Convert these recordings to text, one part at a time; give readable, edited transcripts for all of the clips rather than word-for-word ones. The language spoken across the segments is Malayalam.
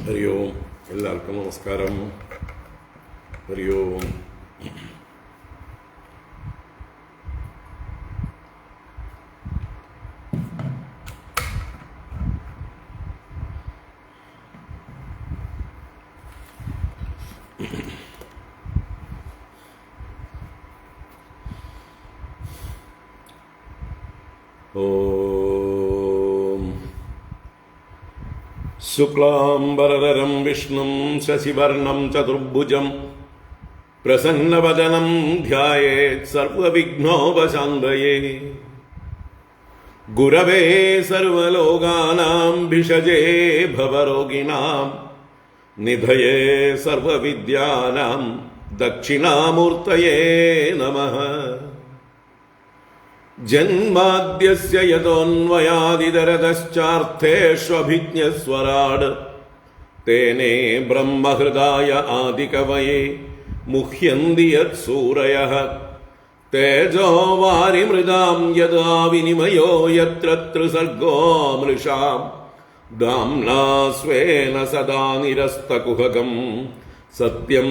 ഹരി ഓം. എല്ലാവർക്കും നമസ്കാരം. ഹരി ഓം. ഓം. ശുക്ലാംബരധരം വിഷ്ണും ശശിവർണം ചതുർഭുജം പ്രസന്നവദനം ധ്യായേത് സർവവിഘ്നോപശാന്തയേ. ഗുരവേ സർവലോകാനാം ഭിഷജേ ഭവരോഗിണാം നിധയേ സർവവിദ്യാനാം ദക്ഷിണാമൂർത്തയേ നമഃ. ജന്മാദ്യസ്യ യതോന്വയാദിതരതശ്ചാർത്ഥേഷ്വഭിജ്ഞസ്വരാട് തേനേ ബ്രഹ്മഹൃദായ ആദികവയേ മുഹ്യന്തി യത്സൂരയഃ. തേജോ വാരിമൃതാം യദാ വിനിമയോ യത്ര ത്രിസർഗോ മൃഷാം ദാംനാ സ്വേന സദാ നിരസ്തകുഹകം സത്യം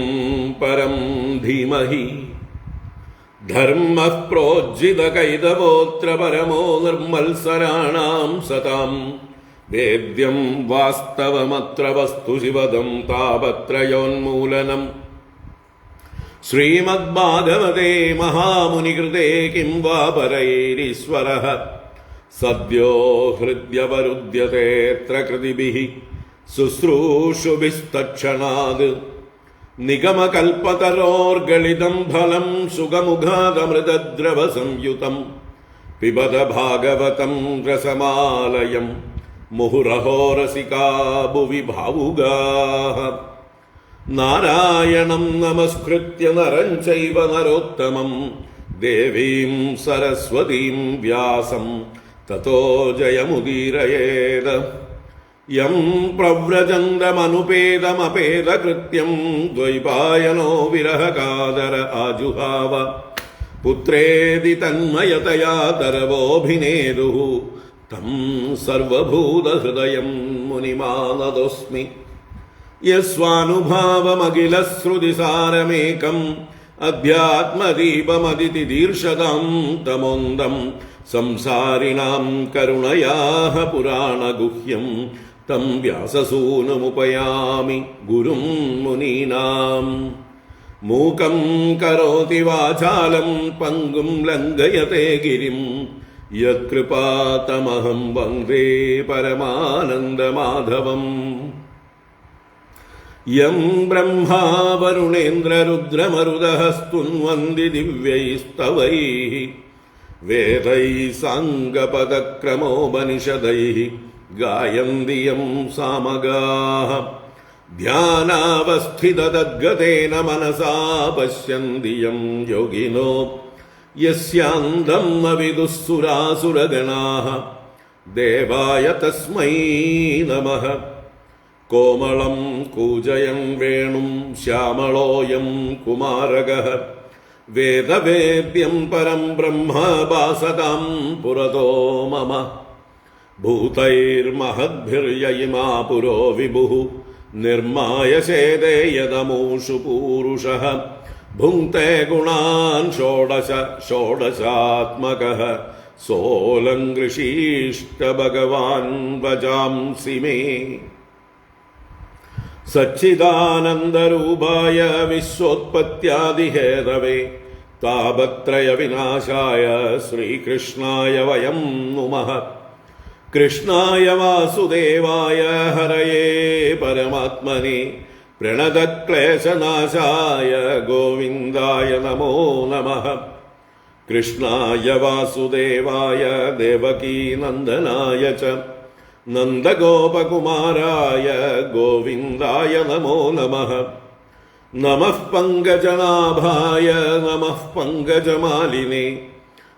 പരം ധീമഹി. ധർമ്മഃ പ്രോജ്ജിതകൈതവോത്ര പരമോ നിർമ്മത്സരാണാം സതാം വേദ്യം വാസ്തവമത്ര വസ്തു ശിവദം താപത്രയോന്മൂലനം. ശ്രീമദ്ഭാഗവതേ മഹാമുനികൃതേ കിം വാ പരൈരീശ്വരഃ സദ്യോ ഹൃദ്യവരുദ്ധ്യതേത്ര കൃതിഭിഃ ശുശ്രൂഷുഭിസ്തക്ഷണാത്. നിഗമകൽപതരോർഗളിതം ഫലം സുഖമുഖാദമൃതദ്രവസംയുതം പിബത ഭാഗവതം രസമാലയം മുഹുരഹോ രസികാ ഭുവി ഭാവുകാഃ. നാരായണം നമസ്കൃത്യ നരം ചൈവ നരോത്തമം ദേവീം സരസ്വതീം വ്യാസം തതോ ജയമുദീരയേത്. യം പ്രവ്രജന്തമനുപേതമപേതകൃത്യം ദ്വൈപായനോ വിരഹകാതര ആജുഹാവ. പുത്രേതി തന്മയതയാ തരവോഭിനേദുഃ തം സർവഭൂതഹൃദയം മുനിമാനതോസ്മി. യസ്വാനുഭാവമഖിലശ്രുതിസാരമേകം അധ്യാത്മദീപമതിതിദീർഷതാം തമോന്തം സംസാരിണാം കരുണയാഃ പുരാണഗുഹ്യം തം വ്യാസസൂനുമുപയാമി ഗുരും മുനീനാം. മൂകം കരോതി വാചാലം പങ്കും ലംഘയത്തെ ഗിരിം യത്കൃപാതമഹം വന്ദേ പരമാനന്ദമാധവം. യം ബ്രഹ്മാ വരുണേന്ദ്രരുദ്രമരുതഃ സ്തുന്വന്തി ദിവ്യൈസ്തവൈഃ വേദൈഃ സാംഗപദക്രമോപനിഷദൈഃ ഗായന്തി യം സാമഗാഃ. ധ്യാനാവസ്ഥിതതദ്ഗതേന മനസാ പശ്യന്തി യം യോഗിനോ യസ്യാന്തം ന വിദുഃ സുരാസുരഗണാഃ. ദേവായ തസ്മൈ നമഃ. കോമളം കൂജയൻ വേണും ശ്യാമളോയം കുമാരകഃ. വേദവേദ്യം പരം ബ്രഹ്മ ഭാസതാം പുരതോ മമ. ഭൂതൈർമഹദ്ഭിർയയിമാ പുരോ വിഭുഃ നിർമായ ചേതേ യദമൂഷു പൂരുഷഃ. ഭുങ്ക്തേ ഗുണാൻ ഷോഡശ ഷോഡശാത്മകഃ സോലങ്കൃഷീഷ്ട ഭഗവാൻ വജാംസി മേ. സച്ചിദാനന്ദരൂപായ വിശ്വോത്പത്യാദിഹേതവേ താപത്രയ വിനാശായ ശ്രീകൃഷ്ണായ വയം നുമഃ. കൃഷ്ണായ വാസുദേവായ ഹരയേ പരമാത്മനെ പ്രണതക്ലേശനാശായ ഗോവിന്ദായ നമോ നമഃ. കൃഷ്ണായ വാസുദേവായ ദേവകീനന്ദനായ ച നന്ദഗോപകുമാരായ ഗോവിന്ദായ നമോ നമഃ. നമഃ പങ്കജനാഭായ നമഃ പങ്കജമാലിനേ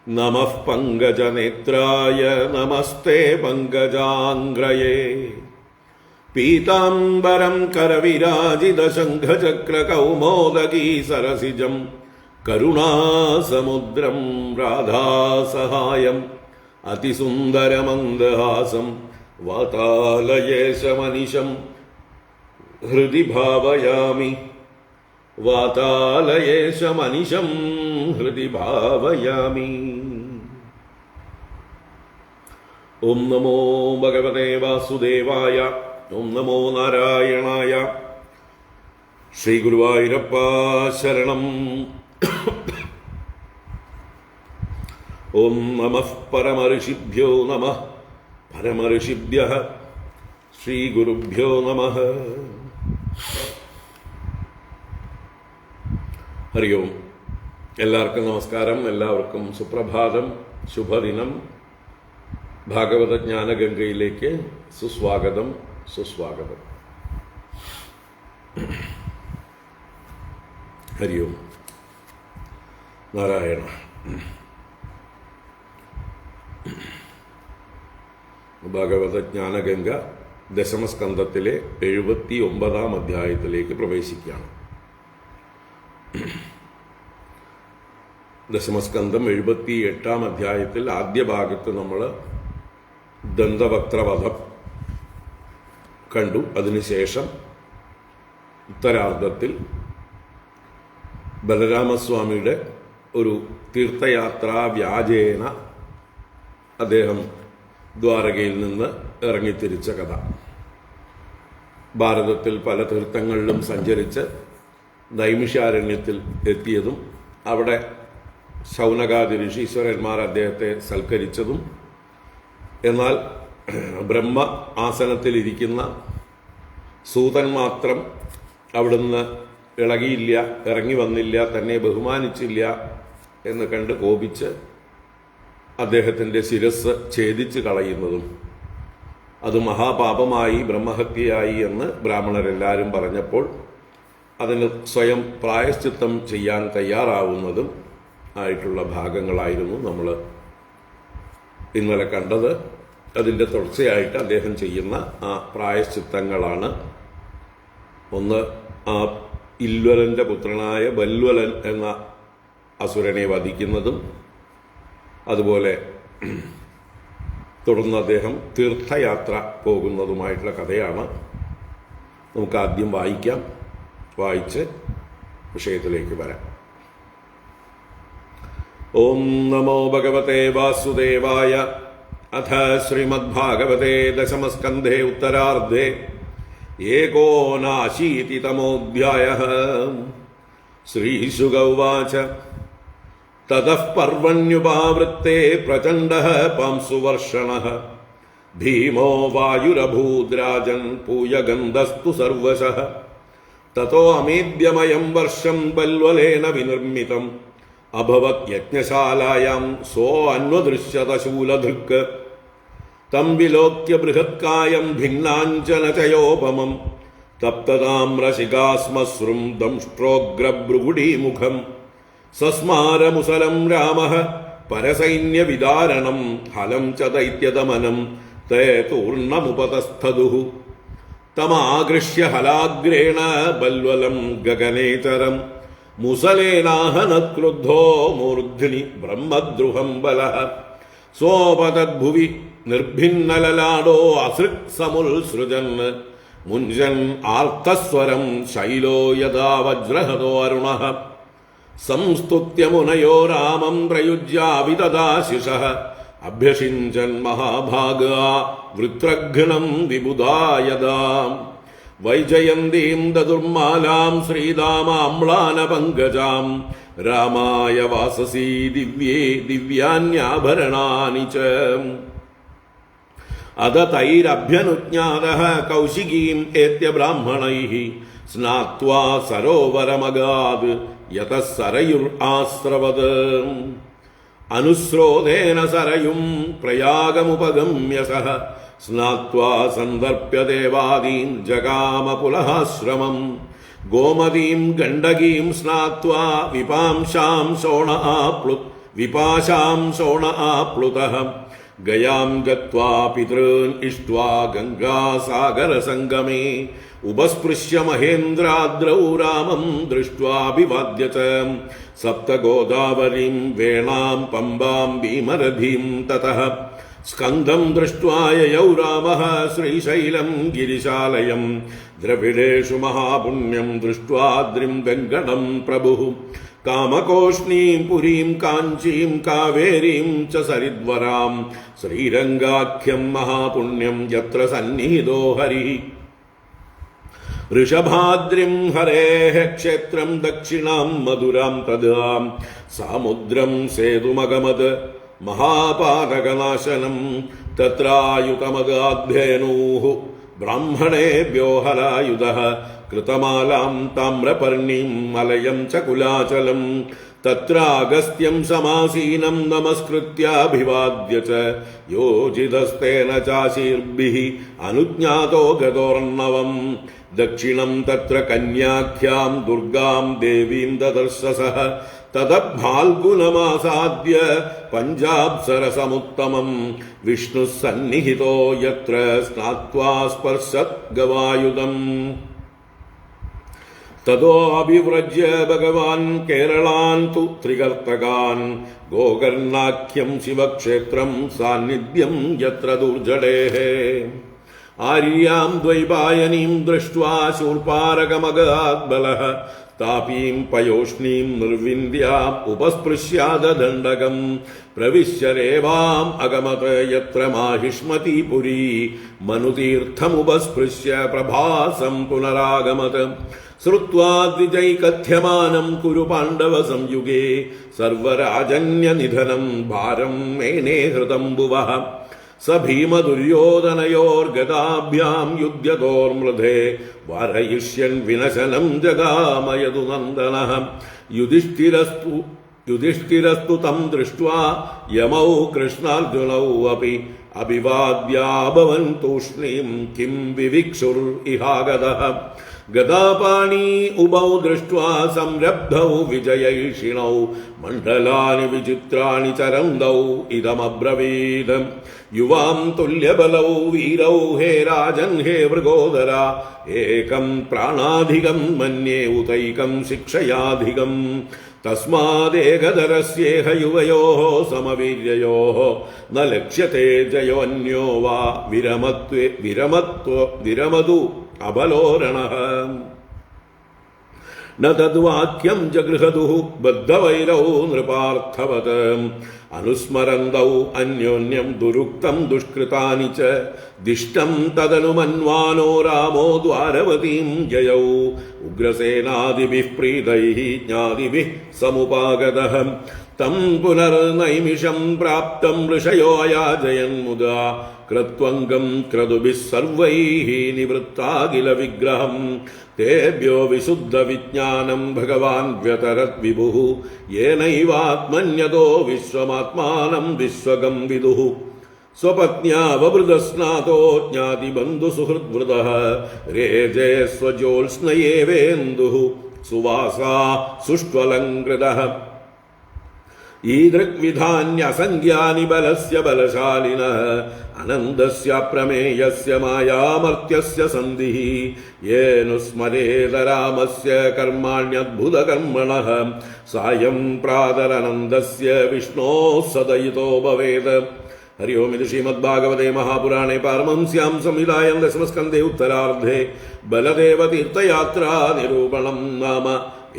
നമഃ പങ്കജനേത്രായ നമസ്തേ പങ്കജാംഗ്രയേ. പീതാംബരം കരവിരാജിതശംഖചക്രകൗമോദഗീ സരസിജം കരുണാസമുദ്രം രാധാസഹായം അതിസുന്ദരമന്ദഹാസം വാതാലയേശമനിശം ഹൃദി ഭാവയാമി വാതാലയേശമനിശം ഹൃദി ഭാവയാമി. ഓം നമോ ഭഗവതേ വാസുദേവായ. ഓം നമോ നാരായണായ. ശ്രീ ഗുരുവായൂരപ്പ ശരണം. ഓം നമഃ പരമഋഷിഭ്യോ നമഃ പരമഋഷിഭ്യഃ. ശ്രീ ഗുരുഭ്യോ നമഃ. ഹരി ഓം. എല്ലാവർക്കും നമസ്കാരം. എല്ലാവർക്കും സുപ്രഭാതം, ശുഭദിനം. ഭാഗവത ജ്ഞാനഗംഗയിലേക്ക് സുസ്വാഗതം, സുസ്വാഗതം. ഹരി ഓം നാരായണ. ഭാഗവത ജ്ഞാനഗംഗ ദശമസ്കന്ധത്തിലെ 79-ാം അധ്യായത്തിലേക്ക് പ്രവേശിക്കുകയാണ്. ദശമസ്കന്ധം 78-ാം അധ്യായത്തിൽ ആദ്യ ഭാഗത്ത് നമ്മൾ ദന്തവക്ത്രവധം കണ്ടു. അതിനുശേഷം ഉത്തരാർദ്ധത്തിൽ ബലരാമസ്വാമിയുടെ ഒരു തീർത്ഥയാത്രാ വ്യാജേന അദ്ദേഹം ദ്വാരകയിൽ നിന്ന് ഇറങ്ങിത്തിരിച്ച കഥ. ഭാരതത്തിൽ പല തീർത്ഥങ്ങളിലും സഞ്ചരിച്ച് നൈമിഷാരണ്യത്തിൽ എത്തിയതും അവിടെ ശൗനകാദി ഋഷീശ്വരന്മാർ അദ്ദേഹത്തെ സൽക്കരിച്ചതും, എന്നാൽ ബ്രഹ്മ ആസനത്തിലിരിക്കുന്ന സൂതൻ മാത്രം അവിടുന്ന് ഇളകിയില്ല, ഇറങ്ങി വന്നില്ല, തന്നെ ബഹുമാനിച്ചില്ല എന്ന് കണ്ട് കോപിച്ച് അദ്ദേഹത്തിൻ്റെ ശിരസ് ഛേദിച്ച് കളയുന്നതും, അത് മഹാപാപമായി ബ്രഹ്മഹത്യയായി എന്ന് ബ്രാഹ്മണരെല്ലാവരും പറഞ്ഞപ്പോൾ അതിന് സ്വയം പ്രായശ്ചിത്തം ചെയ്യാൻ തയ്യാറാവുന്നതും ആയിട്ടുള്ള ഭാഗങ്ങളായിരുന്നു നമ്മൾ ഇന്നലെ കണ്ടത്. അതിൻ്റെ തുടർച്ചയായിട്ട് അദ്ദേഹം ചെയ്യുന്ന ആ പ്രായശ്ചിത്തങ്ങളാണ്. ഒന്ന്, ആ ഇല്വലൻ്റെ പുത്രനായ ബൽവലൻ എന്ന അസുരനെ വധിക്കുന്നതും, അതുപോലെ തുടർന്ന് അദ്ദേഹം തീർത്ഥയാത്ര പോകുന്നതുമായിട്ടുള്ള കഥയാണ്. നമുക്ക് ആദ്യം വായിക്കാം. വായിച്ച് വിഷയത്തിലേക്ക് വരാം. ഓം നമോ ഭഗവതേ വാസുദേവായ. അഥ ശ്രീമദ്ഭാഗവതേ ദശമസ്കന്ധേ ഉത്തരാർദ്ധേ ഏകോനാശീതിതമോऽധ്യായഃ. ശ്രീശുക ഉവാച. തതഃ പർവണ്യുപാവൃത്തെ പ്രചണ്ഡഃ പാംസുവർഷണഃ ഭീമോ വായുരഭൂദ്രാജൻ പൂയഗന്ധസ്തു സർവശഃ. തതോ അമേദ്യമയം വർഷം ബൽവലേന വിനിർമ്മിതം അഭവത് യജ്ഞശാലായാം സോ അന്വദൃശ്യത ശൂലധൃക്. തം വിലോക്യ ബൃഹത്കായം ഭിന്നാഞ്ജനചയോപമം തപ്തതാമ്രശിഖാസ്മശ്രും ദംഷ്ട്രോഗ്രഭൃഗുഡീമുഖം. സസ്മാരമുസലം രാമഃ പരസൈന്യവിദാരണം ഹലം ച ദൈത്യദമനം തേ തൂർണമുപതസ്ഥതുഃ. തമാഗൃഹ്യ ഹലാഗ്രേണ ബൽവലം ഗഗനേതരം മുസലേനാഹനക്രുദ്ധോ മൂർധ്നി ബ്രഹ്മദ്രുഹം ബലഃ. സോപതദ്ഭുവി നിർഭിന്നലലാടോ അസൃക്സമുത്സൃജൻ മുഞ്ജൻ ആർത്തസ്വരം ശൈലോ യഥാ വജ്രഹതോ അരുണഃ. സംസ്തുത്യ മുനയോ രാമം പ്രയുജ്യാവിദദാശിഷഃ അഭ്യഷിഞ്ചൻ മഹാഭാഗാ വൃത്രഘ്നം വിബുധായതാം. വൈജയന്തീം ദദുർമാലാം ശ്രീരാമാമ്ലാനപങ്കജാം രാമായ വാസസീ ദിവ്യേ ദിവ്യാന്യാഭരണാനി ച. അത തൈരഭ്യനുജ്ഞാതഃ കൗശികീം ഏത്യ ബ്രാഹ്മണൈഃ സ്നാത്വാ സരോവരമഗാദ് യതഃ സരയുർ ആസ്രവത്. അനുസ്രോതേന സരയും പ്രയാഗമുപഗമ്യ സഃ സ്നാത്വാ സന്ദർപ്യ ദേവാദീൻ ജഗാമ പുലഹാശ്രമം. ഗോമതീം ഗണ്ഡകീം സ്നാത്വാ വിപാശാം ശോണ ആപ്ലുതഃ. ഗയാം ഗത്വാ പിതॄൻ ഇഷ്ട്വാ ഗംഗാസാഗര സംഗമേ ഉപസ്പൃശ്യ മഹേന്ദ്രാദ്രൗ രാമം ദൃഷ്ട്വാഭിവാദ്യ ച. സപ്ത ഗോദാവരീം വേണാം പമ്പാം ഭീമരഥീം തതഃ സ്കന്ധം ദൃഷ്ട്വാ യയൗ രാമഃ ശ്രീശൈലം ഗിരിശാലയം ദ്രവിഡേഷു മഹാപുണ്യം ദൃഷ്ട്വാദ്രിം വെങ്കടം പ്രഭുഃ കാമകോഷ്ണീം പുരീം കാഞ്ചീം കാവേരീം ച സരിദ്വരാം ശ്രീരംഗാഖ്യം മഹാപുണ്യം യത്ര സന്നിഹിതോ ഹരിഃ ഋഷഭാദ്രിം ഹരേഃ ക്ഷേത്രം ദക്ഷിണാം മധുരാം തദാം സാമുദ്രം സേതുമഗമത് മഹാപാതകനാശനം തത്രായുതമദാധ്യേനൂഃ ബ്രാഹ്മണേഭ്യോ ഹലായുധഃ കൃതമാലാം താമ്രപർണീം മലയം ച കുലാചലം തത്രാഗസ്ത്യം സമാസീനം നമസ്കൃത്യാഭിവാദ്യ ച യോജിതസ്തേന ചാശീർഭിഃ അനുജ്ഞാതോ ഗതോർണവം ദക്ഷിണം തത്ര കന്യാഖ്യാം ദുർഗാം ദേവീം ദദർശ സഃ തദഫാൽഗുനമാസാദ്യ പഞ്ചാപ്സരസമുത്തമം വിഷ്ണുഃ സന്നിഹിതോ യത്ര സ്നാത്വാ സ്പർശത് ഗവായുധം തതോ അഭിവ്രജ്യ ഭഗവാൻ കേരളാൻ തു ത്രികർത്തകാൻ ഗോകർണാഖ്യം ശിവക്ഷേത്രം സാന്നിധ്യം യത്ര ദുർജടേഃ ആര്യാം ദ്വൈപായനീം ദൃഷ്ട്വാ ശൂർപാരകമഗാത് ബലഃ താപീം പയോഷ്ണീം നിർവിന്ദ്യാം ഉപസ്പൃശ്യാദണ്ഡകം പ്രവിശ്യ രേവാം അഗമത് യത്ര മാഹിഷ്മതി പുരീ മനുതീർത്ഥമുപസ്പൃശ്യ പ്രഭാസം പുനരാഗമത് ശ്രുത്വാ ദ്വിജൈകഥ്യമാനം കുരു പാണ്ഡവ സംയുഗേ സർവരാജന്യനിധനം ഭാരം മേനേ ഹൃദംബുവഃ സ ഭീമദുര്യോധനയോർഗദാഭ്യാം യുധ്യതോർമൃധേ വാരയിഷ്യൻ വിനശനം ജഗാമയതു നന്ദനഃ യുധിഷ്ഠിരസ്തു തം ദൃഷ്ട്വാ യമൗ കൃഷ്ണാർജുനൗ അപി അഭിവാദ്യാഭവൻ തൂഷ്ണീം കിം വിവിക്ഷുർ ഇഹാഗതഃ ഗദാപാണി ഉഭൗ ദൃഷ്ട്വാ സംരബ്ധൗ വിജയൈഷിണൗ മണ്ഡലാനി വിചിത്രാണി ചരന്തൗ ഇദമബ്രവീത് യുവാം തുല്യബലൗ വീരൗ ഹേ രാജൻ ഹേ മൃഗോദര ഏകം പ്രാണാധികം മന്യേ ഉതൈകം ശിക്ഷയാധികം തസ്മാദേകധരസ്യേഹ യുവയോഃ സമവീര്യയോഃ ന ലക്ഷ്യത്തെ ജയോന്യോ വാ വിരമതു അബലോരണഃ ന തദ്വാക്യം ജഗൃഹതുഃ ബദ്ധവൈരൗ നൃപാർത്ഥവത് അനുസ്മരന്തൗ അന്യോന്യം ദുരുക്തം ദുഷ്കൃതാനി ച ദിഷ്ടം തദനുമന്വാനോ രാമോ ദ്വാരവതീം ജയൗ ഉഗ്രസേനാദിഭിഃ പ്രീതൈഃ ജ്ഞാതിഭിഃ സമുപാഗതഃ തം പുനർനൈമിഷം പ്രാപ്തം ഋഷയോ അയാചയൻ മുദാ ക്രത്വംഗം ക്രതുഭിഃ സർവൈഃ നിവൃത്താഖില വിഗ്രഹം തേഭ്യോ വിശുദ്ധ വിജ്ഞാനം ഭഗവാൻ വ്യതരത് വിഭുഃ യേനൈവാത്മന്യതോ വിശ്വമാത്മാനം വിശ്വഗം വിദുഃ സ്വപത്ന്യാവവൃതസ്നാതോ ജ്ഞാതിബന്ധുസുഹൃദ്വൃതഃ രേജേ സ്വജോത്സ്നയേവേന്ദുഃ സുവാസാ സുഷ്ട്വലങ്കൃതഃ ഈദൃഗ്വിധാന്യസംഖ്യാനി ബലസ്യ ബലശാലിനഃ അനന്തസ്യ പ്രമേയസ്യ മായാമർത്യസ്യ സന്ധിഃ യേനുസ്മരേത രാമസ്യ കർമാണ്യദ്ഭുതകർമ്മണഃ സായം പ്രാതരനന്ദസ്യ വിഷ്ണോഃ സദയിതോ ഭവേത്. ഹരി ഓം. ഇത് ശ്രീമദ്ഭാഗവതേ മഹാപുരാണേ പാരമഹംസ്യാം സംഹിതായാം ദശമസ്കന്ധേ ഉത്തരാർദ്ധേ ബലദേവതീർത്ഥയാത്രാ നിരൂപണം നാമ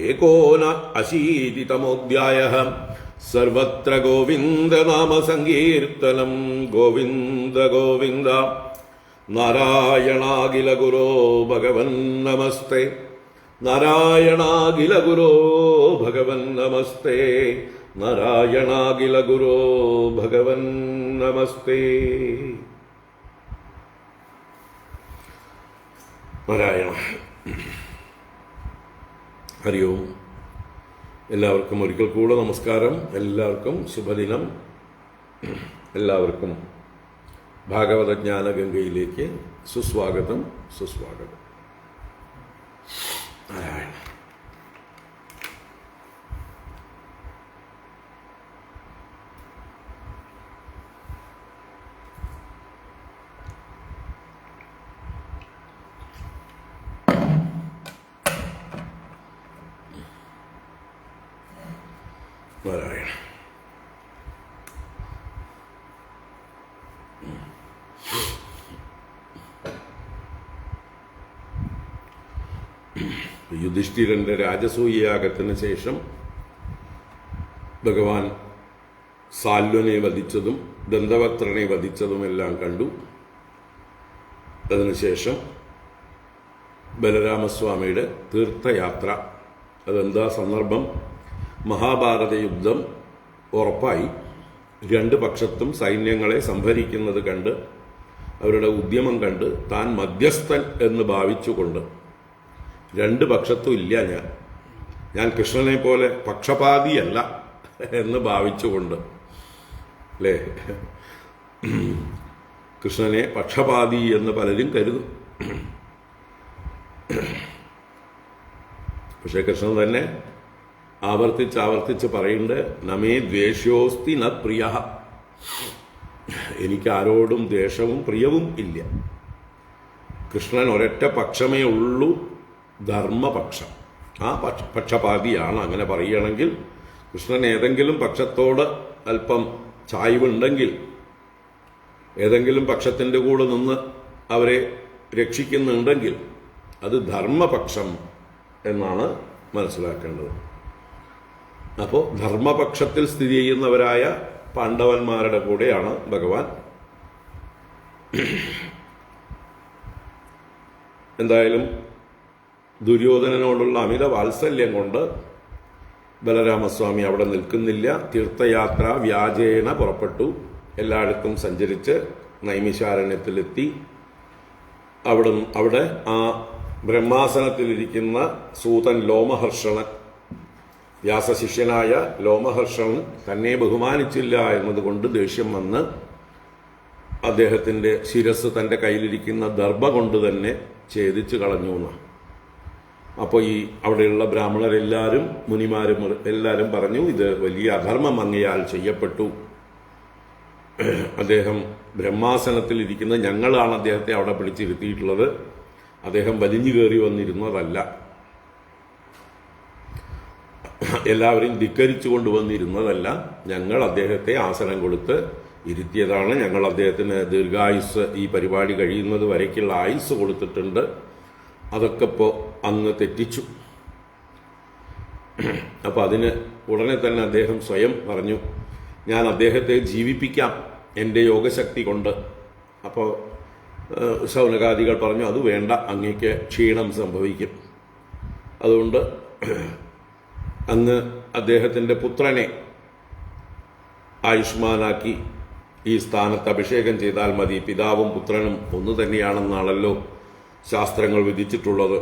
ഏകോനഅശീതിതമോऽധ്യായഃ. സർവത്ര ഗോവിന്ദ നാമ സങ്കീർത്തനം. ഗോവിന്ദ ഗോവിന്ദ. നാരായണാഖില ഗുരോ ഭഗവൻ നമസ്തേ. നാരായണാഖില ഗുരോ ഭഗവൻ നമസ്തേ. നാരായണാഖില ഗുരോ ഭഗവൻ നമസ്തേ. നാരായണ. ഹരി ഓം. എല്ലാവർക്കും ഒരിക്കൽ കൂടെ നമസ്കാരം. എല്ലാവർക്കും ശുഭദിനം. എല്ലാവർക്കും ഭാഗവത ജ്ഞാനഗംഗയിലേക്ക് സുസ്വാഗതം. സുസ്വാഗതം. നാരായണ. നാരായണ. യുധിഷ്ഠിരന്റെ രാജസൂയയാഗത്തിന് ശേഷം ഭഗവാൻ സാല്വനെ വധിച്ചതും ദന്തവക്ത്രനെ വധിച്ചതുമെല്ലാം കണ്ടു. അതിനുശേഷം ബലരാമസ്വാമിയുടെ തീർത്ഥയാത്ര, അതെന്താ സന്ദർഭം? മഹാഭാരത യുദ്ധം ഉറപ്പായി. രണ്ട് പക്ഷത്തും സൈന്യങ്ങളെ സംഭരിക്കുന്നത് കണ്ട്, അവരുടെ ഉദ്യമം കണ്ട് താൻ മധ്യസ്ഥൻ എന്ന് ഭാവിച്ചുകൊണ്ട്, രണ്ട് പക്ഷത്തും ഇല്ല ഞാൻ കൃഷ്ണനെ പോലെ പക്ഷപാതിയല്ല എന്ന് ഭാവിച്ചുകൊണ്ട്, അല്ലേ? കൃഷ്ണനെ പക്ഷപാതി എന്ന് പലരും കരുതും. പക്ഷെ കൃഷ്ണൻ തന്നെ ആവർത്തിച്ച് പറയുന്നുണ്ട്, നമേ ദ്വേഷ്യോസ്തി ന പ്രിയ, എനിക്ക് ആരോടും ദ്വേഷവും പ്രിയവും ഇല്ല. കൃഷ്ണൻ ഒരൊറ്റ പക്ഷമേ ഉള്ളൂ, ധർമ്മപക്ഷം. ആ പക്ഷപാതിയാണ്. അങ്ങനെ പറയുകയാണെങ്കിൽ കൃഷ്ണൻ ഏതെങ്കിലും പക്ഷത്തോട് അല്പം ചായ്വുണ്ടെങ്കിൽ, ഏതെങ്കിലും പക്ഷത്തിൻ്റെ കൂടെ നിന്ന് അവരെ രക്ഷിക്കുന്നുണ്ടെങ്കിൽ അത് ധർമ്മപക്ഷം എന്നാണ് മനസ്സിലാക്കേണ്ടത്. അപ്പോൾ ധർമ്മപക്ഷത്തിൽ സ്ഥിതി ചെയ്യുന്നവരായ പാണ്ഡവന്മാരുടെ കൂടെയാണ് ഭഗവാൻ. എന്തായാലും ദുര്യോധനനോടുള്ള അമിത വാത്സല്യം കൊണ്ട് ബലരാമസ്വാമി അവിടെ നിൽക്കുന്നില്ല. തീർത്ഥയാത്ര വ്യാജേന പുറപ്പെട്ടു. എല്ലായിടത്തും സഞ്ചരിച്ച് നൈമിഷാരണ്യത്തിലെത്തി. അവിടെ ആ ബ്രഹ്മാസനത്തിലിരിക്കുന്ന സൂതൻ ലോമഹർഷണൻ, വ്യാസശിഷ്യനായ ലോമഹർഷണൻ തന്നെ ബഹുമാനിച്ചില്ല എന്നതുകൊണ്ട് ദേഷ്യം വന്ന് അദ്ദേഹത്തിന്റെ ശിരസ് തന്റെ കയ്യിലിരിക്കുന്ന ദർഭ കൊണ്ട് തന്നെ ഛേദിച്ചു കളഞ്ഞു എന്നാണ്. അപ്പോൾ ഈ അവിടെയുള്ള ബ്രാഹ്മണരെല്ലാവരും മുനിമാരും എല്ലാവരും പറഞ്ഞു, ഇത് വലിയ അധർമ്മം അങ്ങയാൽ ചെയ്യപ്പെട്ടു. അദ്ദേഹം ബ്രഹ്മാസനത്തിൽ ഇരിക്കുന്ന ഞങ്ങളാണ് അദ്ദേഹത്തെ അവിടെ പിടിച്ചിരുത്തിയിട്ടുള്ളത്. അദ്ദേഹം വലിഞ്ഞു കയറി വന്നിരുന്നതല്ല. എല്ലാവരെയും ധിക്കരിച്ചു കൊണ്ടുവന്നിരുന്നതല്ല. ഞങ്ങൾ അദ്ദേഹത്തെ ആസനം കൊടുത്ത് ഇരുത്തിയതാണ്. ഞങ്ങൾ അദ്ദേഹത്തിന് ദീർഘായുസ്, ഈ പരിപാടി കഴിയുന്നത് വരയ്ക്കുള്ള ആയുസ് കൊടുത്തിട്ടുണ്ട്. അതൊക്കെ ഇപ്പോൾ അങ്ങ് തെറ്റിച്ചു. അപ്പോൾ അതിന് ഉടനെ തന്നെ അദ്ദേഹം സ്വയം പറഞ്ഞു, ഞാൻ അദ്ദേഹത്തെ ജീവിപ്പിക്കാം എൻ്റെ യോഗശക്തി കൊണ്ട്. അപ്പോൾ ശൗനകാദികൾ പറഞ്ഞു, അത് വേണ്ട, അങ്ങേക്ക് ക്ഷീണം സംഭവിക്കും. അതുകൊണ്ട് അങ്ങ് അദ്ദേഹത്തിൻ്റെ പുത്രനെ ആയുഷ്മാനാക്കി ഈ സ്ഥാനത്ത് അഭിഷേകം ചെയ്താൽ മതി. പിതാവും പുത്രനും ഒന്നു തന്നെയാണെന്നാണല്ലോ ശാസ്ത്രങ്ങൾ വിധിച്ചിട്ടുള്ളത്.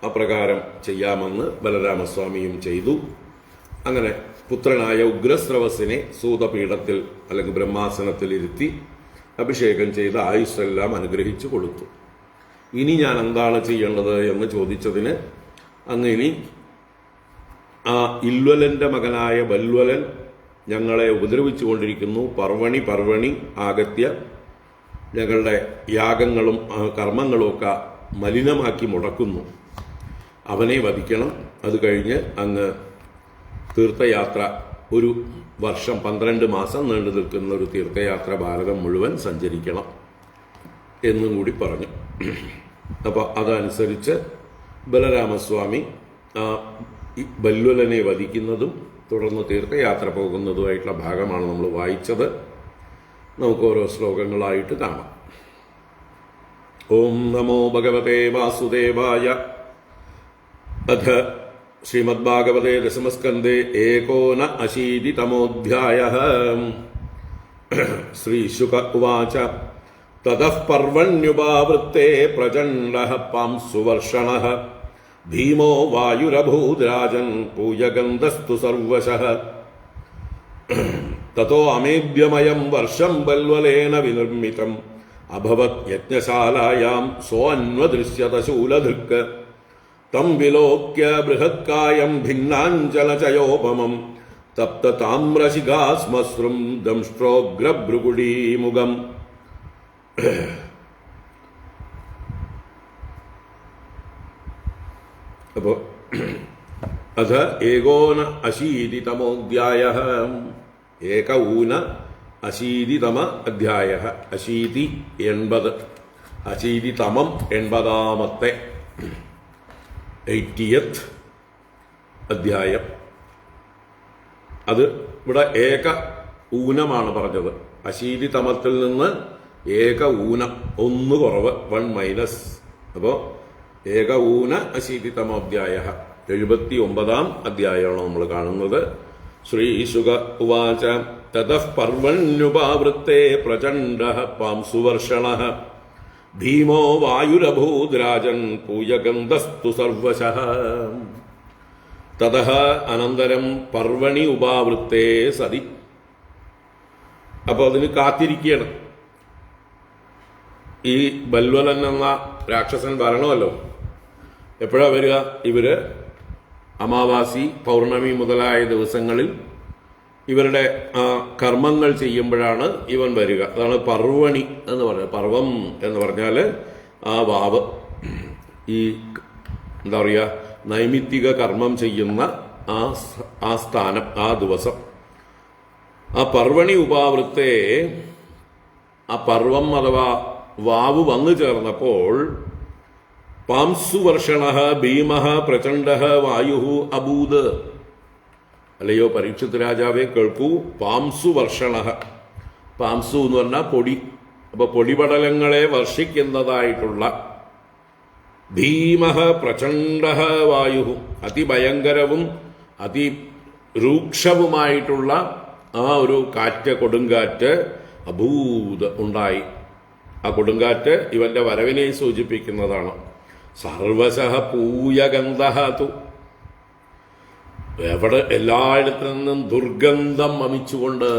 അപ്രകാരം ചെയ്യാമെന്ന് ബലരാമസ്വാമിയും ചെയ്തു. അങ്ങനെ പുത്രനായ ഉഗ്രസ്രവസിനെ സൂതപീഠത്തിൽ അല്ലെങ്കിൽ ബ്രഹ്മാസനത്തിൽ ഇരുത്തി അഭിഷേകം ചെയ്ത് ആയുസ്സെല്ലാം അനുഗ്രഹിച്ചു കൊടുത്തു. ഇനി ഞാൻ എന്താണ് ചെയ്യേണ്ടത് എന്ന് ചോദിച്ചതിന്, അങ്ങ് ഇനി ആ ഇല്വലന്റെ മകനായ ബൽവലൻ ഞങ്ങളെ ഉപദ്രവിച്ചുകൊണ്ടിരിക്കുന്നു. പർവണി ആഗത്യ ഞങ്ങളുടെ യാഗങ്ങളും കർമ്മങ്ങളും ഒക്കെ മലിനമാക്കി മുടക്കുന്നു. അവനെ വധിക്കണം. അത് കഴിഞ്ഞ് അങ്ങ് തീർത്ഥയാത്ര, ഒരു വർഷം 12 മാസം നീണ്ടു നിൽക്കുന്ന ഒരു തീർത്ഥയാത്ര ഭാരതം മുഴുവൻ സഞ്ചരിക്കണം എന്നും കൂടി പറഞ്ഞു. അപ്പോൾ അതനുസരിച്ച് ബലരാമസ്വാമി ആ ബല്വലനെ വധിക്കുന്നതും തുടർന്ന് തീർത്ഥയാത്ര പോകുന്നതുമായിട്ടുള്ള ഭാഗമാണ് നമ്മൾ വായിച്ചത്. നമുക്ക് ഓരോ ശ്ലോകങ്ങളായിട്ട് കാണാം. ഓം നമോ ഭഗവതേ വാസുദേവായ. അഥ ശ്രീമദ്ഭാഗവതേ ദശമസ്കന്ധേ 89-തമോऽധ്യായഃ. ശ്രീശുക ഉവാച തതഃ പർവണ്യുപാവൃത്തേ പ്രചണ്ഡഃ പാംസുവർഷണഃ ഭീമോ വായുരഭൂദ്രാജൻ പൂയഗന്ധസ്തു സർവശഃ. തതോ അമേഭ്യമയം വർഷം ബൽവലേന വിനിർമ്മിതം അഭവത് യജ്ഞശാലായാം സോऽന്വദൃശ്യത ശൂലധൃക്. തം വിലോക്യ ബൃഹത്കായം ഭിന്നാഞ്ചലചയോപമം തപ്ത താമ്രശിഖാസ്മശ്രും ദംഷ്ട്രോഗ്രഭൃഗുടീമുഖം. അപ്പോൾ അഥ 89-തമോऽധ്യായഃ. 89-തമ അധ്യായഃ. 80 80. 80-തമം 80-ാമത്തെ 80th അധ്യായം. അത് ഇവിടെ ഏക ഊനമാണ് പറഞ്ഞത്. അശീതിതമത്തിൽ നിന്ന് ഏക ഊനം, ഒന്ന് കുറവ്, 1 മൈനസ്. അപ്പോൾ ഏക ഊന അശീതിതമോധ്യായ 79 അധ്യായമാണ് നമ്മൾ കാണുന്നത്. ശ്രീശുക ഉവാച തതഃ പർവണ്യുപാവൃത്തെ പ്രചണ്ഡഃ പാംസുവർഷണഃ ഭീമോ വായുരഭൂദ്രാജൻ പൂയഗന്ധസ്തു സർവശഃ. തതഃ അനന്തരം പർവണി ഉപാവൃത്തെ സതി. അപ്പോൾ അതിന് കാത്തിരിക്കുകയാണ്. ഈ ബൽവലൻ എന്ന രാക്ഷസൻ വരണമല്ലോ. എപ്പോഴാ വരിക? ഇവര് അമാവാസി, പൗർണമി മുതലായ ദിവസങ്ങളിൽ ഇവരുടെ കർമ്മങ്ങൾ ചെയ്യുമ്പോഴാണ് ഇവൻ വരിക. അതാണ് പർവണി എന്ന് പറയുന്നത്. പർവം എന്ന് പറഞ്ഞാൽ ആ വാവ്, ഈ എന്താ പറയുക, നൈമിത്തിക കർമ്മം ചെയ്യുന്ന ആ സ്ഥാനം, ആ ദിവസം. ആ പർവണി ഉപാവൃത്തെ, ആ പർവം അഥവാ വാവ് വന്നു ചേർന്നപ്പോൾ പാംസുവർഷണഃ ഭീമഃ പ്രചണ്ഡഃ വായുഃ അഭൂത്. അല്ലയോ പരീക്ഷിത് രാജാവേ, കേൾക്കൂ. പാംസുവർഷണഃ, പാംസു എന്ന് പറഞ്ഞാൽ പൊടി. അപ്പൊ പൊടിപടലങ്ങളെ വർഷിക്കുന്നതായിട്ടുള്ള ഭീമഃ പ്രചണ്ഡഃ വായുഃ, അതിഭയങ്കരവും അതിരൂക്ഷവുമായിട്ടുള്ള ആ ഒരു കാറ്റ്, കൊടുങ്കാറ്റ് അഭൂത് ഉണ്ടായി. ആ കൊടുങ്കാറ്റ് ഇവന്റെ വരവിനെ സൂചിപ്പിക്കുന്നതാണ്. സർവശഃ പൂയഗന്ധഃ തു, എവിടെ എല്ലായിടത്തു നിന്നും ദുർഗന്ധം വമിച്ചുകൊണ്ട്.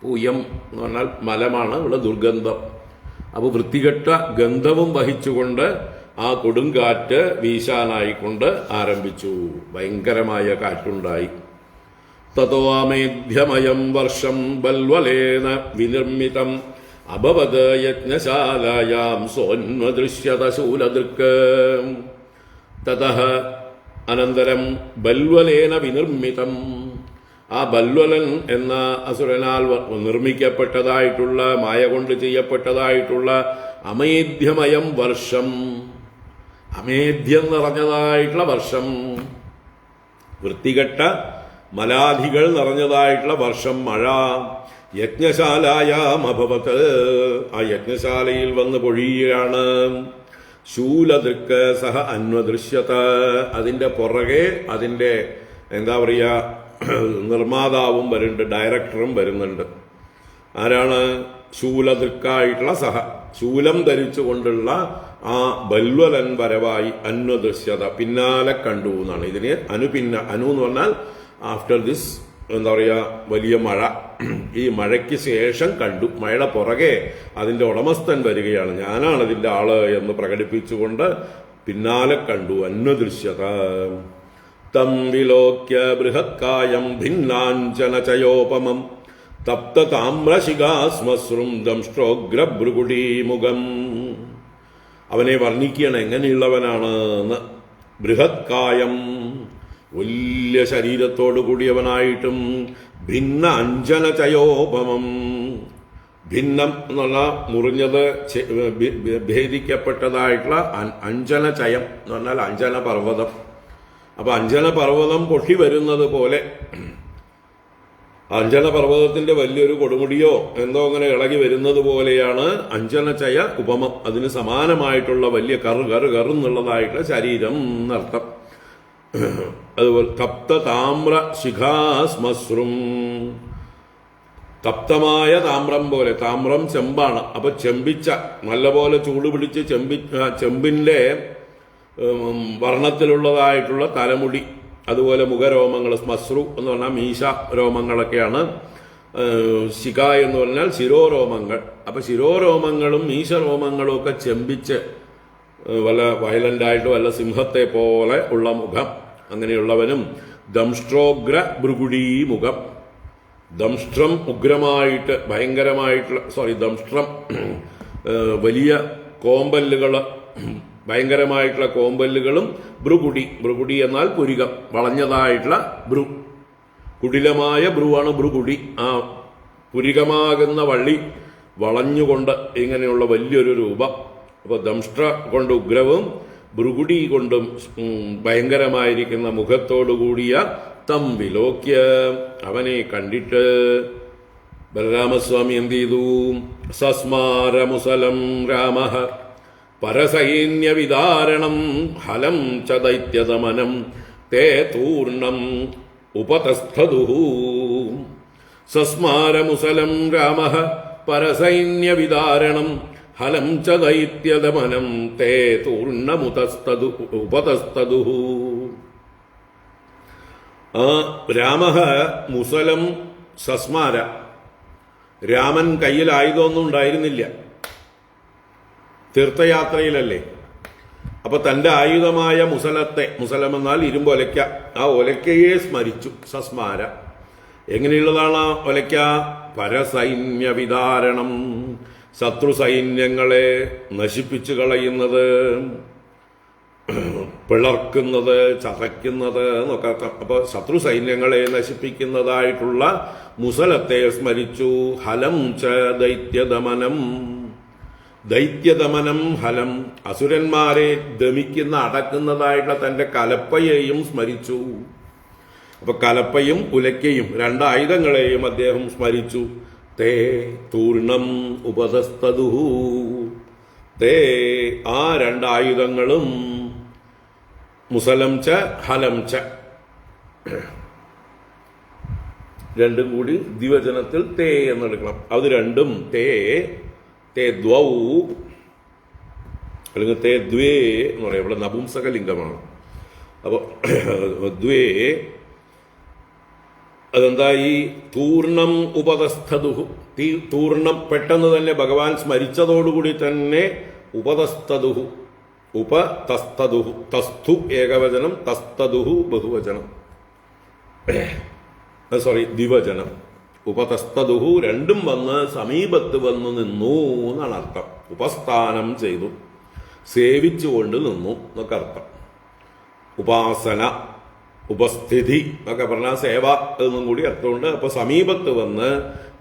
പൂയം എന്ന് പറഞ്ഞാൽ മലമാണ്, ഇവിടെ ദുർഗന്ധം. അപ്പോൾ വൃത്തികെട്ട ഗന്ധവും വഹിച്ചുകൊണ്ട് ആ കൊടുങ്കാറ്റ് വീശാനായിക്കൊണ്ട് ആരംഭിച്ചു. ഭയങ്കരമായ കാറ്റുണ്ടായി. തതോ അമേധ്യമയം വർഷം ബൽവലേന വിനിർമ്മിതം അഭവത് യജ്ഞശാലായാം സോന്വദൃശ്യത ശൂലദൃക്ക്. തതഃ അനന്തരം ബൽവലേന വിനിർമ്മിതം, ആ ബൽവലൻ എന്ന അസുരനാൽ നിർമ്മിക്കപ്പെട്ടതായിട്ടുള്ള, മായ കൊണ്ട് ചെയ്യപ്പെട്ടതായിട്ടുള്ള അമേധ്യമയം വർഷം, അമേധ്യം നിറഞ്ഞതായിട്ടുള്ള വർഷം, വൃത്തികെട്ട മലാധികൾ നിറഞ്ഞതായിട്ടുള്ള വർഷം, മഴ. യജ്ഞശാലായാം അഭവത്, ആ യജ്ഞശാലയിൽ വന്ന് പൊഴിയുകയാണ്. ശൂലദൃക്ക് സഹ അന്വദൃശ്യത, അതിന്റെ പുറകെ അതിന്റെ എന്താ പറയുക, നിർമ്മാതാവും വരുന്നുണ്ട്, ഡയറക്ടറും വരുന്നുണ്ട്. ആരാണ്? ശൂലദൃക്കായിട്ടുള്ള സഹ, ശൂലം ധരിച്ചുകൊണ്ടുള്ള ആ ബൽവലൻ വരവായി. അന്വദൃശ്യത, പിന്നാലെ കണ്ടു എന്നാണ് ഇതിന്. അനു എന്ന് പറഞ്ഞാൽ ആഫ്റ്റർ ദിസ്, എന്താ പറയുക, വലിയ മഴ. ഈ മഴയ്ക്ക് ശേഷം കണ്ടു. മഴയുടെ പുറകെ അതിന്റെ ഉടമസ്ഥൻ വരികയാണ്, ഞാനാണ് ഇതിന്റെ ആള് എന്ന് പ്രകടിപ്പിച്ചുകൊണ്ട് പിന്നാലെ കണ്ടു. അന്വദൃശ്യത. തം വിലോക്യ ബൃഹത്കായം ഭിന്നാഞ്ചനചയോപമം തപ്ത താമ്രശിഖാസ്മശ്രും ദംഷ്ട്രോഗ്രഭൃകുടീമുഖം. അവനെ വർണ്ണിക്കുകയാണ് എങ്ങനെയുള്ളവനാണ് എന്ന്. ബൃഹത്കായം, വലിയ ശരീരത്തോടു കൂടിയവനായിട്ടും, ഭിന്ന അഞ്ജനചയോപമം, ഭിന്നം എന്നുള്ള മുറിഞ്ഞത്, ഭേദിക്കപ്പെട്ടതായിട്ടുള്ള അഞ്ജനചയം എന്ന് പറഞ്ഞാൽ അഞ്ജന പർവ്വതം. അപ്പൊ അഞ്ജന പർവ്വതം പൊട്ടി വരുന്നത് പോലെ, അഞ്ജന പർവ്വതത്തിന്റെ വലിയൊരു കൊടുമുടിയോ എന്തോ അങ്ങനെ ഇളകി വരുന്നത് പോലെയാണ് അഞ്ജനചയ ഉപമം. അതിന് സമാനമായിട്ടുള്ള വലിയ കറുന്നുള്ളതായിട്ടുള്ള ശരീരം എന്നർത്ഥം. അതുപോലെ തപ്ത താമ്ര ശിഖാസ്മശ്രും, തപ്തമായ താമ്രം പോലെ. താമ്രം ചെമ്പാണ്. അപ്പൊ ചെമ്പിച്ച, നല്ലപോലെ ചൂടുപിടിച്ച് ചെമ്പിന്റെ വർണ്ണത്തിലുള്ളതായിട്ടുള്ള തലമുടി, അതുപോലെ മുഖരോമങ്ങൾ. ശ്മശ്രു എന്ന് പറഞ്ഞാൽ മീശ രോമങ്ങളൊക്കെയാണ്. ശിഖ എന്ന് പറഞ്ഞാൽ ശിരോരോമങ്ങൾ. അപ്പൊ ശിരോരോമങ്ങളും മീശരോമങ്ങളും ഒക്കെ ചെമ്പിച്ച് വല്ല വയലന്റായിട്ട് വല്ല സിംഹത്തെ പോലെ ഉള്ള മുഖം, അങ്ങനെയുള്ളവനും. ദംഷ്ട്രോഗ്ര ഭൃകുടീ മുഖം, ദംഷ്ട്രം ഉഗ്രമായിട്ട് ഭയങ്കരമായിട്ടുള്ള, ദംഷ്ട്രം വലിയ കോമ്പല്ലുകൾ, ഭയങ്കരമായിട്ടുള്ള കോമ്പല്ലുകളും. ഭൃകുടി എന്നാൽ പുരികം, വളഞ്ഞതായിട്ടുള്ള ഭ്രു, കുടിലമായ ഭ്രുവാണ് ഭൃകുടി. ആ പുരികമാകുന്ന വള്ളി വളഞ്ഞുകൊണ്ട് ഇങ്ങനെയുള്ള വലിയൊരു രൂപം. അപ്പൊ ദംഷ്ട്ര കൊണ്ട് ഉഗ്രവും ഭൃഗുടി കൊണ്ടും ഭയങ്കരമായിരിക്കുന്ന മുഖത്തോടുകൂടിയ തം വിലോക്യ അവനെ കണ്ടിട്ട് ബലരാമസ്വാമി എന്ത് ചെയ്തു? സസ്മാരമുസലം രാമ പരസൈന്യവിദാരണം ഹലം ച ദൈത്യദമനം തേ തൂർണം ഉപതസ്ഥതുഹു. സസ്മാരമുസലം രാമ പരസൈന്യവിദാരണം ഹലം ച ദൈത്യദമനം തേ ഉപതസ്ഥതുഹു. രാമ മുസലം സസ്മാര. രാമൻ കയ്യിൽ ആയുധമൊന്നും ഉണ്ടായിരുന്നില്ല, തീർത്ഥയാത്രയിലല്ലേ. അപ്പൊ തന്റെ ആയുധമായ മുസലത്തെ, മുസലം എന്നാൽ ഇരുമ്പൊലയ്ക്ക, ആ ഒലയ്ക്കയെ സ്മരിച്ചു. സസ്മാര എങ്ങനെയുള്ളതാണ് ആ ഒലയ്ക്ക? പരസൈന്യ വിദാരണം, ശത്രു സൈന്യങ്ങളെ നശിപ്പിച്ചു കളയുന്നത്, പിളർക്കുന്നത്, ചതയ്ക്കുന്നത് എന്നൊക്കെ. അപ്പൊ ശത്രു സൈന്യങ്ങളെ നശിപ്പിക്കുന്നതായിട്ടുള്ള മുസലത്തെ സ്മരിച്ചു. ഹലം ച ദൈത്യദമനം, ദൈത്യദമനം ഹലം, അസുരന്മാരെ ദമിക്കുന്ന അടക്കുന്നതായിട്ടുള്ള തന്റെ കലപ്പയെയും സ്മരിച്ചു. അപ്പൊ കലപ്പയും ഉലക്കയും രണ്ടായുധങ്ങളെയും അദ്ദേഹം സ്മരിച്ചു. തേ തൂർണം ഉപതസ്തതുഹു, തേ ആ രണ്ടായുധങ്ങളും മുസലം ച ഹലം ച രണ്ടും കൂടി ദ്വിവചനത്തിൽ തേ എന്നെടുക്കണം. അത് രണ്ടും തേ, തേ ദ്വൗ അല്ലെങ്കിൽ തേ ദ്വേ എന്ന് പറയാം. ഇവിടെ നപുംസകലിംഗമാണ്. അപ്പൊ ദ്വേ അതെന്താ? ഈ തൂർണം ഉപതസ്ഥതുഹു, തൂർണം പെട്ടെന്ന് തന്നെ ഭഗവാൻ സ്മരിച്ചതോടുകൂടി തന്നെ ഉപതസ്ഥതുഹു, ഉപതസ്തതുഹു, തസ്തു ഏകവചനം, തസ്തതുഹു ബഹുവചനം, സോറി ദ്വിവചനം. ഉപതസ്തതുഹു രണ്ടും വന്ന് സമീപത്ത് വന്നു നിന്നു എന്നാണ് അർത്ഥം. ഉപസ്ഥാനം ചെയ്തു, സേവിച്ചുകൊണ്ട് നിന്നു എന്നൊക്കെ അർത്ഥം. ഉപാസന, ഉപസ്ഥിതി എന്നൊക്കെ പറഞ്ഞാൽ സേവ എന്നും കൂടി അർത്ഥമുണ്ട്. അപ്പൊ സമീപത്ത് വന്ന്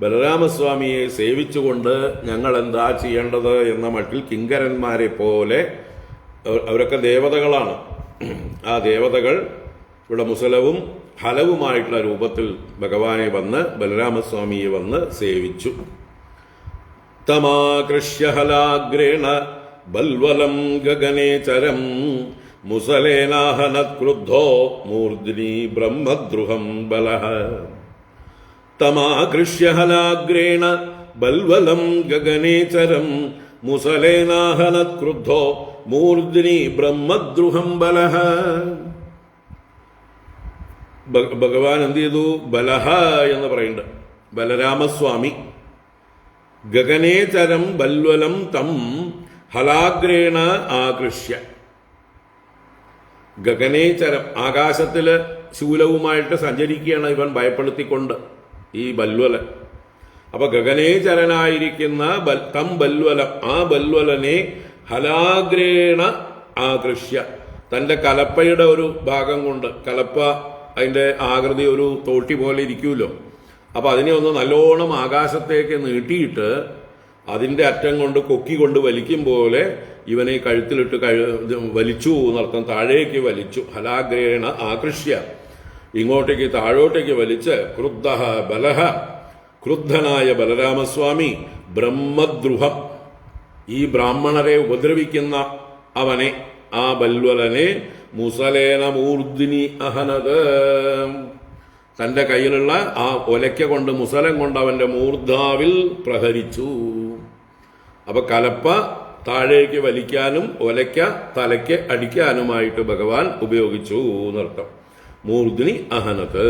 ബലരാമസ്വാമിയെ സേവിച്ചുകൊണ്ട് ഞങ്ങൾ എന്താ ചെയ്യേണ്ടത് എന്ന മട്ടിൽ കിങ്കരന്മാരെ പോലെ, അവരൊക്കെ ദേവതകളാണ്, ആ ദേവതകൾ ഇവിടെ മുസലവും ഹലവുമായിട്ടുള്ള രൂപത്തിൽ ഭഗവാനെ വന്ന് ബലരാമസ്വാമിയെ വന്ന് സേവിച്ചു. തമാകൃഷ്യ ഹലാഗ്രേണ ബൽവലം ഗഗനേചരം മുസലേനാഹനത് ക്രുദ്ധോ മൂർധ്നി ബ്രഹ്മദ്രുഹം ബലഃ. തമാകൃഷ്യ ഹലാഗ്രേണ ബൽവലം ഗഗനേചരം മുസലേനാഹനത് ക്രുദ്ധോ മൂർധ്നി ബ്രഹ്മദ്രുഹം ബലഃ. ഭഗവാൻ എന്ത് ചെയ്തു? ബലഹ എന്ന് പറയുന്നുണ്ട്. ബലരാമസ്വാമി ഗഗനേചരം ബൽവലം തം ഹലാഗ്രേണ ആകൃഷ്യ. ഗഗനേചരം ആകാശത്തില് ശൂലവുമായിട്ട് സഞ്ചരിക്കുകയാണ് ഇവൻ ഭയപ്പെടുത്തിക്കൊണ്ട്, ഈ ബൽവലൻ. അപ്പൊ ഗഗനേചരനായിരിക്കുന്ന തം ബൽവലം, ആ ബൽവലനെ ഹലാഗ്രേണ ആകൃഷ്യ, തന്റെ കലപ്പയുടെ ഒരു ഭാഗം കൊണ്ട്, കലപ്പ അതിന്റെ ആകൃതി ഒരു തോട്ടി പോലെ ഇരിക്കുമല്ലോ, അപ്പൊ അതിനെ ഒന്ന് നല്ലോണം ആകാശത്തേക്ക് നീട്ടിയിട്ട് അതിന്റെ അറ്റം കൊണ്ട് കൊക്കി കൊണ്ട് വലിക്കും പോലെ ഇവനെ കഴുത്തിലിട്ട് വലിച്ചു എന്നർത്ഥം. താഴേക്ക് വലിച്ചു. ഹലാഗ്രേണ ആകൃഷ്യ, ഇങ്ങോട്ടേക്ക് താഴോട്ടേക്ക് വലിച്ച് ക്രുദ്ധ ബലഹ, ക്രുദ്ധനായ ബലരാമസ്വാമി ബ്രഹ്മദ്രുഹം, ഈ ബ്രാഹ്മണരെ ഉപദ്രവിക്കുന്ന അവനെ, ആ ബൽവലനെ മുസലേന മൂർധ്നി അഹനത്, തന്റെ കയ്യിലുള്ള ആ ഒലയ്ക്ക കൊണ്ട്, മുസലം കൊണ്ട് അവന്റെ മൂർധാവിൽ പ്രഹരിച്ചു. അപ്പൊ കലപ്പ താഴേക്ക് വലിക്കാനും ഒലയ്ക്ക തലയ്ക്ക് അടിക്കാനുമായിട്ട് ഭഗവാൻ ഉപയോഗിച്ചു എന്നർത്ഥം. മൂർധ്നി അഹനത്.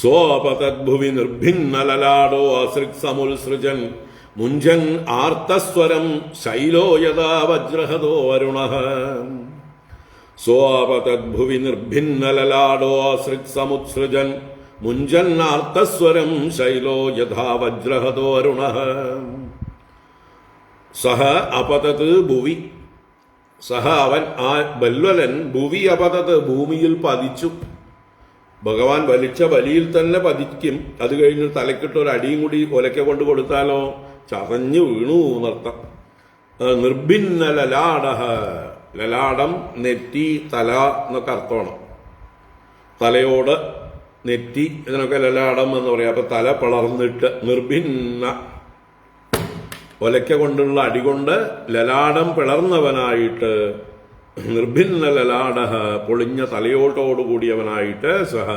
സോപതദ്ഭുവി നിർഭിന്നലലാടോ അസൃക് സമുത്സൃജൻ മുഞ്ചൻ ആർത്തസ്വരം ശൈലോ യഥാ വജ്രഹതോ അരുണഃ. സോപതദ്ഭുവി നിർഭിന്നലലാടോ അസൃക് സമുത്സൃജൻ മുഞ്ചൻ ആർത്തസ്വരം ശൈലോ യഥാ വജ്രഹതോ അരുണഃ. സഹ അപതത് ഭുവി, സഹ അവൻ, ആ ബൽവലൻ, ഭുവി അപതത് ഭൂമിയിൽ പതിച്ചു. ഭഗവാൻ വലിച്ച വലിയിൽ തന്നെ പതിക്കും. അത് കഴിഞ്ഞ് തലക്കിട്ട് ഒരു അടിയും കൂടി ഒലയ്ക്ക കൊണ്ട് കൊടുത്താലോ ചതഞ്ഞു വീണു എന്നർത്ഥം. നിർഭിന്ന ലലാട. ലലാടം നെറ്റി, തല എന്നൊക്കെ അർത്ഥമാണ്. തലയോട് നെറ്റി ഇതിനൊക്കെ ലലാടം എന്ന് പറയാം. അപ്പൊ തല പിളർന്നിട്ട് നിർഭിന്ന, ഒലയ്ക്ക കൊണ്ടുള്ള അടികൊണ്ട് ലലാടം പിളർന്നവനായിട്ട്, നിർഭിന്ന ലലാട, പൊളിഞ്ഞ തലയോട്ടോടുകൂടിയവനായിട്ട്, സഹ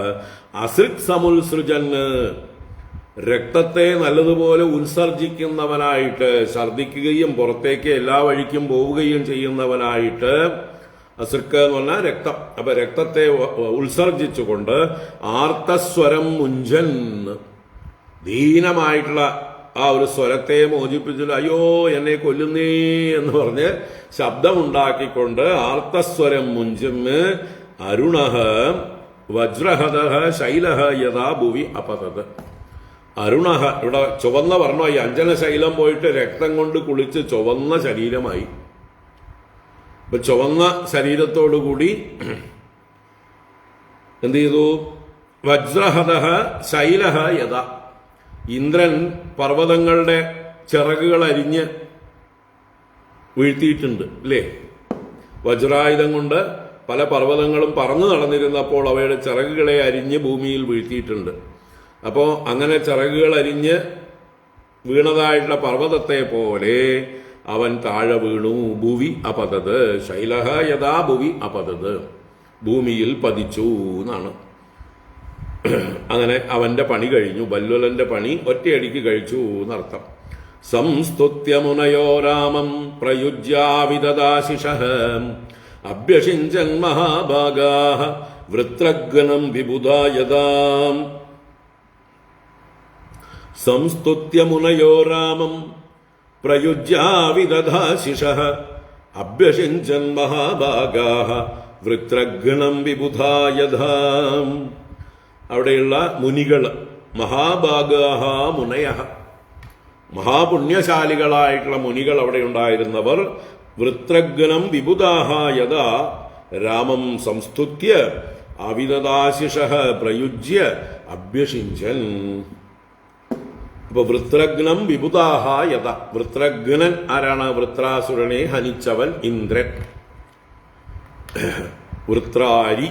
അസൃക് സമുത്സൃജന്, രക്തത്തെ നല്ലതുപോലെ ഉത്സർജിക്കുന്നവനായിട്ട്, ഛർദിക്കുകയും പുറത്തേക്ക് എല്ലാ വഴിക്കും പോവുകയും ചെയ്യുന്നവനായിട്ട്. അസൃക്ക് എന്ന് പറഞ്ഞാൽ രക്തം. അപ്പൊ രക്തത്തെ ഉത്സർജിച്ചുകൊണ്ട് ആർത്തസ്വരം മുഞ്ചൻ, ദീനമായിട്ടുള്ള ആ ഒരു സ്വരത്തെ മോചിപ്പിച്ചിട്ട് അയ്യോ എന്നെ കൊല്ലുന്നേ എന്ന് പറഞ്ഞ് ശബ്ദമുണ്ടാക്കിക്കൊണ്ട് ആർത്തസ്വരം മുഞ്ചന് അരുണഃ വജ്രഹതഃ ശൈലഃ യഥാ ഭുവി അപതത്. അരുണഃ, ഇവിടെ ചുവന്ന വർണ്ണമായി. അഞ്ജന ശൈലം പോയിട്ട് രക്തം കൊണ്ട് കുളിച്ച് ചുവന്ന ശരീരമായി. ഇപ്പൊ ചുവന്ന ശരീരത്തോടുകൂടി എന്ത് ചെയ്തു? വജ്രഹതഃ ശൈലഃ യഥാ, ഇന്ദ്രൻ പർവ്വതങ്ങളുടെ ചിറകുകൾ അരിഞ്ഞ് വീഴ്ത്തിയിട്ടുണ്ട് അല്ലേ? വജ്രായുധം കൊണ്ട് പല പർവ്വതങ്ങളും പറന്നു നടന്നിരുന്നപ്പോൾ അവയുടെ ചിറകുകളെ അരിഞ്ഞ് ഭൂമിയിൽ വീഴ്ത്തിയിട്ടുണ്ട്. അപ്പോൾ അങ്ങനെ ചിറകുകൾ അരിഞ്ഞ് വീണതായിട്ടുള്ള പർവ്വതത്തെ പോലെ അവൻ താഴെ വീണു. ഭുവി അപതത്, ശൈലഃ യഥാ ഭുവി അപതത്, ഭൂമിയിൽ പതിച്ചു എന്നാണ്. അങ്ങനെ അവന്റെ പണി കഴിഞ്ഞു. ബല്വലന്റെ പണി ഒറ്റയടിക്ക് കഴിച്ചു എന്നർത്ഥം. സംസ്തുത്യ മുനയോ രാമം പ്രയുജ്യാവിദദാശിഷഃ അഭ്യഷിഞ്ചൻ മഹാഭാഗാഃ വൃത്രഘ്നം വിബുധായതാം. സംസ്തുത്യ മുനയോ രാമം പ്രയുജ്യാവിദദാശിഷഃ അഭ്യഷിഞ്ചൻ മഹാഭാഗാഃ വൃത്രഘ്നം വിബുധായതാം. അവിടെയുള്ള മുനികൾ, മഹാഭാഗാഃ മുനയഃ, മഹാപുണ്യശാലികളായിട്ടുള്ള മുനികൾ അവിടെ ഉണ്ടായിരുന്നവർ, വൃത്രഘ്നം വിബുധാഃ യഥാ രാമം സംസ്തുത്യ അവിദദാശിഷഃ പ്രയുജ്യ അഭ്യഷിഞ്ചൻ. അപ്പൊ വൃത്രഘ്നം വിബുധാഃ യഥാ, വൃത്രഘ്നൻ ആരാണ്? വൃത്രാസുരനെ ഹനിച്ചവൻ ഇന്ദ്രൻ. വൃത്രാരി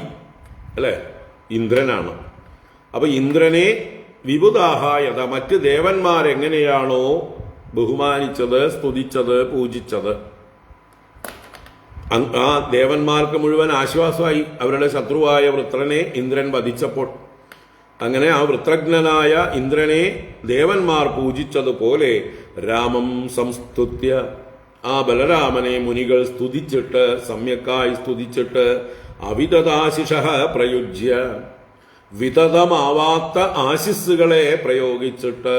അല്ലെ, ഇന്ദ്രനാണ്. അപ്പൊ ഇന്ദ്രനെ വിബുധാഃ യഥാ, മറ്റ് ദേവന്മാരെങ്ങനെയാണോ ബഹുമാനിച്ചത്, സ്തുതിച്ചത്, പൂജിച്ചത്, ആ ദേവന്മാർക്ക് മുഴുവൻ ആശ്വാസമായി അവരുടെ ശത്രുവായ വൃത്രനെ ഇന്ദ്രൻ വധിച്ചപ്പോൾ. അങ്ങനെ ആ വൃത്രഘ്നനായ ഇന്ദ്രനെ ദേവന്മാർ പൂജിച്ചതുപോലെ രാമം സംസ്തുത്യ, ആ ബലരാമനെ മുനികൾ സ്തുതിച്ചിട്ട്, സമ്യക്കായി സ്തുതിച്ചിട്ട്, അവിദദാശിഷഃ പ്രയുജ്യ, വിതതമാവാത്ത ആശിസ്സുകളെ പ്രയോഗിച്ചിട്ട്.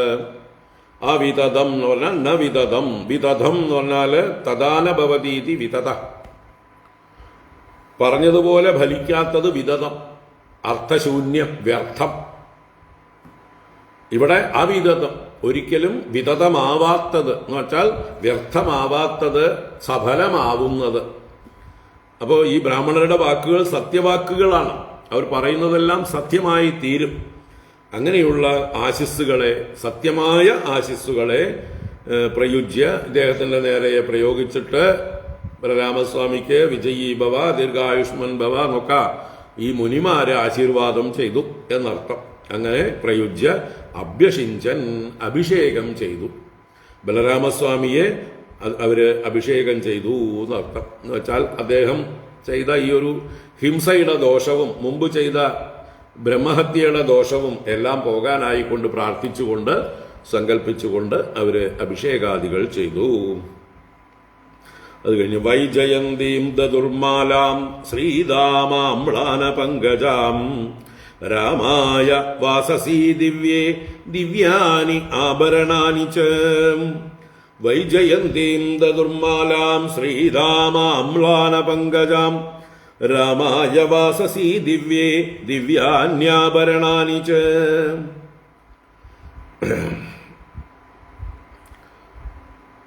അവിതതം എന്ന് പറഞ്ഞാൽ ന വിതതം, വിതതം എന്ന് പറഞ്ഞാല് തദാനഭവതീതി വിതത, പറഞ്ഞതുപോലെ ഫലിക്കാത്തത് വിതതം, അർത്ഥശൂന്യം, വ്യർത്ഥം. ഇവിടെ അവിതതം, ഒരിക്കലും വിതതമാവാത്തത് എന്ന് വെച്ചാൽ വ്യർത്ഥമാവാത്തത്, സഫലമാവുന്നത്. അപ്പോൾ ഈ ബ്രാഹ്മണരുടെ വാക്കുകൾ സത്യവാക്കുകളാണ്. അവർ പറയുന്നതെല്ലാം സത്യമായി തീരും. അങ്ങനെയുള്ള ആശിസ്സുകളെ, സത്യമായ ആശിസ്സുകളെ പ്രയുജ്യ ഇദ്ദേഹത്തിന്റെ നേരെ പ്രയോഗിച്ചിട്ട് ബലരാമസ്വാമിക്ക് വിജയീ ഭവ, ദീർഘായുഷ്മൻ ഭവ എന്നൊക്കെ ഈ മുനിമാരെ ആശീർവാദം ചെയ്തു എന്നർത്ഥം. അങ്ങനെ പ്രയുജ്യ അഭ്യഷിഞ്ചൻ, അഭിഷേകം ചെയ്തു. ബലരാമസ്വാമിയെ അവര് അഭിഷേകം ചെയ്തു എന്നർത്ഥം. എന്ന് വെച്ചാൽ അദ്ദേഹം ചെയ്ത ഈ ഒരു ഹിംസയുടെ ദോഷവും മുമ്പ് ചെയ്ത ബ്രഹ്മഹത്യയുടെ ദോഷവും എല്ലാം പോകാനായിക്കൊണ്ട് പ്രാർത്ഥിച്ചുകൊണ്ട് സങ്കല്പിച്ചുകൊണ്ട് അവര് അഭിഷേകാദികൾ ചെയ്തു. അത് കഴിഞ്ഞ് വൈജയന്തീം ദുർമാലാം ശ്രീദാമാമ്ലാന പങ്കജാം രാമായ വാസസി ദിവ്യേ ദിവ്യാനി ആഭരണാനി ച. വൈജയന്തീം ദുർമാലാം ശ്രീദാമാമ്ലാന പങ്കജാം രാമായ വാസസി ദിവ്യേ ദിവ്യാന്യാഭരണാനി ച.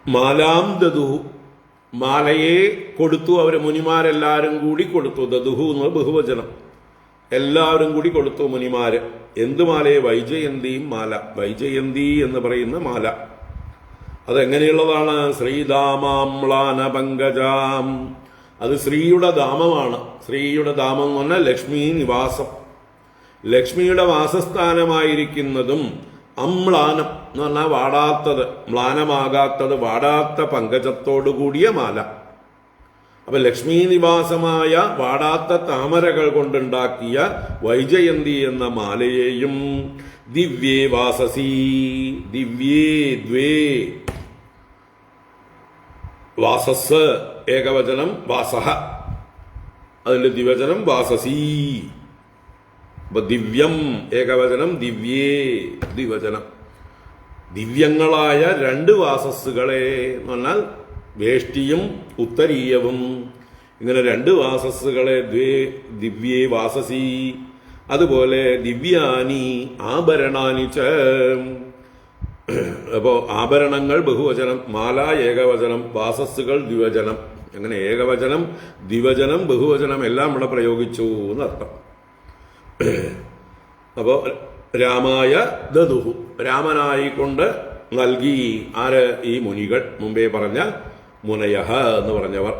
മാലാം ദദുഹു, മാലയെ കൊടുത്തു. അവര് മുനിമാരെല്ലാരും കൂടി കൊടുത്തു. ദദുഹു എന്ന് ബഹുവചനം, എല്ലാവരും കൂടി കൊടുത്തു മുനിമാര്. എന്ത് മാലയെ? വൈജയന്തിയും മാല, വൈജയന്തി എന്ന് പറയുന്ന മാല. അതെങ്ങനെയുള്ളതാണ്? ശ്രീധാമാംളാന പങ്കജാം. അത് ശ്രീയുടെ ധാമമാണ്. ശ്രീയുടെ ധാമം എന്ന് പറഞ്ഞാൽ ലക്ഷ്മി നിവാസം. ലക്ഷ്മിയുടെ വാസസ്ഥാനമായിരിക്കുന്നതും അമ്ലാനം എന്ന് പറഞ്ഞാൽ വാടാത്തത്, മ്ലാനമാകാത്തത്, വാടാത്ത പങ്കജത്തോടു കൂടിയ മാല. അപ്പൊ ലക്ഷ്മി നിവാസമായ വാടാത്ത താമരകൾ കൊണ്ടുണ്ടാക്കിയ വൈജയന്തി എന്ന മാലയെയും ദിവ്യേ വാസസി, ദിവ്യേ ദ്വേ, വാസസ് ഏകവചനം വാസഹ, അതിന്റെ ദ്വിവചനം വാസസി. അപ്പൊ ദിവ്യം ഏകവചനം, ദിവ്യേ ദ്വിവചനം. ദിവ്യങ്ങളായ രണ്ട് വാസസ്സുകളെ എന്ന് പറഞ്ഞാൽ വേഷ്ടിയും ഉത്തരീയവും, ഇങ്ങനെ രണ്ട് വാസസ്സുകളെ ദിവ്യേ വാസസി. അതുപോലെ ദിവ്യാനി ആഭരണാനി ച. അപ്പോ ആഭരണങ്ങൾ ബഹുവചനം, മാല ഏകവചനം, വാസസ്സുകൾ ദ്വിവചനം. അങ്ങനെ ഏകവചനം, ദ്വിവചനം, ബഹുവചനം എല്ലാം ഇവിടെ പ്രയോഗിച്ചു എന്നർത്ഥം. അപ്പോ രാമായ ദദുഹു, രാമനായിക്കൊണ്ട് നൽകി. ആര്? ഈ മുനികൾ, മുമ്പേ പറഞ്ഞ മുനയഹ എന്ന് പറഞ്ഞവർ,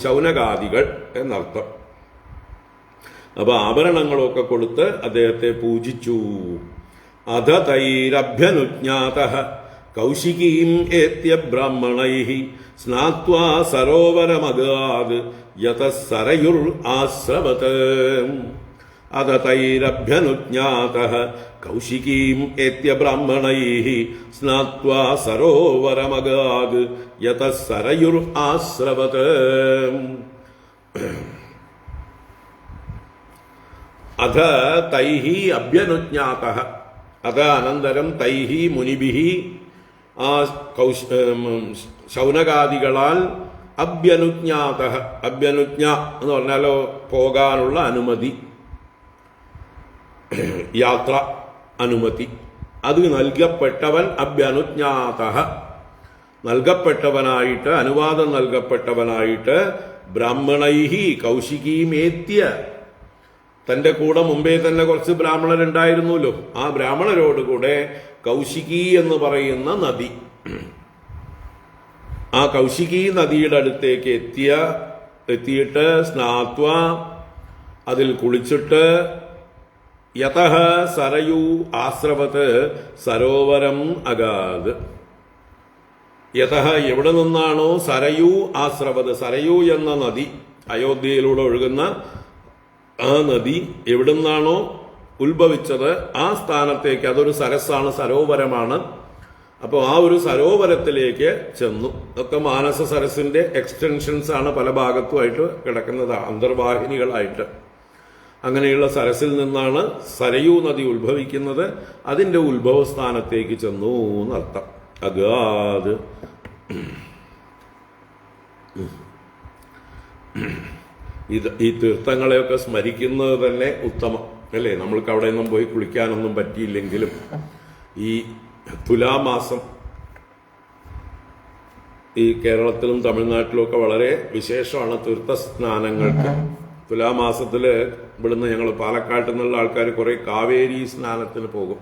ശൗനകാദികൾ എന്നർത്ഥം. അപ്പൊ ആഭരണങ്ങളൊക്കെ കൊടുത്ത് അദ്ദേഹത്തെ പൂജിച്ചു. അധ തൈരഭ്യനുജ്ഞാതഃ കൗശികീം ഏത്യ ബ്രാഹ്മണൈഃ സ്നാത്വാ സരോവരമഗാദ് യതഃ സരയുർ ആശ്രവത്. അധ തൈരഭ്യനുജ്ഞാതഃ കൗശികീം ഏത്യ ബ്രാഹ്മണൈഃ സ്നാത്വാ സരോവരമഗാദ് യതഃ സരയുർ ആശ്രവത്. അധ തൈഹി അഭ്യനുജ്ഞാതഃ, അത അനന്തരം തൈഹി മുനിഭിഹി, ആ ശൗനകാദികളാൽ അഭ്യനുജ്ഞാതഃ, അഭ്യനുജ്ഞ എന്ന് പറഞ്ഞാലോ പോകാനുള്ള അനുമതി, യാത്ര അനുമതി, അത് നൽകപ്പെട്ടവൻ. അഭ്യനുജ്ഞാതഃ നൽകപ്പെട്ടവനായിട്ട്, അനുവാദം നൽകപ്പെട്ടവനായിട്ട്. ബ്രാഹ്മണൈഹി കൗശികീമേത്യ, തന്റെ കൂടെ മുമ്പേ തന്നെ കുറച്ച് ബ്രാഹ്മണരുണ്ടായിരുന്നല്ലോ, ആ ബ്രാഹ്മണരോടുകൂടെ കൗശികി എന്ന് പറയുന്ന നദി, ആ കൗശികി നദിയുടെ അടുത്തേക്ക് എത്തിയിട്ട് സ്നാത്വ, അതിൽ കുളിച്ചിട്ട്, യതഃ സരയു ആശ്രവത് സരോവരം അഗാദ്. യതഃ എവിടെ നിന്നാണോ സരയു ആശ്രവത്, സരയു എന്ന നദി അയോധ്യയിലൂടെ ഒഴുകുന്ന ആ നദി എവിടെ നിന്നാണോ ഉത്ഭവിച്ചത് ആ സ്ഥാനത്തേക്ക്, അതൊരു സരസ്സാണ്, സരോവരമാണ്. അപ്പോൾ ആ ഒരു സരോവരത്തിലേക്ക് ചെന്നു. ഇതൊക്കെ മാനസ സരസിന്റെ എക്സ്റ്റൻഷൻസ് ആണ്, പല ഭാഗത്തുമായിട്ട് കിടക്കുന്നത്, അന്തർവാഹിനികളായിട്ട്. അങ്ങനെയുള്ള സരസിൽ നിന്നാണ് സരയൂ നദി ഉത്ഭവിക്കുന്നത്. അതിന്റെ ഉത്ഭവസ്ഥാനത്തേക്ക് ചെന്നു എന്നർത്ഥം. അഗാദ്. ഈ തീർത്ഥങ്ങളെയൊക്കെ സ്മരിക്കുന്നത് തന്നെ ഉത്തമം അല്ലേ? നമ്മൾക്ക് അവിടെ നിന്നും പോയി കുളിക്കാനൊന്നും പറ്റിയില്ലെങ്കിലും ഈ തുലാമാസം ഈ കേരളത്തിലും തമിഴ്നാട്ടിലും ഒക്കെ വളരെ വിശേഷമാണ് തീർത്ഥ സ്നാനങ്ങൾക്ക്. തുലാമാസത്തില് ഇവിടുന്ന് ഞങ്ങൾ പാലക്കാട്ടിൽ നിന്നുള്ള ആൾക്കാർ കുറെ കാവേരി സ്നാനത്തിന് പോകും.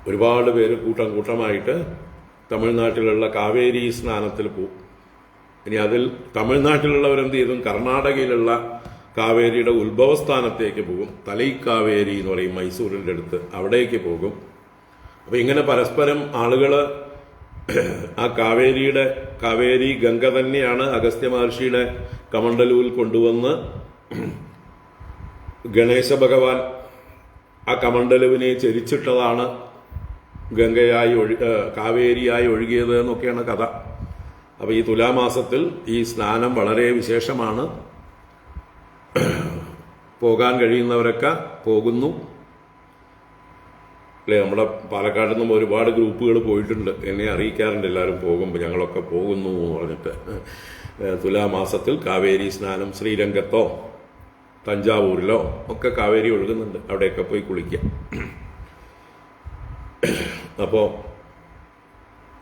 ഒരുപാട് പേര് കൂട്ടം കൂട്ടമായിട്ട് തമിഴ്നാട്ടിലുള്ള കാവേരി സ്നാനത്തിൽ പോകും. ഇനി അതിൽ തമിഴ്നാട്ടിലുള്ളവരെന്ത് ചെയ്തും കർണാടകയിലുള്ള കാവേരിയുടെ ഉത്ഭവസ്ഥാനത്തേക്ക് പോകും. തലൈക്കാവേരി എന്ന് പറയും, മൈസൂരിൻ്റെ അടുത്ത്, അവിടേക്ക് പോകും. അപ്പൊ ഇങ്ങനെ പരസ്പരം ആളുകള് ആ കാവേരി ഗംഗ തന്നെയാണ് അഗസ്ത്യ മഹർഷിയുടെ കമണ്ഡലുവിൽ കൊണ്ടുവന്ന് ഗണേശ ഭഗവാൻ ആ കമണ്ഡലുവിനെ ചരിച്ചിട്ടതാണ് ഗംഗയായി കാവേരിയായി ഒഴുകിയത് എന്നൊക്കെയാണ് കഥ. അപ്പൊ ഈ തുലാമാസത്തിൽ ഈ സ്നാനം വളരെ വിശേഷമാണ്. പോകാൻ കഴിയുന്നവരൊക്കെ പോകുന്നു അല്ലേ? നമ്മുടെ പാലക്കാട് നിന്നും ഒരുപാട് ഗ്രൂപ്പുകൾ പോയിട്ടുണ്ട്, എന്നെ അറിയിക്കാറുണ്ട് എല്ലാവരും പോകുമ്പോൾ, ഞങ്ങളൊക്കെ പോകുന്നു എന്ന് പറഞ്ഞിട്ട്. തുലാമാസത്തിൽ കാവേരി സ്നാനം ശ്രീരംഗത്തോ തഞ്ചാവൂരിലോ ഒക്കെ കാവേരി ഒഴുകുന്നുണ്ട്, അവിടെയൊക്കെ പോയി കുളിക്കാം. അപ്പോ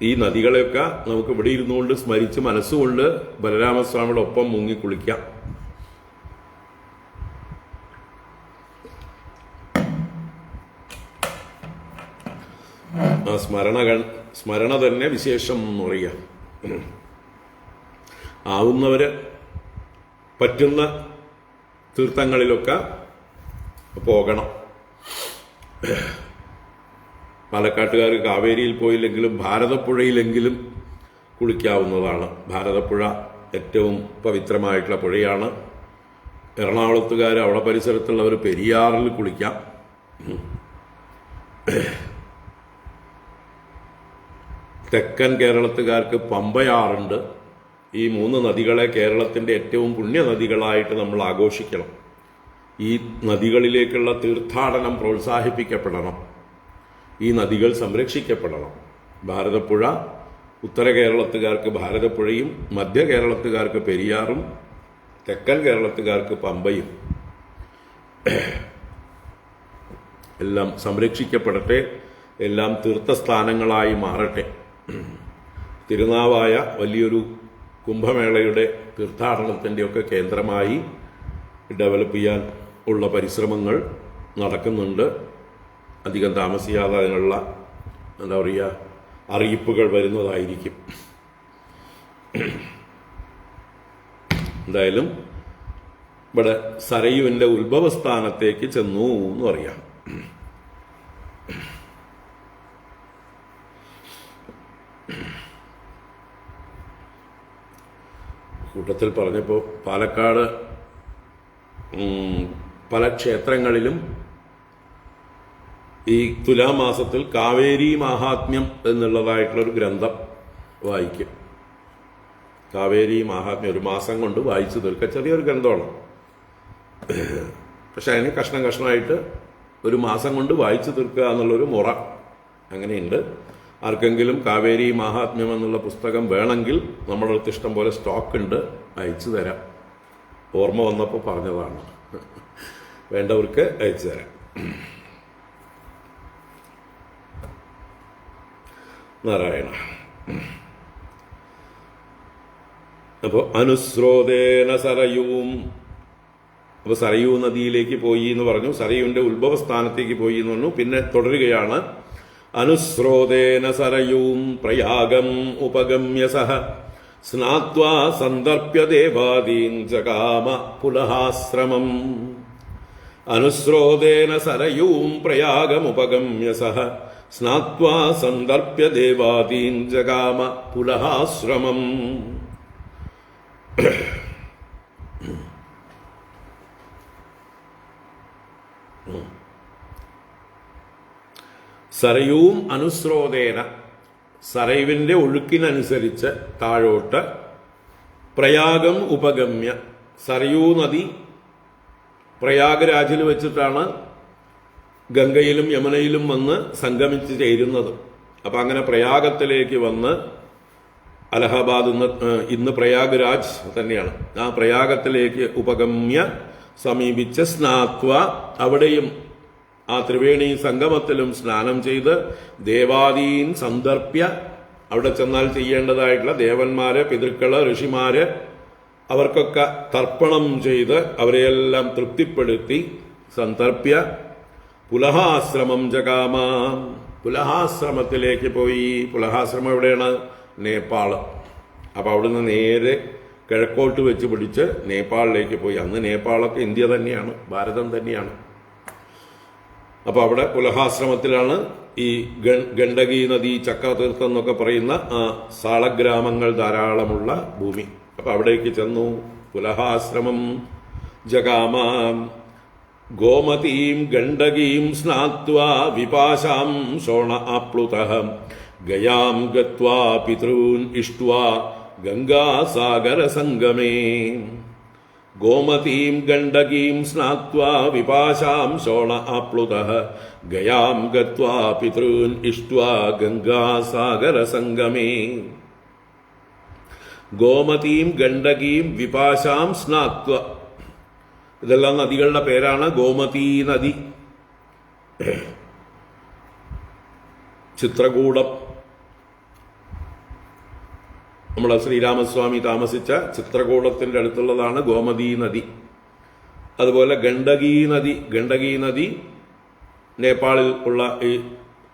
ഈ നദികളെയൊക്കെ നമുക്ക് ഇവിടെ ഇരുന്നുകൊണ്ട് സ്മരിച്ച് മനസ്സുകൊണ്ട് ബലരാമസ്വാമിയുടെ ഒപ്പം മുങ്ങി കുളിക്കാം. ആ സ്മരണ തന്നെ വിശേഷം എന്ന് പറയാം. ആവുന്നവര് പറ്റുന്ന തീർത്ഥങ്ങളിലൊക്കെ പോകണം. പാലക്കാട്ടുകാർ കാവേരിയിൽ പോയില്ലെങ്കിലും ഭാരതപ്പുഴയിലെങ്കിലും കുളിക്കാവുന്നതാണ്. ഭാരതപ്പുഴ ഏറ്റവും പവിത്രമായിട്ടുള്ള പുഴയാണ്. എറണാകുളത്തുകാർ അവിടെ പരിസരത്തുള്ളവർ പെരിയാറിൽ കുളിക്കാം. തെക്കൻ കേരളത്തുകാർക്ക് പമ്പയാറുണ്ട്. ഈ 3 നദികളെ കേരളത്തിൻ്റെ ഏറ്റവും പുണ്യ നദികളായിട്ട് നമ്മൾ ആഘോഷിക്കണം. ഈ നദികളിലേക്കുള്ള തീർത്ഥാടനം പ്രോത്സാഹിപ്പിക്കപ്പെടണം. ഈ നദികൾ സംരക്ഷിക്കപ്പെടണം. ഭാരതപ്പുഴ ഉത്തര കേരളത്തുകാർക്ക് ഭാരതപ്പുഴയും മധ്യ കേരളത്തുകാർക്ക് പെരിയാറും തെക്കൻ കേരളത്തുകാർക്ക് പമ്പയും എല്ലാം സംരക്ഷിക്കപ്പെടട്ടെ. എല്ലാം തീർത്ഥസ്ഥാനങ്ങളായി മാറട്ടെ. തിരുനാവായ വലിയൊരു കുംഭമേളയുടെ തീർത്ഥാടനത്തിൻ്റെയൊക്കെ കേന്ദ്രമായി ഡെവലപ്പ് ചെയ്യാൻ ഉള്ള പരിശ്രമങ്ങൾ നടക്കുന്നുണ്ട്. അധികം താമസിയാതെ അതിനുള്ള എന്താ പറയുക അറിയിപ്പുകൾ വരുന്നതായിരിക്കും. എന്തായാലും ഇവിടെ സരയുവിൻ്റെ ഉത്ഭവസ്ഥാനത്തേക്ക് ചെന്നു എന്ന് പറയാം. കൂട്ടത്തിൽ പറഞ്ഞപ്പോൾ പാലക്കാട് പല ക്ഷേത്രങ്ങളിലും ഈ തുലാമാസത്തിൽ കാവേരി മാഹാത്മ്യം എന്നുള്ളതായിട്ടുള്ളൊരു ഗ്രന്ഥം വായിക്കും. കാവേരി മാഹാത്മ്യം 1 മാസം കൊണ്ട് വായിച്ചു തീർക്കുക. ചെറിയൊരു ഗ്രന്ഥമാണ്, പക്ഷെ അതിന് കഷ്ണം കഷ്ണമായിട്ട് 1 മാസം കൊണ്ട് വായിച്ചു തീർക്കുക എന്നുള്ളൊരു മുറ അങ്ങനെയുണ്ട്. ആർക്കെങ്കിലും കാവേരി മാഹാത്മ്യം എന്നുള്ള പുസ്തകം വേണമെങ്കിൽ നമ്മുടെ അടുത്ത് ഇഷ്ടം പോലെ സ്റ്റോക്ക് ഉണ്ട്, അയച്ചു തരാം. ഓർമ്മ വന്നപ്പോൾ പറഞ്ഞതാണ്. വേണ്ടവർക്ക് അയച്ചു തരാം. നാരായണ. അപ്പോൾ അനുസ്രോതേന സരയൂം, അപ്പോൾ സരയൂ നദിയിലേക്ക് പോയി എന്ന് പറഞ്ഞു. സരയുവിൻ്റെ ഉത്ഭവസ്ഥാനത്തേക്ക് പോയി എന്ന് പറഞ്ഞു. പിന്നെ തുടരുകയാണ്. അനുസ്രോതേന സരയൂം പ്രയാഗം ഉപഗമ്യ സഹ സ്നാത്വാ സന്ദർപ്യ ദേവാദീൻ ജഗാമ പുലഹാശ്രമം. അനുസ്രോതേന സരയൂം പ്രയാഗമുപഗമ്യ സഹ സ്നാത്വാ സന്ദർപ്യ ദേവാദീൻ ജഗാമ പുലഹാശ്രമം. സരയൂം അനുസ്രോതേന, സരയുവിൻ്റെ ഒഴുക്കിനനുസരിച്ച് താഴോട്ട്, പ്രയാഗം ഉപഗമ്യ, സരയൂ നദി പ്രയാഗരാജിൽ വെച്ചിട്ടാണ് ഗംഗയിലും യമുനയിലും വന്ന് സംഗമിച്ച് ചേരുന്നത്. അപ്പം അങ്ങനെ പ്രയാഗത്തിലേക്ക് വന്ന് അലഹബാദ് ഇന്ന് പ്രയാഗ്രാജ് തന്നെയാണ്. ആ പ്രയാഗത്തിലേക്ക് ഉപഗമ്യ സമീപിച്ച് സ്നാത്വ, അവിടെയും ആ ത്രിവേണി സംഗമത്തിലും സ്നാനം ചെയ്ത് ദേവാദീൻ സന്ദർപ്യ, അവിടെ ചെന്നാൽ ചെയ്യേണ്ടതായിട്ടുള്ള ദേവന്മാര്, പിതൃക്കള്, ഋഷിമാര് അവർക്കൊക്കെ തർപ്പണം ചെയ്ത് അവരെയെല്ലാം തൃപ്തിപ്പെടുത്തി സന്ദർപ്യ പുലഹാശ്രമം ജഗാമ, പുലഹാശ്രമത്തിലേക്ക് പോയി. പുലഹാശ്രമം എവിടെയാണ്? നേപ്പാള്. അപ്പം അവിടുന്ന് നേരെ കിഴക്കോട്ട് വെച്ച് പിടിച്ച് നേപ്പാളിലേക്ക് പോയി. അന്ന് നേപ്പാളൊക്കെ ഇന്ത്യ തന്നെയാണ്, ഭാരതം തന്നെയാണ്. അപ്പോൾ അവിടെ പുലഹാശ്രമത്തിലാണ് ഈ ഗണ്ഡകി നദി, ചക്രതീർത്ഥം എന്നൊക്കെ പറയുന്ന സാളഗ്രാമങ്ങൾ ധാരാളമുള്ള ഭൂമി. അപ്പം അവിടേക്ക് ചെന്നു. പുലഹാശ്രമം ജഗാമ ഗോമതീം ഗണ്ഡകീം സ്നാത്വാ വിപാശാം ശോണ ആപ്ലുതഃ ഗയാം ഗത്വാ പിതॄൻ ഇഷ്ട്വാ ഗംഗാസാഗര സംഗമേ. ഗോമതീം ഗണ്ഡകീം സ്നാത്വാ വിപാശാം ശോണ ആപ്ലുതഃ ഗയാം ഗത്വാ പിതॄൻ ഇഷ്ട്വാ ഗംഗാസാഗര സംഗമേ. ഗോമതീം ഗണ്ഡകീം വിപാശാം സ്നാത്വ, ഇതെല്ലാം നദികളുടെ പേരാണ്. ഗോമതീ നദി, ചിത്രകൂടം, നമ്മുടെ ശ്രീരാമസ്വാമി താമസിച്ച ചിത്രകൂടത്തിന്റെ അടുത്തുള്ളതാണ് ഗോമതീ നദി. അതുപോലെ ഗണ്ഡകീ നദി നേപ്പാളിൽ ഉള്ള ഈ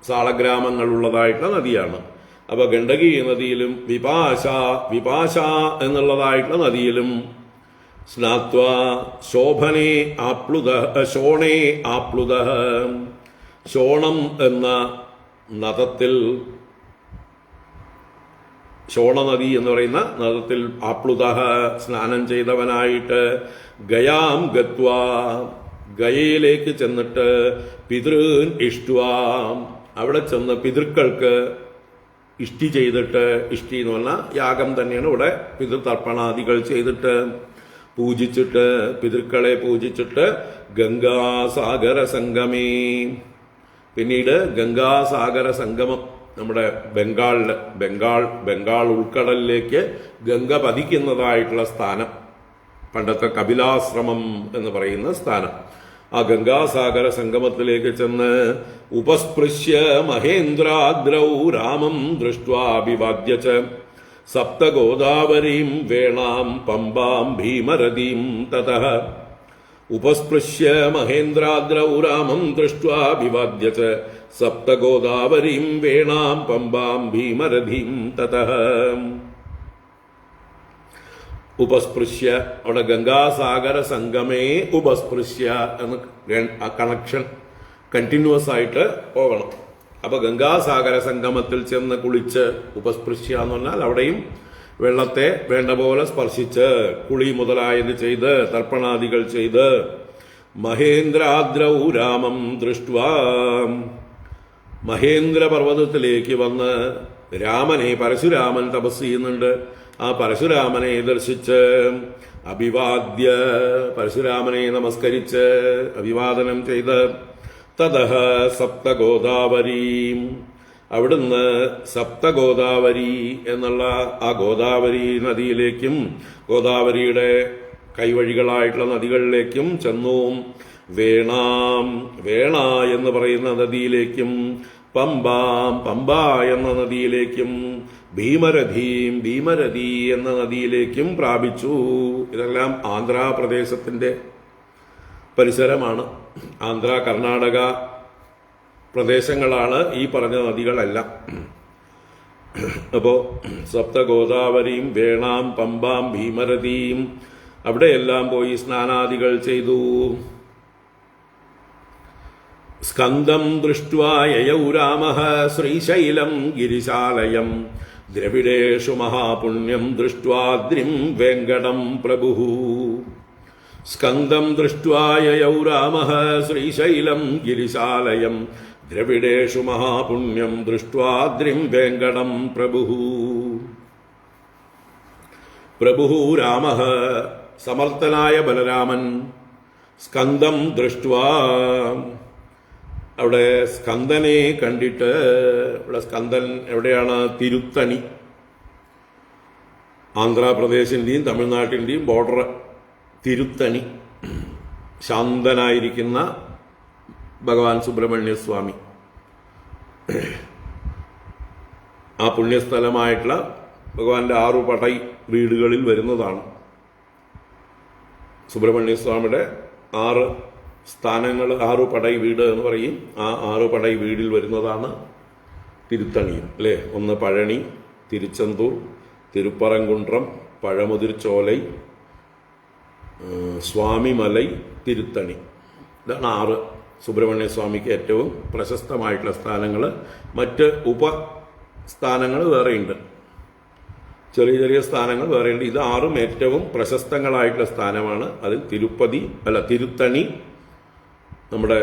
സാളഗ്രാമങ്ങളുള്ളതായിട്ടുള്ള നദിയാണ്. അപ്പൊ ഗണ്ഡകി നദിയിലും വിപാശ എന്നുള്ളതായിട്ടുള്ള നദിയിലും സ്നാത്വ ശോഭനെ ശോണേ ആപ്ലുത, ശോണം എന്ന നദത്തിൽ, ശോണനദി എന്ന് പറയുന്ന നദത്തിൽ ആപ്ലുത സ്നാനം ചെയ്തവനായിട്ട് ഗയാം ഗത്വ, ഗയയിലേക്ക് ചെന്നിട്ട് പിതൃൻ ഇഷ്ടുവാം, അവിടെ ചെന്ന് പിതൃക്കൾക്ക് ഇഷ്ടി ചെയ്തിട്ട്, ഇഷ്ടി എന്ന് പറഞ്ഞാൽ യാഗം തന്നെയാണ്, ഇവിടെ പിതൃതർപ്പണാദികൾ ചെയ്തിട്ട് പൂജിച്ചിട്ട്, പിതൃക്കളെ പൂജിച്ചിട്ട് ഗംഗാസാഗര സംഗമേ, പിന്നീട് ഗംഗാസാഗര സംഗമം നമ്മുടെ ബംഗാൾ ഉൾക്കടലിലേക്ക് ഗംഗ പതിക്കുന്നതായിട്ടുള്ള സ്ഥാനം, പണ്ടത്തെ കപിലാശ്രമം എന്ന് പറയുന്ന സ്ഥാനം, ആ ഗംഗാസാഗര സംഗമത്തിലേക്ക് ചെന്ന് ഉപസ്പൃശ്യ മഹേന്ദ്രാദ്രൗ രാമം ദൃഷ്ട്വാഭിവാദ്യ ച സപ്തഗോദാവരീം വേണാം പമ്പാം ഭീമരതീം തതഃ, ഉപസ്പൃശ്യ മഹേന്ദ്രാദ്രൗ രാമം ദൃഷ്ട്വാഭിവാദ്യ ച സപ്തഗോദാവരീം വേണാം പമ്പാം ഭീമരതീം തതഃ. ഉപസ്പൃശ്യ, അവിടെ ഗംഗാസാഗര സംഗമേ ഉപസ്പൃശ്യ എന്ന് ആ കണക്ഷൻ കണ്ടിന്യൂസ് ആയിട്ട് പോകണം. അപ്പൊ ഗംഗാസാഗര സംഗമത്തിൽ ചെന്ന് കുളിച്ച്, ഉപസ്പൃശ്യ എന്ന് പറഞ്ഞാൽ അവിടെയും വെള്ളത്തെ വേണ്ട പോലെ സ്പർശിച്ച് കുളി മുതലായത് ചെയ്ത് തർപ്പണാദികൾ ചെയ്ത് മഹേന്ദ്രാദ്രൗ രാമം ദൃഷ്ട്വാ, മഹേന്ദ്ര പർവ്വതത്തിലേക്ക് വന്ന് രാമനെ, പരശുരാമൻ തപസ് ചെയ്യുന്നുണ്ട്, ആ പരശുരാമനെ ദർശിച്ച് അഭിവാദ്യ, പരശുരാമനെ നമസ്കരിച്ച് അഭിവാദനം ചെയ്ത് തതഃ സപ്തഗോദാവരീം, അവിടുന്ന് സപ്തഗോദാവരി എന്നുള്ള ആ ഗോദാവരി നദിയിലേക്കും ഗോദാവരിയുടെ കൈവഴികളായിട്ടുള്ള നദികളിലേക്കും ചെന്നു. വേണ എന്ന് പറയുന്ന നദിയിലേക്കും പമ്പ എന്ന നദിയിലേക്കും ഭീമരതി എന്ന നദിയിലേക്കും പ്രാപിച്ചു. ഇതെല്ലാം ആന്ധ്രാപ്രദേശത്തിന്റെ പരിസരമാണ്. ആന്ധ്ര കർണാടക പ്രദേശങ്ങളാണ് ഈ പറഞ്ഞ നദികളെല്ലാം. അപ്പോ സപ്തഗോദാവരിയും വേണാം പമ്പാം ഭീമരതിയും അവിടെയെല്ലാം പോയി സ്നാനാദികൾ ചെയ്തു. സ്കന്ദം ദൃഷ്ട്വാ യയൗ രാമഃ ശ്രീശൈലം ഗിരിശാലയം ദ്രവിഡേഷു മഹാപുണ്യം ദൃഷ്ട്വാദ്രിം വെങ്കടം പ്രഭുഃ. സ്കന്ദം ദൃഷ്ട്വാ യയൗ രാമഃ ശ്രീശൈലം ഗിരിശാലയം ദ്രവിഡേഷു മഹാപുണ്യം ദൃഷ്ട്വാദ്രിം വെങ്കടം പ്രഭുഃ. പ്രഭുഃ രാമഃ, സമർത്ഥനായ ബലരാമൻ, സ്കന്ദം ദൃഷ്ട്വാ, അവിടെ സ്കന്ദനെ കണ്ടിട്ട്, ഇവിടെ സ്കന്ദൻ എവിടെയാണ്? തിരുത്തണി, ആന്ധ്രാപ്രദേശിന്റെയും തമിഴ്നാട്ടിന്റെയും ബോർഡർ തിരുത്തണി. ശാന്തനായിരിക്കുന്ന ഭഗവാൻ സുബ്രഹ്മണ്യസ്വാമി ആ പുണ്യസ്ഥലമായിട്ടുള്ള ഭഗവാന്റെ 6 പടൈ വീടുകളിൽ വരുന്നതാണ്. സുബ്രഹ്മണ്യസ്വാമിയുടെ 6 സ്ഥാനങ്ങൾ, 6 പടൈ വീട് എന്ന് പറയും. ആ 6 പടൈ വീടിൽ വരുന്നതാണ് തിരുത്തണിയും, അല്ലേ? ഒന്ന് പഴനി, തിരുച്ചെന്തൂർ, തിരുപ്പറങ്കുണ്ട്രം, പഴമുതിർച്ചോലൈ, സ്വാമിമലൈ, തിരുത്തണി. ഇതാണ് 6 സുബ്രഹ്മണ്യസ്വാമിക്ക് ഏറ്റവും പ്രശസ്തമായിട്ടുള്ള സ്ഥാനങ്ങൾ. മറ്റ് ഉപസ്ഥാനങ്ങൾ വേറെയുണ്ട്, ചെറിയ ചെറിയ സ്ഥാനങ്ങൾ വേറെയുണ്ട്. ഇത് 6ഉം ഏറ്റവും പ്രശസ്തങ്ങളായിട്ടുള്ള സ്ഥാനമാണ്. അതിൽ തിരുത്തണി നമ്മുടെ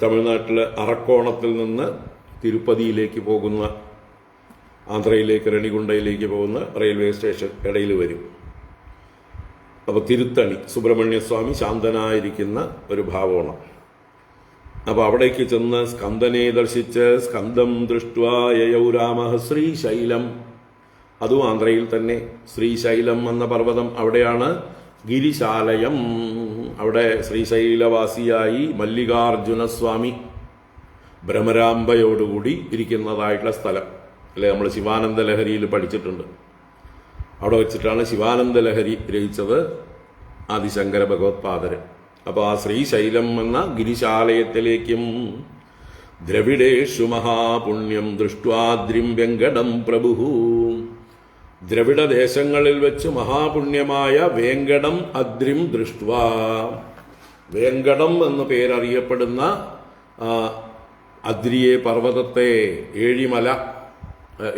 തമിഴ്നാട്ടിലെ അറക്കോണത്തിൽ നിന്ന് തിരുപ്പതിയിലേക്ക് പോകുന്ന, ആന്ധ്രയിലേക്ക് റെണിഗുണ്ടയിലേക്ക് പോകുന്ന റെയിൽവേ സ്റ്റേഷൻ ഇടയിൽ വരും. അപ്പോൾ തിരുത്തണി സുബ്രഹ്മണ്യസ്വാമി ശാന്തനായിരിക്കുന്ന ഒരു ഭാവമാണ്. അപ്പോൾ അവിടേക്ക് ചെന്ന് സ്കന്ദനെ ദർശിച്ച് സ്കന്ദം ദൃഷ്ട്വാ യയൗ രാമഃ ശ്രീശൈലം, അതും ആന്ധ്രയിൽ തന്നെ. ശ്രീശൈലം എന്ന പർവ്വതം അവിടെയാണ്. ഗിരിശാലയം, അവിടെ ശ്രീശൈലവാസിയായി മല്ലികാർജുനസ്വാമി ഭ്രമരാംബയോടുകൂടി ഇരിക്കുന്നതായിട്ടുള്ള സ്ഥലം, അല്ലെ? നമ്മൾ ശിവാനന്ദ ലഹരിയിൽ പഠിച്ചിട്ടുണ്ട്. അവിടെ വെച്ചിട്ടാണ് ശിവാനന്ദ ലഹരി രചിച്ചത് ആദിശങ്കര ഭഗവത്പാദര്. അപ്പോൾ ആ ശ്രീശൈലം എന്ന ഗിരിശാലയത്തിലേക്കും ദ്രവിഡേഷു മഹാപുണ്യം ദൃഷ്ട്വാദ്രിം വെങ്കടം പ്രഭു. ദ്രവിഡ ദേശങ്ങളിൽ വെച്ച് മഹാപുണ്യമായ വേങ്കടം അദ്രിം ദൃഷ്ട്വാ, വേങ്കടം എന്ന പേരറിയപ്പെടുന്ന അദ്രിയെ പർവ്വതത്തെ,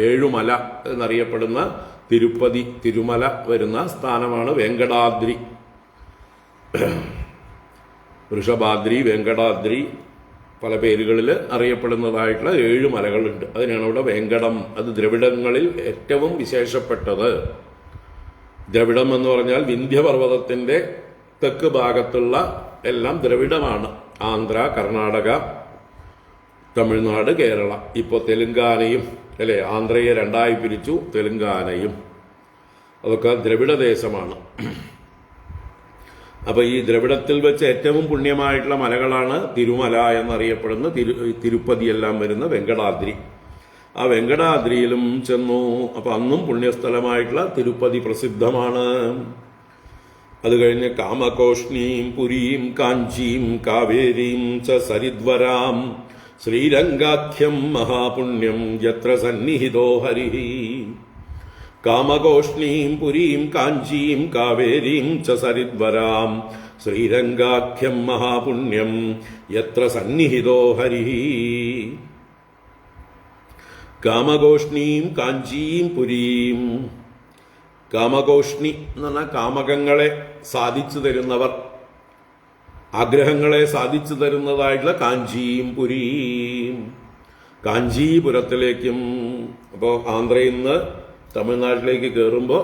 ഏഴുമല എന്നറിയപ്പെടുന്ന തിരുമല വരുന്ന സ്ഥാനമാണ് വെങ്കടാദ്രി. വൃഷഭാദ്രി, വെങ്കടാദ്രി, പല പേരുകളിൽ അറിയപ്പെടുന്നതായിട്ടുള്ള 7 മലകളുണ്ട്. അതിനാണ് ഇവിടെ വേങ്കടം. അത് ദ്രവിഡങ്ങളിൽ ഏറ്റവും വിശേഷപ്പെട്ടത്. ദ്രവിഡം എന്ന് പറഞ്ഞാൽ വിന്ധ്യപർവ്വതത്തിന്റെ തെക്ക് ഭാഗത്തുള്ള എല്ലാം ദ്രവിഡമാണ്. ആന്ധ്ര, കർണാടക, തമിഴ്നാട്, കേരള, ഇപ്പോൾ തെലുങ്കാനയും, അല്ലെ, ആന്ധ്രയെ 2ആയി പിരിച്ചു, തെലുങ്കാനയും, അതൊക്കെ ദ്രവിഡ ദേശമാണ്. അപ്പൊ ഈ ദ്രവിഡത്തിൽ വെച്ച് ഏറ്റവും പുണ്യമായിട്ടുള്ള മലകളാണ് തിരുമല എന്നറിയപ്പെടുന്ന തിരുപ്പതിയെല്ലാം വരുന്ന വെങ്കടാദ്രി. ആ വെങ്കടാദ്രിയിലും ചെന്നു. അപ്പൊ അന്നും പുണ്യസ്ഥലമായിട്ടുള്ള തിരുപ്പതി പ്രസിദ്ധമാണ്. അത് കഴിഞ്ഞ് കാമകോഷ്ണീം പുരീം കാഞ്ചീം കാവേരീം ച സരിദ്വരാം ശ്രീരംഗാഖ്യം മഹാപുണ്യം യത്ര സന്നിഹിതോ ഹരിഃ. കാമകോഷ്ണീം പുരീം കാഞ്ചീം കാവേരീം ച സരിദ്വരാം ശ്രീരംഗാഖ്യം മഹാപുണ്യം യത്ര സന്നിഹിതോ ഹരിഃ. കാമകോഷ്ണീം കാഞ്ചീം പുരീം. കാമകോഷ്ണി എന്ന് പറഞ്ഞാൽ കാമകങ്ങളെ സാധിച്ചു തരുന്നവർ, ആഗ്രഹങ്ങളെ സാധിച്ചു തരുന്നതായിട്ടുള്ള കാഞ്ചീം പുരീം, കാഞ്ചീപുരത്തിലേക്കും. അപ്പോൾ ആന്ധ്രയിൽ നിന്ന് തമിഴ്നാട്ടിലേക്ക് കയറുമ്പോൾ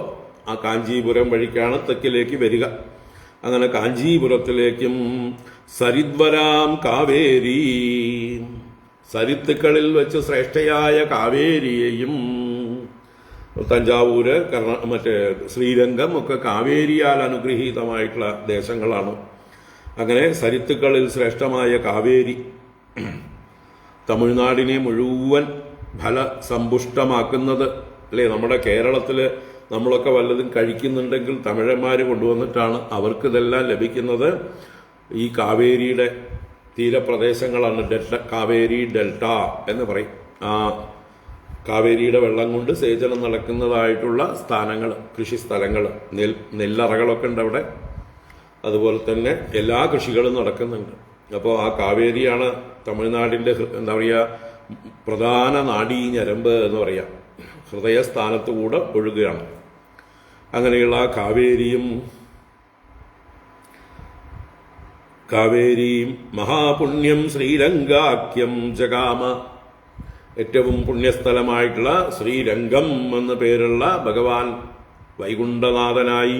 ആ കാഞ്ചീപുരം വഴിക്കാണ് തെക്കിലേക്ക് വരിക. അങ്ങനെ കാഞ്ചീപുരത്തിലേക്കും. സരിദ്വരാം കാവേരി, സരിത്തുക്കളിൽ വെച്ച് ശ്രേഷ്ഠയായ കാവേരിയെയും. തഞ്ചാവൂര്, മറ്റേ ശ്രീരംഗം ഒക്കെ കാവേരിയാൽ അനുഗ്രഹീതമായിട്ടുള്ള ദേശങ്ങളാണ്. അങ്ങനെ സരിത്തുക്കളിൽ ശ്രേഷ്ഠമായ കാവേരി തമിഴ്നാടിനെ മുഴുവൻ ഫലസമ്പുഷ്ടമാക്കുന്നത്, അല്ലേ? നമ്മുടെ കേരളത്തിൽ നമ്മളൊക്കെ വല്ലതും കഴിക്കുന്നുണ്ടെങ്കിൽ തമിഴന്മാർ കൊണ്ടുവന്നിട്ടാണ് അവർക്കിതെല്ലാം ലഭിക്കുന്നത്. ഈ കാവേരിയുടെ തീരപ്രദേശങ്ങളാണ് ഡെൽറ്റ, കാവേരി ഡെൽറ്റ എന്ന് പറയും. ആ കാവേരിയുടെ വെള്ളം കൊണ്ട് സേചനം നടക്കുന്നതായിട്ടുള്ള സ്ഥാനങ്ങൾ, കൃഷിസ്ഥലങ്ങൾ, നെല്ലറകളൊക്കെ ഉണ്ട് അവിടെ. അതുപോലെ തന്നെ എല്ലാ കൃഷികളും നടക്കുന്നുണ്ട്. അപ്പോൾ ആ കാവേരിയാണ് തമിഴ്നാടിൻ്റെ എന്താ പറയുക, പ്രധാന നാഡീഞരമ്പ് എന്ന് പറയാം. ഹൃദയസ്ഥാനത്തുകൂടെ ഒഴുകുകയാണ്. അങ്ങനെയുള്ള കാവേരിയും മഹാപുണ്യം ശ്രീരംഗാഖ്യം ജഗാമ. ഏറ്റവും പുണ്യസ്ഥലമായിട്ടുള്ള ശ്രീരംഗം എന്ന പേരുള്ള ഭഗവാൻ വൈകുണ്ഠനാഥനായി,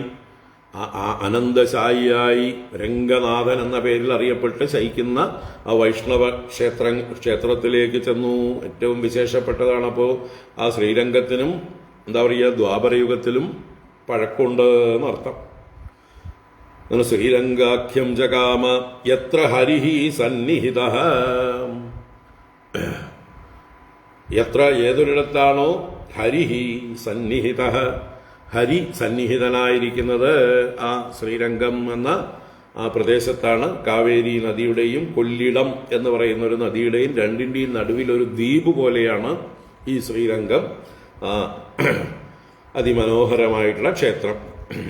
അനന്തശായിയായി, രംഗനാഥൻ എന്ന പേരിൽ അറിയപ്പെട്ട് ശയിക്കുന്ന ആ വൈഷ്ണവ ക്ഷേത്രത്തിലേക്ക് ചെന്നു. ഏറ്റവും വിശേഷപ്പെട്ടതാണ്. അപ്പോൾ ആ ശ്രീരംഗത്തിനും എന്താ പറയുക, ദ്വാപരയുഗത്തിലും പഴക്കമുണ്ട് എന്നർത്ഥം. അങ്ങനെ ശ്രീരംഗാഖ്യം ജഗാമ യത്ര ഹരിഃ സന്നിഹിതഃ. യത്ര, ഏതൊരിടത്താണോ ഹരിഃ സന്നിഹിതഃ, ഹരി സന്നിഹിതനായിരിക്കുന്നത് ആ ശ്രീരംഗം എന്ന ആ പ്രദേശത്താണ്. കാവേരി നദിയുടെയും കൊല്ലിടം എന്ന് പറയുന്ന ഒരു നദിയുടെയും രണ്ടിൻ്റെയും നടുവിൽ ഒരു ദ്വീപ് പോലെയാണ് ഈ ശ്രീരംഗം. അതിമനോഹരമായിട്ടുള്ള ക്ഷേത്രം,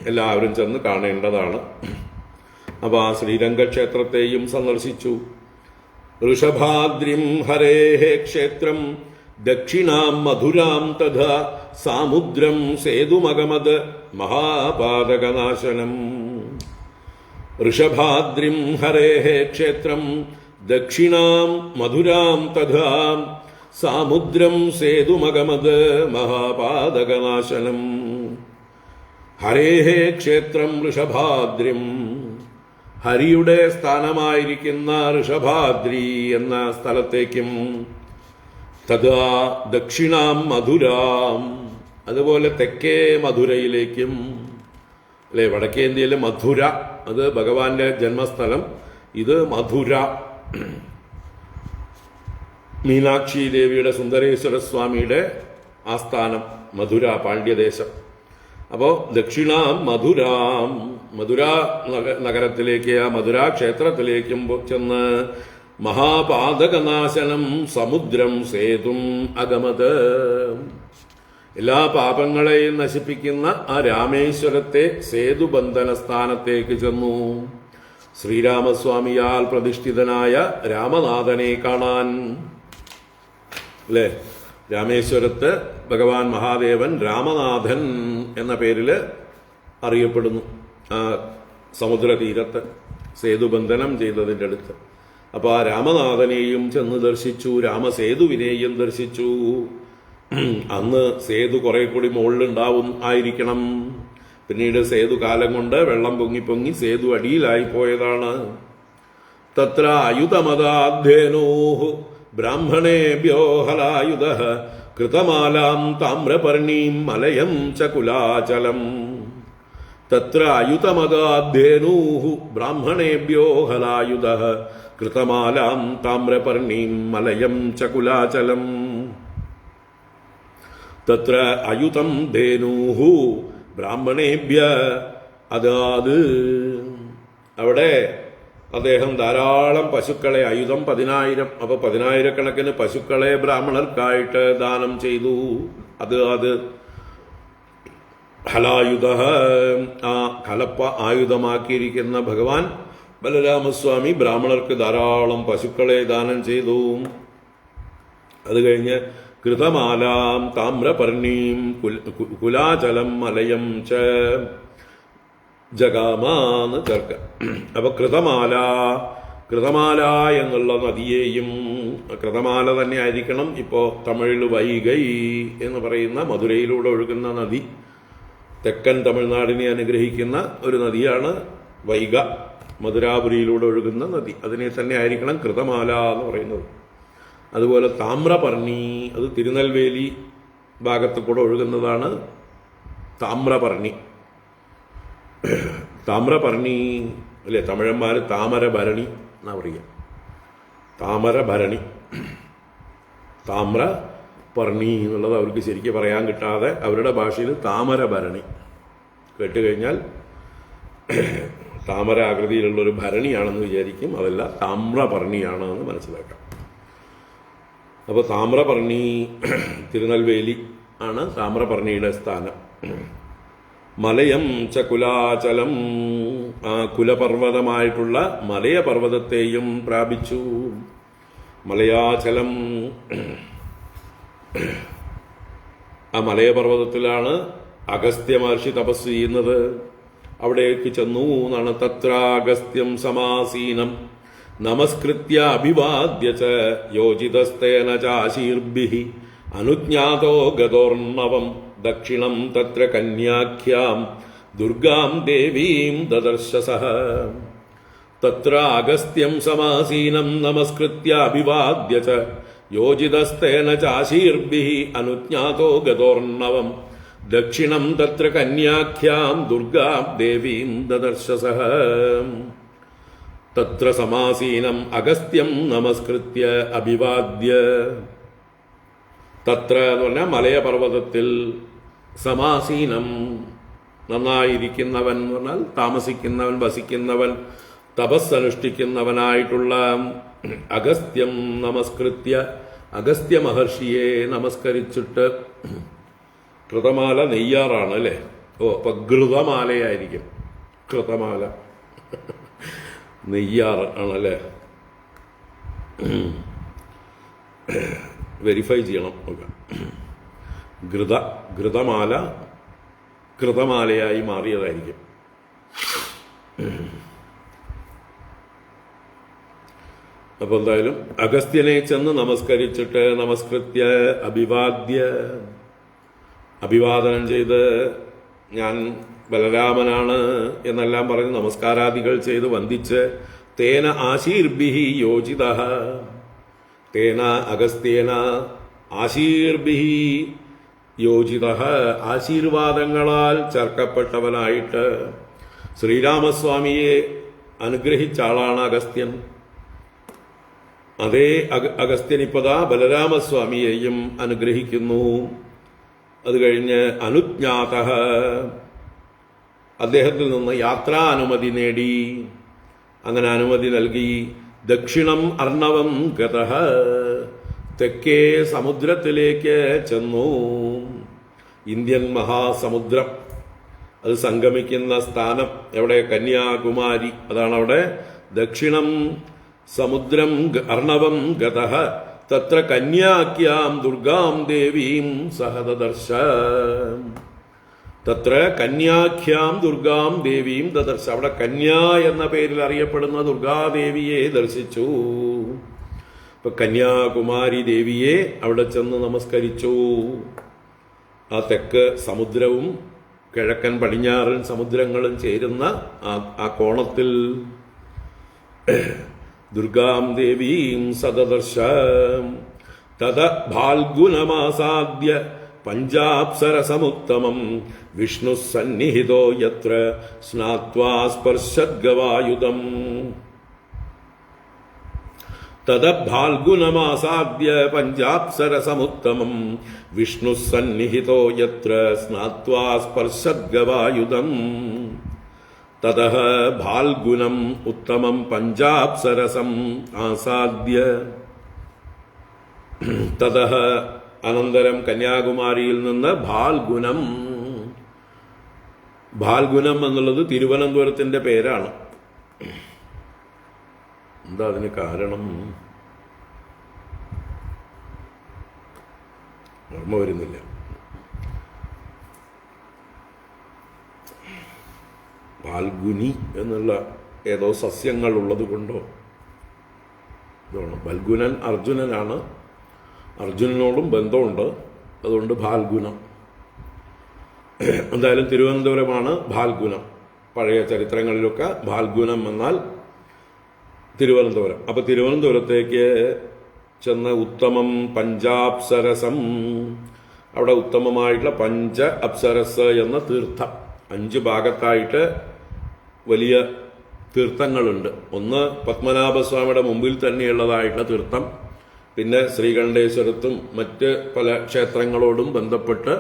എല്ലാവരും ചെന്ന് കാണേണ്ടതാണ്. അപ്പോൾ ആ ശ്രീരംഗ ക്ഷേത്രത്തെയും സന്ദർശിച്ചു. ഋഷഭാദ്രിം ഹരേഃ ക്ഷേത്രം ദക്ഷിണാം മധുരാം തഥാ സാമുദ്രം സേതുമഗമത് മഹാപാതകനാശനം. ഋഷഭാദ്രിം ഹരേഃ ക്ഷേത്രം ദക്ഷിണാം മധുരാം തഥാ സാമുദ്രം സേതുമഗമത് മഹാപാതകനാശനം. ഹരേഃ ക്ഷേത്രം ഋഷഭാദ്രിം, ഹരിയുടെ സ്ഥാനമായിരിക്കുന്ന ഋഷഭാദ്രി എന്ന സ്ഥലത്തേക്കും. തഥാ ദക്ഷിണാം മധുരാം, അതുപോലെ തെക്കേ മധുരയിലേക്കും. അല്ലെ, വടക്കേ ഇന്ത്യയിലെ മധുര, അത് ഭഗവാന്റെ ജന്മസ്ഥലം. ഇത് മധുര, മീനാക്ഷി ദേവിയുടെ, സുന്ദരേശ്വര സ്വാമിയുടെ ആസ്ഥാനം മധുര, പാണ്ഡ്യദേശം. അപ്പോൾ ദക്ഷിണാം മധുരാം, മധുര നഗരത്തിലേക്ക്, ആ മധുര ക്ഷേത്രത്തിലേക്കും ചെന്ന് മഹാപാതകനാശനം സമുദ്രം സേതും അഗമത്. എല്ലാ പാപങ്ങളെയും നശിപ്പിക്കുന്ന ആ രാമേശ്വരത്തെ സേതുബന്ധന സ്ഥാനത്തേക്ക് ചെന്നു. ശ്രീരാമസ്വാമിയാൽ പ്രതിഷ്ഠിതനായ രാമനാഥനെ കാണാൻ. അല്ലേ? രാമേശ്വരത്ത് ഭഗവാൻ മഹാദേവൻ രാമനാഥൻ എന്ന പേരിൽ അറിയപ്പെടുന്നു. ആ സമുദ്രതീരത്ത് സേതുബന്ധനം ചെയ്തതിൻ്റെ അടുത്ത്. അപ്പൊ ആ രാമനാഥനെയും ചെന്ന് ദർശിച്ചു, രാമസേതുവിനെയും ദർശിച്ചു. അന്ന് സേതു കുറെ കൂടി മുകളിലുണ്ടാവും ആയിരിക്കണം. പിന്നീട് സേതു കാലം കൊണ്ട് വെള്ളം പൊങ്ങി പൊങ്ങി സേതു അടിയിലായി പോയതാണ്. തത്ര അയുതമദാധേനോഹ് ബ്രാഹ്മണേഭ്യോ ഹലായുധഃ കൃതമാലാം താമ്രപർണീം മലയം ച കുലാചലം. തത്ര അയുതമദാധേനോഹ് ബ്രാഹ്മണേഭ്യോ ഹലായുധഃ കൃതമാലാം താമ്രപർണീം മലയം ച കുലാചലം. തത്ര അയുതം ധേനൂഹു ബ്രാഹ്മണേഭ്യ. അതാത് അവിടെ അദ്ദേഹം ധാരാളം പശുക്കളെ, അയുധം 10,000, അപ്പൊ 10,000 പശുക്കളെ ബ്രാഹ്മണർക്കായിട്ട് ദാനം ചെയ്തു. അത് ഹലായുധ, ആ കലപ്പ ആയുധമാക്കിയിരിക്കുന്ന ഭഗവാൻ ബലരാമസ്വാമി ബ്രാഹ്മണർക്ക് ധാരാളം പശുക്കളെ ദാനം ചെയ്തു. അത് കഴിഞ്ഞ് കൃതമാലാം താമ്രപർണീം കുലാചലം മലയം ച ജഗാമാന്ന് ചേർക്ക. അപ്പൊ കൃതമാല എന്നുള്ള നദിയെയും, കൃതമാല തന്നെ ആയിരിക്കണം. ഇപ്പോ തമിഴിൽ വൈഗൈ എന്ന് പറയുന്ന മധുരയിലൂടെ ഒഴുകുന്ന നദി, തെക്കൻ തമിഴ്നാടിനെ അനുഗ്രഹിക്കുന്ന ഒരു നദിയാണ് വൈഗ. മധുരാപുരിയിലൂടെ ഒഴുകുന്ന നദി, അതിനെ തന്നെ ആയിരിക്കണം കൃതമാല എന്ന് പറയുന്നത്. അതുപോലെ താമ്രപർണി, അത് തിരുനെൽവേലി ഭാഗത്ത് കൂടെ ഒഴുകുന്നതാണ് താമ്രപർണി. താമ്രപർണി അല്ലേ? തമിഴന്മാര് താമരഭരണി എന്നാ പറയുക. താമരഭരണി, താമ്രപർണി എന്നുള്ളത് അവർക്ക് ശരിക്കും പറയാൻ കിട്ടാതെ അവരുടെ ഭാഷയിൽ താമരഭരണി കേട്ടുകഴിഞ്ഞാൽ താമര ആകൃതിയിലുള്ളൊരു ഭരണിയാണെന്ന് വിചാരിക്കും. അതല്ല, താമ്രപർണിയാണെന്ന് മനസ്സിലാക്കാം. അപ്പോൾ താമ്രപർണി തിരുനെൽവേലി ആണ് താമ്രപർണിയുടെ സ്ഥാനം. മലയം ച കുലാചലം, ആ കുലപർവ്വതമായിട്ടുള്ള മലയപർവ്വതത്തെയും പ്രാപിച്ചു. മലയാചലം, ആ മലയപർവ്വതത്തിലാണ് അഗസ്ത്യ മഹർഷി തപസ് ചെയ്യുന്നത്. അവിടേക്ക് ചെന്നു എന്നാണ്. തത്രാഗസ്ത്യം സമാസീനം നമസ്കൃത്യ അഭിവാദ്യ ച യോജിതസ്തേന ചാശീർഭിഃ അനുജ്ഞാതോ ഗതോർണവം ദക്ഷിണം തത്ര കന്യാഖ്യാം ദുർഗാം ദേവീം ദദർശസഃ. തത്ര അഗസ്ത്യം സമാസീനം നമസ്കൃത്യ അഭിവാദ്യ ച യോജിതസ്തേന ചാശീർഭിഃ അനുജ്ഞാതോ ഗതോർണവം ദക്ഷിണം തത്ര കന്യാഖ്യാം ദുർഗാം ദേവീം ദദർശസഃ. തത്ര സമാസീനം അഗസ്ത്യം നമസ്കൃത്യ അഭിവാദ്യ. തത്ര എന്ന് പറഞ്ഞാൽ മലയപർവ്വതത്തിൽ, സമാസീനം നന്നായിരിക്കുന്നവൻ എന്ന് പറഞ്ഞാൽ താമസിക്കുന്നവൻ, വസിക്കുന്നവൻ, തപസ്സനുഷ്ഠിക്കുന്നവനായിട്ടുള്ള അഗസ്ത്യം നമസ്കൃത്യ, അഗസ്ത്യ മഹർഷിയെ നമസ്കരിച്ചിട്ട്. കൃതമാല നെയ്യാറാണ് അല്ലേ? അപ്പൊ ഘൃതമാലയായിരിക്കും. കൃതമാല നെയ്യാറ് ആണല്ലേ? വെരിഫൈ ചെയ്യണം. ഘൃതമാല കൃതമാലയായി മാറിയതായിരിക്കും. അപ്പൊ എന്തായാലും അഗസ്ത്യനെ ചെന്ന് നമസ്കരിച്ചിട്ട്, നമസ്കൃത്യ അഭിവാദ്യ, അഭിവാദനം ചെയ്ത് ഞാൻ ബലരാമനാണ് എന്നെല്ലാം പറഞ്ഞ് നമസ്കാരാദികൾ ചെയ്ത് വന്ദിച്ച്, തേന ആശീർഭിഃ യോജിതഃ, തേന അഗസ്ത്യേന ആശീർഭിഃ യോജിതഃ, ആശീർവാദങ്ങളാൽ ചേർക്കപ്പെട്ടവനായിട്ട് ശ്രീരാമസ്വാമിയെ അനുഗ്രഹിച്ച ആളാണ് അഗസ്ത്യൻ. അതേ അഗസ്ത്യനിപ്പതാ ബലരാമസ്വാമിയെയും അനുഗ്രഹിക്കുന്നു. അത് കഴിഞ്ഞ് അനുജ്ഞാതഃ, അദ്ദേഹത്തിൽ നിന്ന് യാത്രാനുമതി നേടി. അങ്ങനെ അനുമതി നൽകി. ദക്ഷിണം അർണവം ഗതഃ, തെക്കേ സമുദ്രത്തിലേക്ക് ചെന്നു. ഇന്ത്യൻ മഹാസമുദ്രം അത് സംഗമിക്കുന്ന സ്ഥാനം എവിടെ? കന്യാകുമാരി. അതാണ് അവിടെ. ദക്ഷിണം സമുദ്രം അർണവം ഗതഃ തത്ര കന്യാക്യാം ദുർഗാം ദേവീം സഹദർശ. തത്ര കന്യാഖ്യാം ദുർഗാം ദേവീം ദദർശ. അവിടെ കന്യാ എന്ന പേരിൽ അറിയപ്പെടുന്ന ദുർഗാദേവിയെ ദർശിച്ചു. ഇപ്പൊ കന്യാകുമാരി ദേവിയെ അവിടെ ചെന്ന് നമസ്കരിച്ചു. ആ തെക്ക് സമുദ്രവും കിഴക്കൻ പടിഞ്ഞാറൻ സമുദ്രങ്ങളും ചേരുന്ന ആ കോണത്തിൽ ദുർഗാം ദേവീം സദദർശ. തത ഫാൽഗുനമാസാദ്യ പഞ്ചാപ്സരസമുത്തമം വിഷ്ണു സന്നിഹിതോ യത്ര സ്നാത്വാ സ്പർശദ്ഗവായുധം. തത ഫാൽഗുനമാസാദ്യ പഞ്ചാപ്സരസമുത്തമം വിഷ്ണു സന്നിഹിതോ യത്ര സ്നാത്വാ സ്പർശദ്ഗവായുധം. തതഃ ഫാൽഗുനം ഉത്തമം പഞ്ചാപ്സരസം ആസാദ്യ. തതഃ അനന്തരം കന്യാകുമാരിയിൽ നിന്ന് ഫാൽഗുനം. ഫാൽഗുനം എന്നുള്ളത് തിരുവനന്തപുരത്തിന്റെ പേരാണ്. എന്താ അതിന് കാരണം? ഓർമ്മ വരുന്നില്ല. ഫാൽഗുനി എന്നുള്ള ഏതോ സസ്യങ്ങൾ ഉള്ളത് കൊണ്ടോ ഇതാണ്. ഫൽഗുനൻ അർജുനനാണ്. അർജുനനോടും ബന്ധമുണ്ട്. അതുകൊണ്ട് ഫാൽഗുനം. എന്തായാലും തിരുവനന്തപുരമാണ് ഫാൽഗുനം. പഴയ ചരിത്രങ്ങളിലൊക്കെ ഫാൽഗുനം എന്നാൽ തിരുവനന്തപുരം. അപ്പൊ തിരുവനന്തപുരത്തേക്ക് ചെന്ന് ഉത്തമം പഞ്ചാപ്സരസം. അവിടെ ഉത്തമമായിട്ടുള്ള പഞ്ച അപ്സരസ് എന്ന തീർത്ഥം 5 ഭാഗത്തായിട്ട് വലിയ തീർത്ഥങ്ങളുണ്ട്. ഒന്ന് പത്മനാഭസ്വാമിയുടെ മുമ്പിൽ തന്നെയുള്ളതായിട്ടുള്ള തീർത്ഥം. പിന്നെ ശ്രീകണ്ഠേശ്വരത്തും മറ്റ് പല ക്ഷേത്രങ്ങളോടും ബന്ധപ്പെട്ട്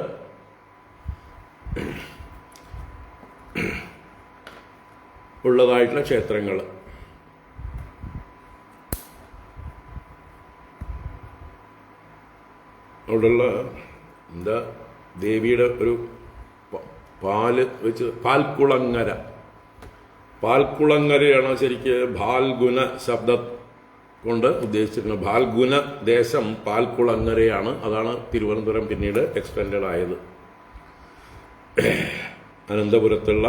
ഉള്ളതായിട്ടുള്ള ക്ഷേത്രങ്ങൾ. അവിടെയുള്ള എന്താ ദേവിയുടെ ഒരു പാല് വെച്ച് പാൽക്കുളങ്ങര. പാൽക്കുളങ്ങരയാണ് ശരിക്ക് ഫാൽഗുന ശബ്ദം കൊണ്ട് ഉദ്ദേശിച്ചിരുന്നത്. ഫാൽഗുന ദേശം പാൽക്കുളങ്ങരയാണ്. അതാണ് തിരുവനന്തപുരം പിന്നീട് എക്സ്റ്റെൻഡഡ് ആയത്. അനന്തപുരത്തുള്ള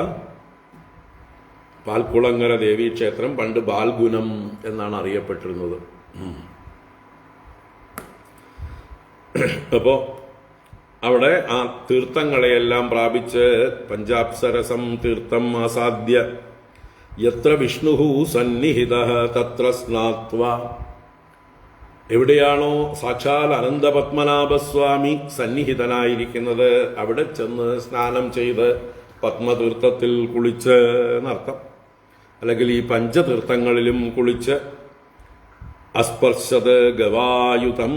പാൽക്കുളങ്ങര ദേവീക്ഷേത്രം പണ്ട് ഫാൽഗുനം എന്നാണ് അറിയപ്പെട്ടിരുന്നത്. അപ്പോ അവിടെ ആ തീർത്ഥങ്ങളെയെല്ലാം പ്രാപിച്ച് പഞ്ചാപ്സരസം തീർത്ഥം ആസാദ്യ യത്ര വിഷ്ണു സന്നിഹിതഃ തത്ര സ്നാത്വാ. എവിടെയാണോ സാക്ഷാൽ അനന്തപത്മനാഭസ്വാമി സന്നിഹിതനായിരിക്കുന്നത് അവിടെ ചെന്ന് സ്നാനം ചെയ്ത് പത്മതീർത്ഥത്തിൽ കുളിച്ച് എന്നർത്ഥം. അല്ലെങ്കിൽ ഈ പഞ്ചതീർത്ഥങ്ങളിലും കുളിച്ച് അസ്പർശത് ഗവായുധം.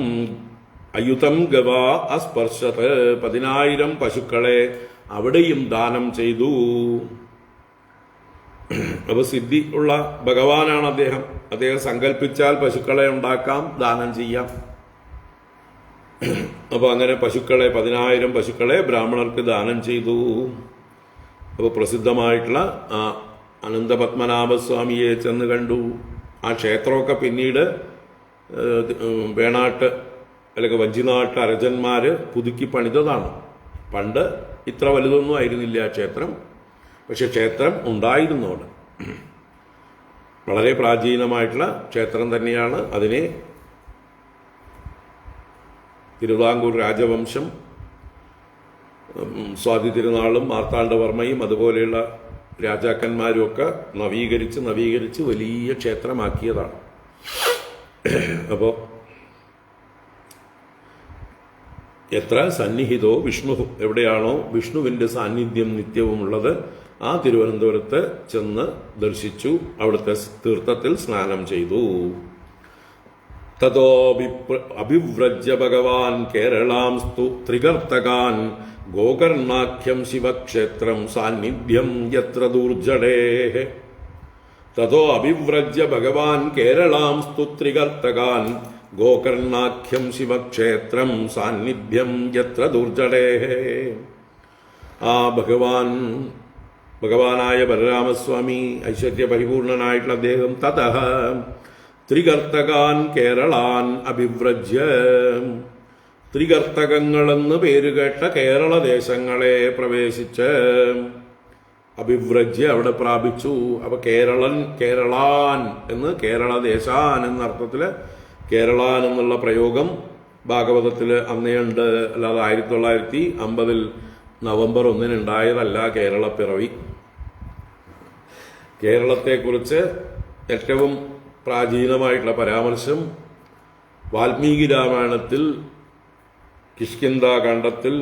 അയുധം ഗവാ അസ്പർശത്. 10,000 പശുക്കളെ അവിടെയും ദാനം ചെയ്തു. അപ്പൊ സിദ്ധി ഉള്ള ഭഗവാനാണ് അദ്ദേഹം. അദ്ദേഹം സങ്കല്പിച്ചാൽ പശുക്കളെ ഉണ്ടാക്കാം, ദാനം ചെയ്യാം. അപ്പൊ അങ്ങനെ പശുക്കളെ 10,000 പശുക്കളെ ബ്രാഹ്മണർക്ക് ദാനം ചെയ്തു. അപ്പൊ പ്രസിദ്ധമായിട്ടുള്ള ആ അനന്തപത്മനാഭസ്വാമിയെ ചെന്ന് കണ്ടു. ആ ക്ഷേത്രമൊക്കെ പിന്നീട് വേണാട്ട് അല്ലെങ്കിൽ വഞ്ചിനാട്ട് അരജന്മാര് പുതുക്കി പണിതതാണ്. പണ്ട് ഇത്ര വലുതൊന്നും ആയിരുന്നില്ല ആ ക്ഷേത്രം. പക്ഷെ ക്ഷേത്രം ഉണ്ടായിരുന്നു അവിടെ. വളരെ പ്രാചീനമായിട്ടുള്ള ക്ഷേത്രം തന്നെയാണ്. അതിനെ തിരുവിതാംകൂർ രാജവംശം, സ്വാതി തിരുനാളും മാർത്താണ്ഡവർമ്മയും അതുപോലെയുള്ള രാജാക്കന്മാരും ഒക്കെ നവീകരിച്ച് വലിയ ക്ഷേത്രമാക്കിയതാണ്. അപ്പോൾ എത്ര സന്നിഹിതോ വിഷ്ണു, എവിടെയാണോ വിഷ്ണുവിന്റെ സാന്നിധ്യം നിത്യവുമുള്ളത് ആ തിരുവനന്തപുരത്ത് ചെന്ന് ദർശിച്ചു. അവിടുത്തെ തീർത്ഥത്തിൽ സ്നാനം ചെയ്തു. തതോ അഭിവ്രജ്യ ഭഗവാൻ കേരളാം ത്രികർത്തകാൻ ഗോകർണാഖ്യം ശിവക്ഷേത്രം സാന്നിധ്യം യത്ര ദൂർജടേ. തതോ അഭിവ്രജ്യ ഭഗവാൻ കേരളാം സ്തുത്രികർത്തകാൻ ഗോകർണാഖ്യം ശിവക്ഷേത്രം സാന്നിധ്യം യത്ര ദുർജടേ. ആ ഭഗവാനായ ബലരാമസ്വാമി ഐശ്വര്യപരിപൂർണനായിട്ടുള്ള അദ്ദേഹം തതഃ ത്രികർത്തകാൻ കേരളാൻ അഭിവ്രജ്യ, ത്രികർത്തകങ്ങളെന്ന് പേരുകേട്ട കേരള ദേശങ്ങളെ പ്രവേശിച്ച് അഭിവ്രജ്യ അവിടെ പ്രാപിച്ചു. അപ്പൊ കേരളാൻ എന്ന് കേരള ദേശാൻ എന്ന അർത്ഥത്തില് കേരളാൻ എന്നുള്ള പ്രയോഗം ഭാഗവതത്തില് അന്നേ ഉണ്ട്. അല്ലാതെ 1950 നവംബർ 1 ഉണ്ടായതല്ല കേരളപ്പിറവി. കേരളത്തെക്കുറിച്ച് ഏറ്റവും പ്രാചീനമായിട്ടുള്ള പരാമർശം വാൽമീകി രാമായണത്തിൽ കിഷ്കിന്ധാകാണ്ഡത്തിൽ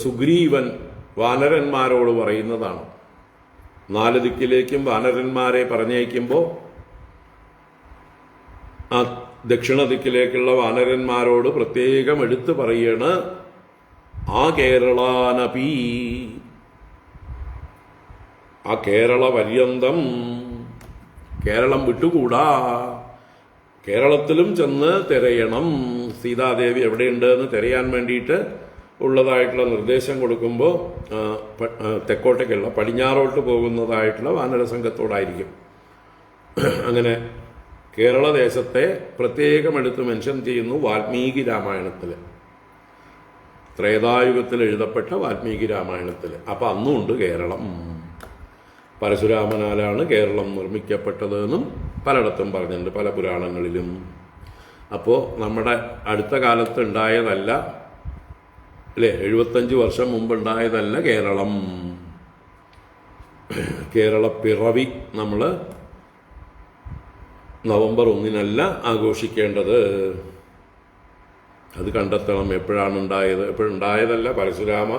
സുഗ്രീവൻ വാനരന്മാരോട് പറയുന്നതാണ്. 4 ദിക്കിലേക്കും വാനരന്മാരെ പറഞ്ഞയക്കുമ്പോൾ ആ ദക്ഷിണ ദിക്കിലേക്കുള്ള വാനരന്മാരോട് പ്രത്യേകം എടുത്തു പറയാണ്, ആ കേരളാനപി, ആ കേരള പര്യന്തം, കേരളം വിട്ടുകൂടാ, കേരളത്തിലും ചെന്ന് തിരയണം. സീതാദേവി എവിടെയുണ്ട് എന്ന് തിരയാൻ വേണ്ടിയിട്ട് ഉള്ളതായിട്ടുള്ള നിർദ്ദേശം കൊടുക്കുമ്പോൾ തെക്കോട്ടേക്കുള്ള പടിഞ്ഞാറോട്ട് പോകുന്നതായിട്ടുള്ള വാനരസംഘത്തോടായിരിക്കും. അങ്ങനെ കേരളദേശത്തെ പ്രത്യേകം എടുത്ത് മെൻഷൻ ചെയ്യുന്നു വാൽമീകി രാമായണത്തിൽ, ത്രേതായുഗത്തിൽ എഴുതപ്പെട്ട വാൽമീകി രാമായണത്തിൽ. അപ്പൊ അന്നുണ്ട് കേരളം. പരശുരാമനാലാണ് കേരളം നിർമ്മിക്കപ്പെട്ടത് എന്നും പലയിടത്തും പറഞ്ഞിട്ടുണ്ട്, പല പുരാണങ്ങളിലും. അപ്പോൾ നമ്മുടെ അടുത്ത കാലത്ത് ഉണ്ടായതല്ല, അല്ലേ, 75 വർഷം മുമ്പുണ്ടായതല്ല കേരളം. കേരളപ്പിറവി നമ്മൾ നവംബർ 1 ആഘോഷിക്കേണ്ടത്. അത് കണ്ടെത്തണം. എപ്പോഴാണ് ഉണ്ടായത്? എപ്പോഴുണ്ടായതല്ല, പരശുരാമ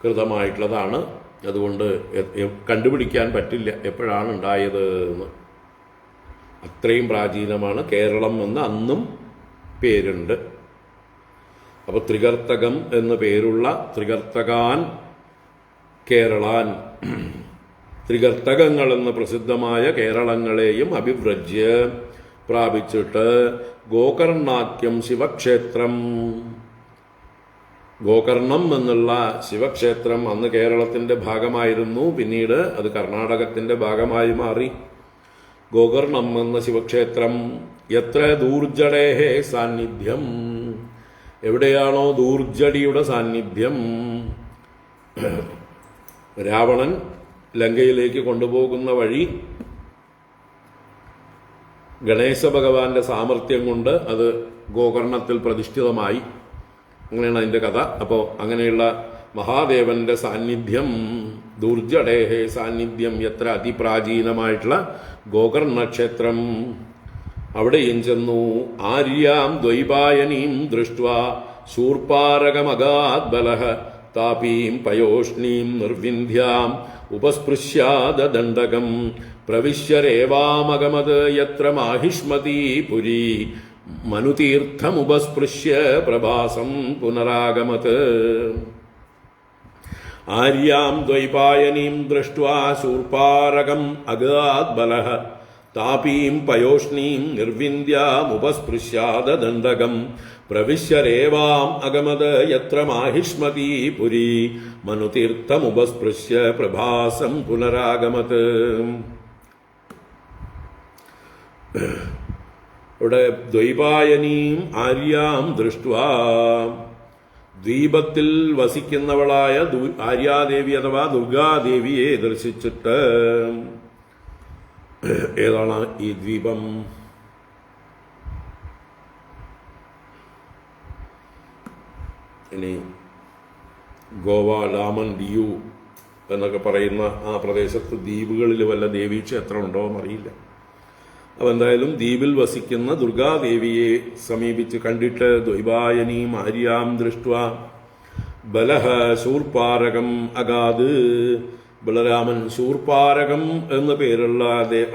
കൃതമായിട്ടുള്ളതാണ്. അതുകൊണ്ട് കണ്ടുപിടിക്കാൻ പറ്റില്ല എപ്പോഴാണ് ഉണ്ടായത് എന്ന്. അത്രയും പ്രാചീനമാണ്. കേരളം എന്ന് അന്നും പേരുണ്ട്. അപ്പൊ ത്രികർത്തകം എന്ന് പേരുള്ള ത്രികർത്തകാൻ കേരളാൻ, ത്രികർത്തകങ്ങൾ എന്ന പ്രസിദ്ധമായ കേരളങ്ങളെയും അഭിവ്രജ്യ പ്രാപിച്ചിട്ട് ഗോകർണാഖ്യം ശിവക്ഷേത്രം, ഗോകർണം എന്നുള്ള ശിവക്ഷേത്രം അന്ന് കേരളത്തിന്റെ ഭാഗമായിരുന്നു. പിന്നീട് അത് കർണാടകത്തിന്റെ ഭാഗമായി മാറി. ഗോകർണം എന്ന ശിവക്ഷേത്രം എത്ര ദൂർജടേഹേ സാന്നിധ്യം, എവിടെയാണോ ദൂർജടിയുടെ സാന്നിധ്യം, രാവണൻ ലങ്കയിലേക്ക് കൊണ്ടുപോകുന്ന വഴി ഗണേശ ഭഗവാന്റെ സാമർഥ്യം കൊണ്ട് അത് ഗോകർണത്തിൽ പ്രതിഷ്ഠിതമായി. അങ്ങനെയാണ് അതിന്റെ കഥ. അപ്പോൾ അങ്ങനെയുള്ള മഹാദേവന്റെ സാന്നിധ്യം, ദുർജടേഹേ സാന്നിധ്യം എത്ര അതിപ്രാചീനമായിട്ടുള്ള ഗോകർണക്ഷേത്രം, അവിടെയും ചെന്നു. ആര്യാം ദ്വൈപായനീം ദൃഷ്ട്വാ ശൂർപ്പാരകമഗാത് ബലഃ താപീം പയോഷ്ണീം നിർവിന്ധ്യാം ഉപസ്പൃശ്യാദണ്ഡകം പ്രവിശ്യരേവാമഗമത് യത്ര മാഹിഷ്മതി പുരി മനുതീർത്ഥമുപസ്പൃശ്യ പ്രഭാസം പുനരാഗമത്. ആര്യാം ദ്വൈപായനീം ദൃഷ്ട്വാ ശൂർപ്പാരകം അഗാത് ബലഃ താപീം പയോഷ്ണീം നിർവിന്ധ്യാമുപസ്പൃശ്യാദണ്ഡകം പ്രവിശ്യരേവാം അഗമത് യത്ര മാഹിഷ്മതി പുരി മനുതീർത്ഥമുപസ്പൃശ്യ പ്രഭാസം പുനരാഗമത്. ഇവിടെ ദ്വൈപായനീം ആര്യാം ദൃഷ്ട്വാ, ദ്വീപത്തിൽ വസിക്കുന്നവളായ ആര്യാദേവി അഥവാ ദുർഗാദേവിയെ ദർശിച്ചിട്ട്. ഏതാണ് ഈ ദ്വീപം? ഇനി ഗോവ, ഡാമൻ, ദിയു എന്നൊക്കെ പറയുന്ന ആ പ്രദേശത്ത് ദ്വീപുകളിൽ വല്ല ദേവീക്ഷേത്രം ഉണ്ടോ എന്നറിയില്ല. അപ്പം എന്തായാലും ദ്വീപിൽ വസിക്കുന്ന ദുർഗാദേവിയെ സമീപിച്ച് കണ്ടിട്ട് ദ്വൈപായനീം ആര്യാം ദൃഷ്ട്വാ ബലഹ ശൂർപ്പാരകം അഗാത്, ബലരാമൻ ശൂർപ്പാരകം എന്നു പേരുള്ള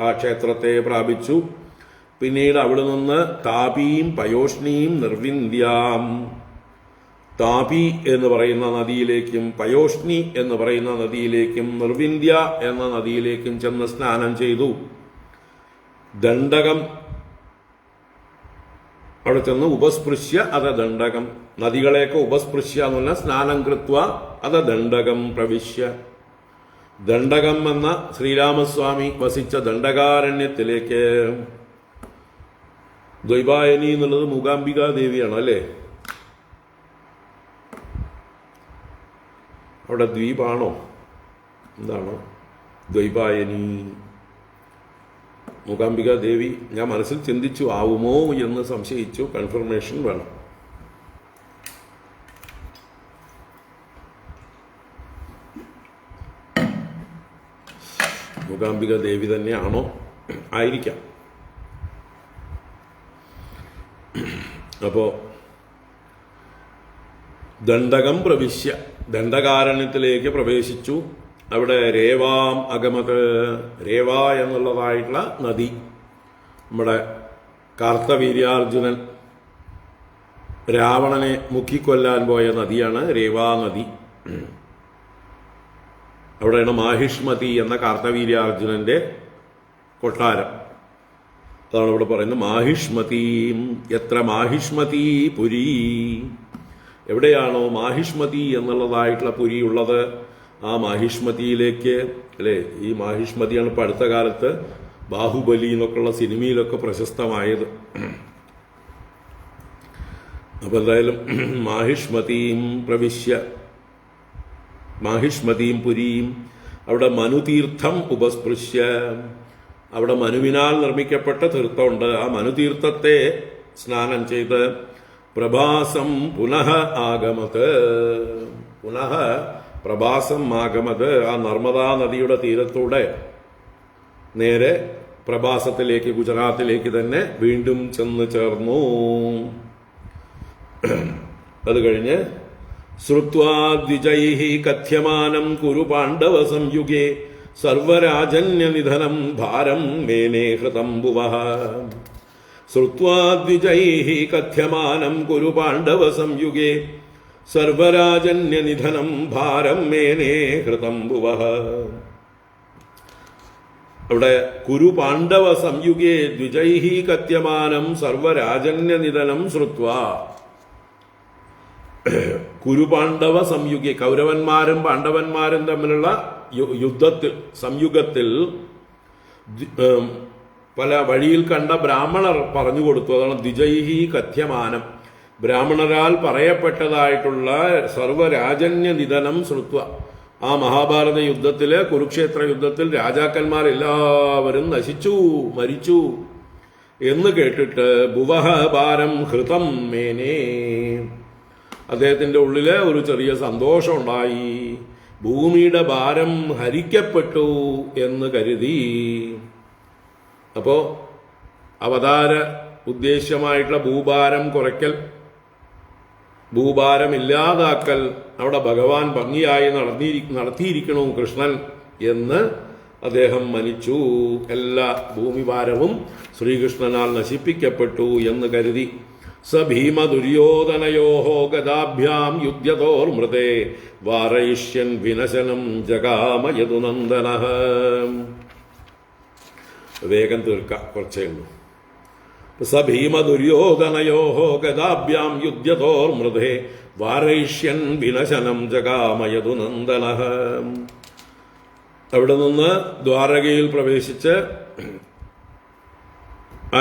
ആ ക്ഷേത്രത്തെ പ്രാപിച്ചു. പിന്നീട് അവിടെ നിന്ന് താപീം പയോഷ്ണീം നിർവിന്ധ്യാം, താപി എന്ന് പറയുന്ന നദിയിലേക്കും പയോഷ്ണി എന്ന് പറയുന്ന നദിയിലേക്കും നിർവിന്ധ്യ എന്ന നദിയിലേക്കും ചെന്ന് സ്നാനം ചെയ്തു. ദണ്ഡകം അവിടെ ചെന്ന് ഉപസ്പൃശ്യ അത ദണ്ഡകം, നദികളെയൊക്കെ ഉപസ്പൃശ്യ എന്ന് പറഞ്ഞാൽ സ്നാനം കൃത്വ അത ദണ്ഡകം പ്രവിശ്യ. ദണ്ഡകം എന്ന ശ്രീരാമസ്വാമി വസിച്ച ദണ്ഡകാരണ്യത്തിലേക്ക്, ദ്വൈപായനി എന്നുള്ളത് മൂകാംബികാ ദേവിയാണ് അല്ലേ? അവിടെ ദ്വീപാണോ എന്താണ് ദ്വൈപായനി? മൂകാംബികാ ദേവി ഞാൻ മനസ്സിൽ ചിന്തിച്ചു, ആവുമോ എന്ന് സംശയിച്ചു. കൺഫർമേഷൻ വേണം. മൂകാംബിക ദേവി തന്നെയാണോ? ആയിരിക്കാം. അപ്പോ ദണ്ഡകം പ്രവിശ്യ, ദണ്ഡകാരണ്യത്തിലേക്ക് പ്രവേശിച്ചു. അവിടെ രേവാം അഗമത്, രേവ എന്നുള്ളതായിട്ടുള്ള നദി, നമ്മുടെ കാർത്തവീര്യാർജുനൻ രാവണനെ മുക്കിക്കൊല്ലാൻ പോയ നദിയാണ് രേവാ നദി. അവിടെയാണ് മാഹിഷ്മതി എന്ന കാർത്തവീര്യാർജുനന്റെ കൊട്ടാരം. അതാണ് ഇവിടെ പറയുന്നത്. മാഹിഷ്മതീം എത്ര മാഹിഷ്മതി പുരി, എവിടെയാണോ മാഹിഷ്മതി എന്നുള്ളതായിട്ടുള്ള പുരി ഉള്ളത്, ആ മാഹിഷ്മതിയിലേക്ക് അല്ലേ? ഈ മാഹിഷ്മതിയാണ് ഇപ്പൊ അടുത്ത കാലത്ത് ബാഹുബലി എന്നൊക്കെയുള്ള സിനിമയിലൊക്കെ പ്രശസ്തമായത്. അപ്പൊ എന്തായാലും മാഹിഷ്മതീം പ്രവിശ്യ, മാഹിഷ്മതീം പുരീം, അവിടെ മനുതീർത്ഥം ഉപസ്പൃശ്യ, അവിടെ മനുവിനാൽ നിർമ്മിക്കപ്പെട്ട തീർത്ഥമുണ്ട്. ആ മനുതീർത്ഥത്തെ സ്നാനം ചെയ്ത് പ്രഭാസം പുനഃ ആഗമത്, പുനഃ പ്രഭാസം ആഗമത്, ആ നർമ്മദാ നദിയുടെ തീരത്തൂടെ നേരെ പ്രഭാസത്തിലേക്ക്, ഗുജറാത്തിലേക്ക് തന്നെ വീണ്ടും ചെന്ന് ചേർന്നു. അത് കഴിഞ്ഞ് ശ്രുത്വാ ദ്വിജൈഃ കഥ്യമാനം കുരു പാണ്ഡവ സംയുഗേ സർവരാജന്യനിധനം ഭാരം മേനേ ഹൃതം ഭുവഃ. ശ്രുത്വാ ദ്വിജൈഃ കഥ്യമാനം കുരു പാണ്ഡവ സംയുഗേ സർവരാജന്യനിധനം ഭാരം മേനേ ഹൃതം ഭുവഃ. അവിടെ കുരു പാണ്ഡവ സംയുഗേ ദ്വിജൈഃ കഥ്യമാനം സർവരാജന്യനിധനം ശ്രുത്വാ. കുരുപാണ്ഡവ സംയുഗി, കൗരവന്മാരും പാണ്ഡവന്മാരും തമ്മിലുള്ള യുദ്ധത്തിൽ, സംയുഗത്തിൽ പല വഴിയിൽ കണ്ട ബ്രാഹ്മണർ പറഞ്ഞു കൊടുത്തു. അതാണ് ദ്വിജൈഹി കഥ്യമാനം, ബ്രാഹ്മണരാൽ പറയപ്പെട്ടതായിട്ടുള്ള സർവരാജന്യ നിധനം ശ്രുത്വ. ആ മഹാഭാരത യുദ്ധത്തില്, കുരുക്ഷേത്ര യുദ്ധത്തിൽ രാജാക്കന്മാരെല്ലാവരും നശിച്ചു, മരിച്ചു എന്ന് കേട്ടിട്ട് ഭുവഃ ഭാരം ഹൃതം മേനേ, അദ്ദേഹത്തിന്റെ ഉള്ളില് ഒരു ചെറിയ സന്തോഷം ഉണ്ടായി. ഭൂമിയുടെ ഭാരം ഹരിക്കപ്പെട്ടു എന്ന് കരുതി. അപ്പോ അവതാര ഉദ്ദേശ്യമായിട്ടുള്ള ഭൂഭാരം കുറയ്ക്കൽ, ഭൂഭാരം ഇല്ലാതാക്കൽ അവിടെ ഭഗവാൻ ഭംഗിയായി നടത്തിയിരിക്കണു കൃഷ്ണൻ എന്ന് അദ്ദേഹം മനിച്ചു. എല്ലാ ഭൂമിഭാരവും ശ്രീകൃഷ്ണനാൽ നശിപ്പിക്കപ്പെട്ടു എന്ന് കരുതി. സ ഭീമ ദുര്യോധനയോഹോ ഗദാഭ്യാം യുദ്ധ്യതോർമൃതേ വാരയിഷ്യൻ വിനശനം ജഗാമ യദുനന്ദനഃ. വേഗം തീർക്കാം, കുറച്ചേ ഉള്ളൂ. സ ഭീമ ദുര്യോധനയോഹോ ഗദാഭ്യാം യുദ്ധ്യതോർമൃതേ വാരയിഷ്യൻ വിനശനം ജഗാമ യദുനന്ദനഃ. അവിടെ നിന്ന് ദ്വാരകയിൽ പ്രവേശിച്ച് ആ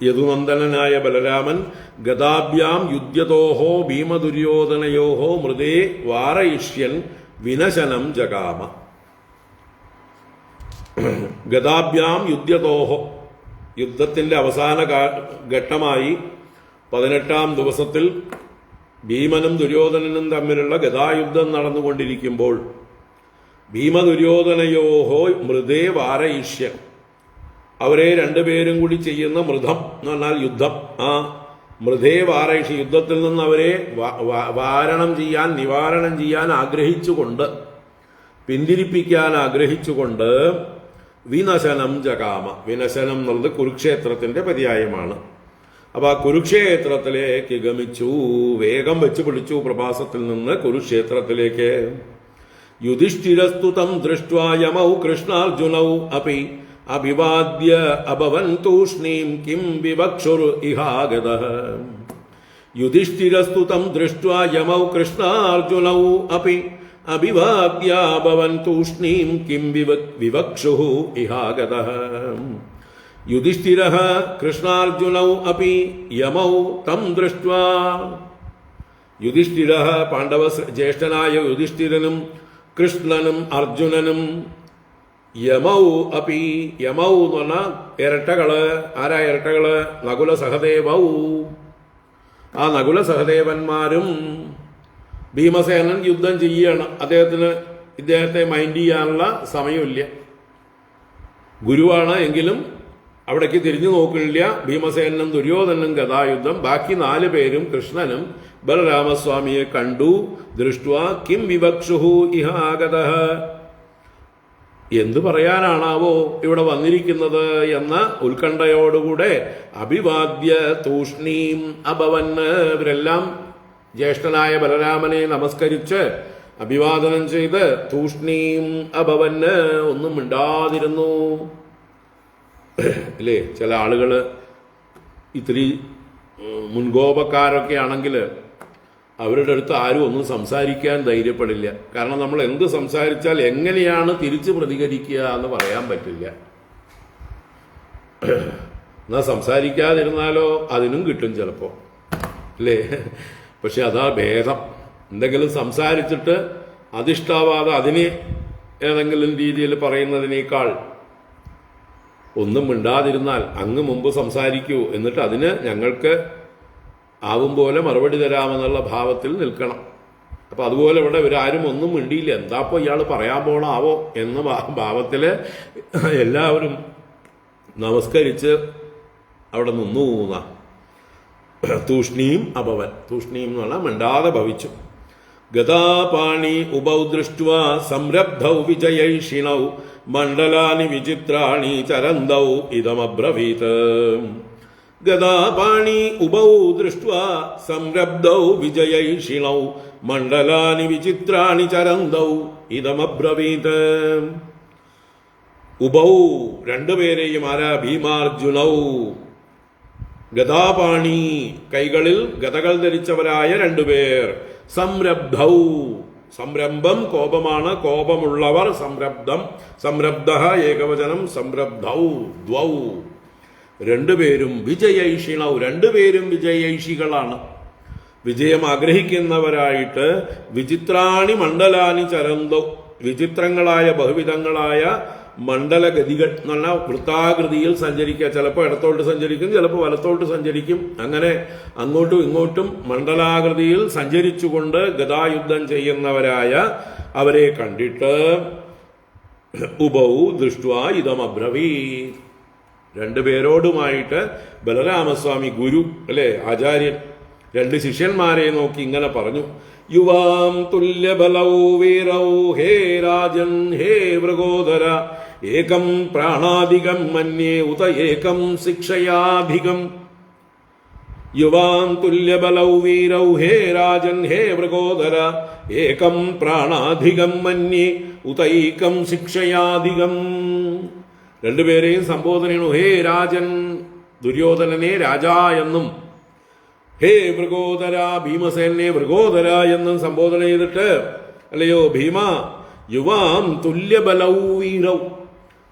യദുനന്ദനായ ബലരാമൻ ഗദാഭ്യാം യുദ്ധ്യതോഹോ ഭീമദുര്യോധനയോഹോ മൃതേ വാരയിഷ്യൻ വിനശനം ജഗാമ. ഗദാഭ്യാം യുദ്ധ്യതോഹോ, യുദ്ധത്തിന്റെ അവസാന ഘട്ടമായി 18-ാം ദിവസത്തിൽ ഭീമനും ദുര്യോധനനും തമ്മിലുള്ള ഗദായുദ്ധം നടന്നുകൊണ്ടിരിക്കുമ്പോൾ ഭീമദുര്യോധനയോഹോ മൃതേ വാരയിഷ്യൻ, അവരെ രണ്ടുപേരും കൂടി ചെയ്യുന്ന മൃതം എന്ന് പറഞ്ഞാൽ യുദ്ധം, ആ മൃതേ വാരയിഷ, യുദ്ധത്തിൽ നിന്ന് അവരെ നിവാരണം ചെയ്യാൻ ആഗ്രഹിച്ചുകൊണ്ട്, പിന്തിരിപ്പിക്കാൻ ആഗ്രഹിച്ചുകൊണ്ട് വിനശനം ജഗാമ. വിനശനം എന്നുള്ളത് കുരുക്ഷേത്രത്തിന്റെ പര്യായമാണ്. അപ്പൊ ആ കുരുക്ഷേത്രത്തിലേക്ക് ഗമിച്ചു. വേഗം വെച്ച് പിടിച്ചു പ്രഭാസത്തിൽ നിന്ന് കുരുക്ഷേത്രത്തിലേക്ക്. യുധിഷ്ഠിരസ്തു തം ദൃഷ്ട്വാ യമൗ കൃഷ്ണാർജുനൗ അപി അഭിവാദ്യ അഭവൻ തൂഷ്ണീം കിം വിവക്ഷുർ ഇഹാഗതഃ. യുധിഷ്ഠിരസ്തു തം ദൃഷ്ട്വാ യമൗ കൃഷ്ണാർജുനൗ അപി അഭിവാദ്യ അഭവൻ തൂഷ്ണീം കിം വിവക്ഷുഃ ഇഹാഗതഃ. യുധിഷ്ഠിരഃ കൃഷ്ണാർജുനൗ അപി യമൗ തം ദൃഷ്ട്വാ. യുധിഷ്ഠിരഃ പാണ്ഡവ ജ്യേഷ്ഠനായ യുധിഷ്ഠിരനും കൃഷ്ണനും അർജുനനും യമൗ അപി, യമൗ എന്ന് പറഞ്ഞാൽ ഇരട്ടകള്. ആരാ ഇരട്ടകള്? നകുല സഹദേവൗ. ആ നകുല സഹദേവന്മാരും. ഭീമസേനൻ യുദ്ധം ചെയ്യണം. ഇദ്ദേഹത്തെ മൈൻഡ് ചെയ്യാനുള്ള സമയമില്ല. ഗുരുവാണ് എങ്കിലും അവിടേക്ക് തിരിഞ്ഞു നോക്കില്ല. ഭീമസേനും ദുര്യോധനും ഗദായുദ്ധം. ബാക്കി 4 പേരും കൃഷ്ണനും ബലരാമസ്വാമിയെ കണ്ടു. ദൃഷ്ട്വാ കിം വിവക്ഷുഃ ഇഹാഗതഃ. എന്തു പറയാനാണാവോ ഇവിടെ വന്നിരിക്കുന്നത് എന്ന ഉത്കണ്ഠയോടുകൂടെ അഭിവാദ്യ തൂഷ്ണീം അഭവന്. ഇവരെല്ലാം ജ്യേഷ്ഠനായ ബലരാമനെ നമസ്കരിച്ച് അഭിവാദനം ചെയ്ത് തൂഷ്ണീം അഭവന്, ഒന്നും മിണ്ടാതിരുന്നു. അല്ലേ, ചില ആളുകള് ഇത്തിരി മുൻകോപക്കാരൊക്കെ ആണെങ്കിൽ അവരുടെ അടുത്ത് ആരും ഒന്നും സംസാരിക്കാൻ ധൈര്യപ്പെടില്ല. കാരണം നമ്മൾ എന്ത് സംസാരിച്ചാൽ എങ്ങനെയാണ് തിരിച്ചു പ്രതികരിക്കുക എന്ന് പറയാൻ പറ്റില്ല. എന്നാ സംസാരിക്കാതിരുന്നാലോ അതിനും കിട്ടും ചിലപ്പോ, അല്ലേ? പക്ഷെ അതാ ഭേദം. എന്തെങ്കിലും സംസാരിച്ചിട്ട് അതിഷ്ടാവാതെ അതിനെ ഏതെങ്കിലും രീതിയിൽ പറയുന്നതിനേക്കാൾ ഒന്നും മിണ്ടാതിരുന്നാൽ അങ്ങ് മുമ്പ് സംസാരിക്കൂ, എന്നിട്ട് അതിന് ഞങ്ങൾക്ക് ആവും പോലെ മറുപടി തരാമെന്നുള്ള ഭാവത്തിൽ നിൽക്കണം. അപ്പൊ അതുപോലെ ഇവിടെ ഇവരാരും ഒന്നും മിണ്ടിയില്ല. എന്താപ്പോ ഇയാൾ പറയാൻ പോണാവോ എന്ന ഭാവത്തില് എല്ലാവരും നമസ്കരിച്ച് അവിടെ നിന്നു. തൂഷ്ണീം അഭവൻ. തൂഷ്ണീം എന്ന് പറഞ്ഞാൽ മിണ്ടാതെ ഭവിച്ചു. ഗതാപാണി ഉപൗ ദൃഷ്ട്വാ സംരബ്ധൗ വിജയൈഷിണൗ മണ്ഡലാനി വിചിത്രാണി ചരന്തൗ ഇദമബ്രവീത്. ഗതാപാണി ഉപൗ ദൃഷ്ട്വാ സംരബ്ധൗ വിജയൈഷിണൗ മണ്ഡലാനി വിചിത്രാണി ചരന്തൗ ഇദമബ്രവീത്. ഉപൗ, 2 പേരെയും ആരാ? ഭീമാർജുനൗ. ഗതാപാണി, കൈകളിൽ ഗതകൾ ധരിച്ചവരായ 2 പേർ. സംരബ്ധൗ, സംരംഭം കോപമാണ്, കോപമുള്ളവർ. സംരബ്ധം, സംരബ്ധഃ ഏകവചനം, സംരബ്ധൗ ദ്വൗ. 2 പേരും വിജയൈഷിണൗ, 2 പേരും വിജയൈഷികളാണ്. വിജയം ആഗ്രഹിക്കുന്നവരായിട്ട്. വിചിത്രാണി മണ്ഡലാനി ചരന്തൗ, വിചിത്രങ്ങളായ ബഹുവിധങ്ങളായ മണ്ഡലഗതികൾ എന്ന് പറഞ്ഞാൽ വൃത്താകൃതിയിൽ സഞ്ചരിക്കുക. ചിലപ്പോൾ ഇടത്തോട്ട് സഞ്ചരിക്കും, ചിലപ്പോൾ വലത്തോട്ട് സഞ്ചരിക്കും. അങ്ങനെ അങ്ങോട്ടും ഇങ്ങോട്ടും മണ്ഡലാകൃതിയിൽ സഞ്ചരിച്ചുകൊണ്ട് ഗദായുദ്ധം ചെയ്യുന്നവരായ അവരെ കണ്ടിട്ട് ഉപൗ ദൃഷ്ട്വാ ഇദമബ്രവീത്. 2 പേരോടുമായിട്ട് ബലരാമസ്വാമി ഗുരു, അല്ലെ, ആചാര്യൻ 2 ശിഷ്യന്മാരെ നോക്കി ഇങ്ങനെ പറഞ്ഞു. യുവാം തുല്യബലൗ വീരൗ ഹേ രാജൻ ഹേ മൃഗോദര ഏകം പ്രാണാധികം മന്യേ ഉത ഏകം ശിക്ഷയാധികം. യുവാം തുല്യബലൗ വീരൗ ഹേ രാജൻ ഹേ മൃഗോദര ഏകം പ്രാണാധികം മന്യേ ഉതൈകം ശിക്ഷയാധികം. 2 പേരെയും സംബോധനയാണ്. ഹേ രാജൻ, ദുര്യോധനനെ രാജാ എന്നും, ഹേ മൃഗോദര, ഭീമസേനെ മൃഗോദര എന്നും സംബോധന ചെയ്തിട്ട്, അല്ലയോ ഭീമ, യുവാം തുല്യബലൗ വീരൗ,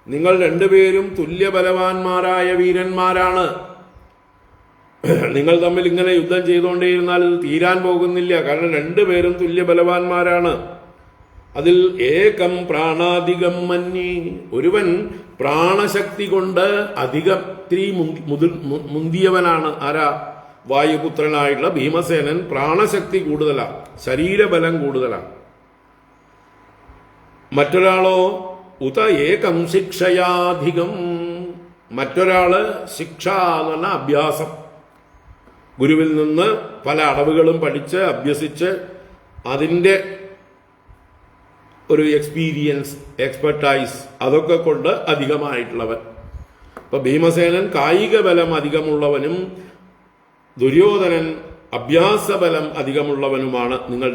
നിങ്ങൾ 2 പേരും തുല്യബലവാന്മാരായ വീരന്മാരാണ്. നിങ്ങൾ തമ്മിൽ ഇങ്ങനെ യുദ്ധം ചെയ്തുകൊണ്ടേയിരുന്നാൽ ഇത് തീരാൻ പോകുന്നില്ല. കാരണം 2 പേരും തുല്യബലവാന്മാരാണ്. അതിൽ ഏകം പ്രാണാധികം മന്യേ, ഒരുവൻ പ്രാണശക്തി കൊണ്ട് അധികം മുന്തിയവനാണ്. ആരാ? വായുപുത്രനായിട്ടുള്ള ഭീമസേനൻ പ്രാണശക്തി കൂടുതലാണ്, ശരീരബലം കൂടുതലാണ്. മറ്റൊരാളോ ഉത ഏകം ശിക്ഷയാധികം, മറ്റൊരാള് ശിക്ഷ എന്ന് പറഞ്ഞ അഭ്യാസം, ഗുരുവിൽ നിന്ന് പല അടവുകളും പഠിച്ച് അഭ്യസിച്ച് അതിൻ്റെ ഒരു എക്സ്പീരിയൻസ്, എക്സ്പെർട്ടൈസ് അതൊക്കെ കൊണ്ട് അധികമായിട്ടുള്ളവൻ. ഇപ്പൊ ഭീമസേനൻ കായിക ബലം അധികമുള്ളവനും ദുര്യോധനൻ അഭ്യാസബലം അധികമുള്ളവനുമാണ്. നിങ്ങൾ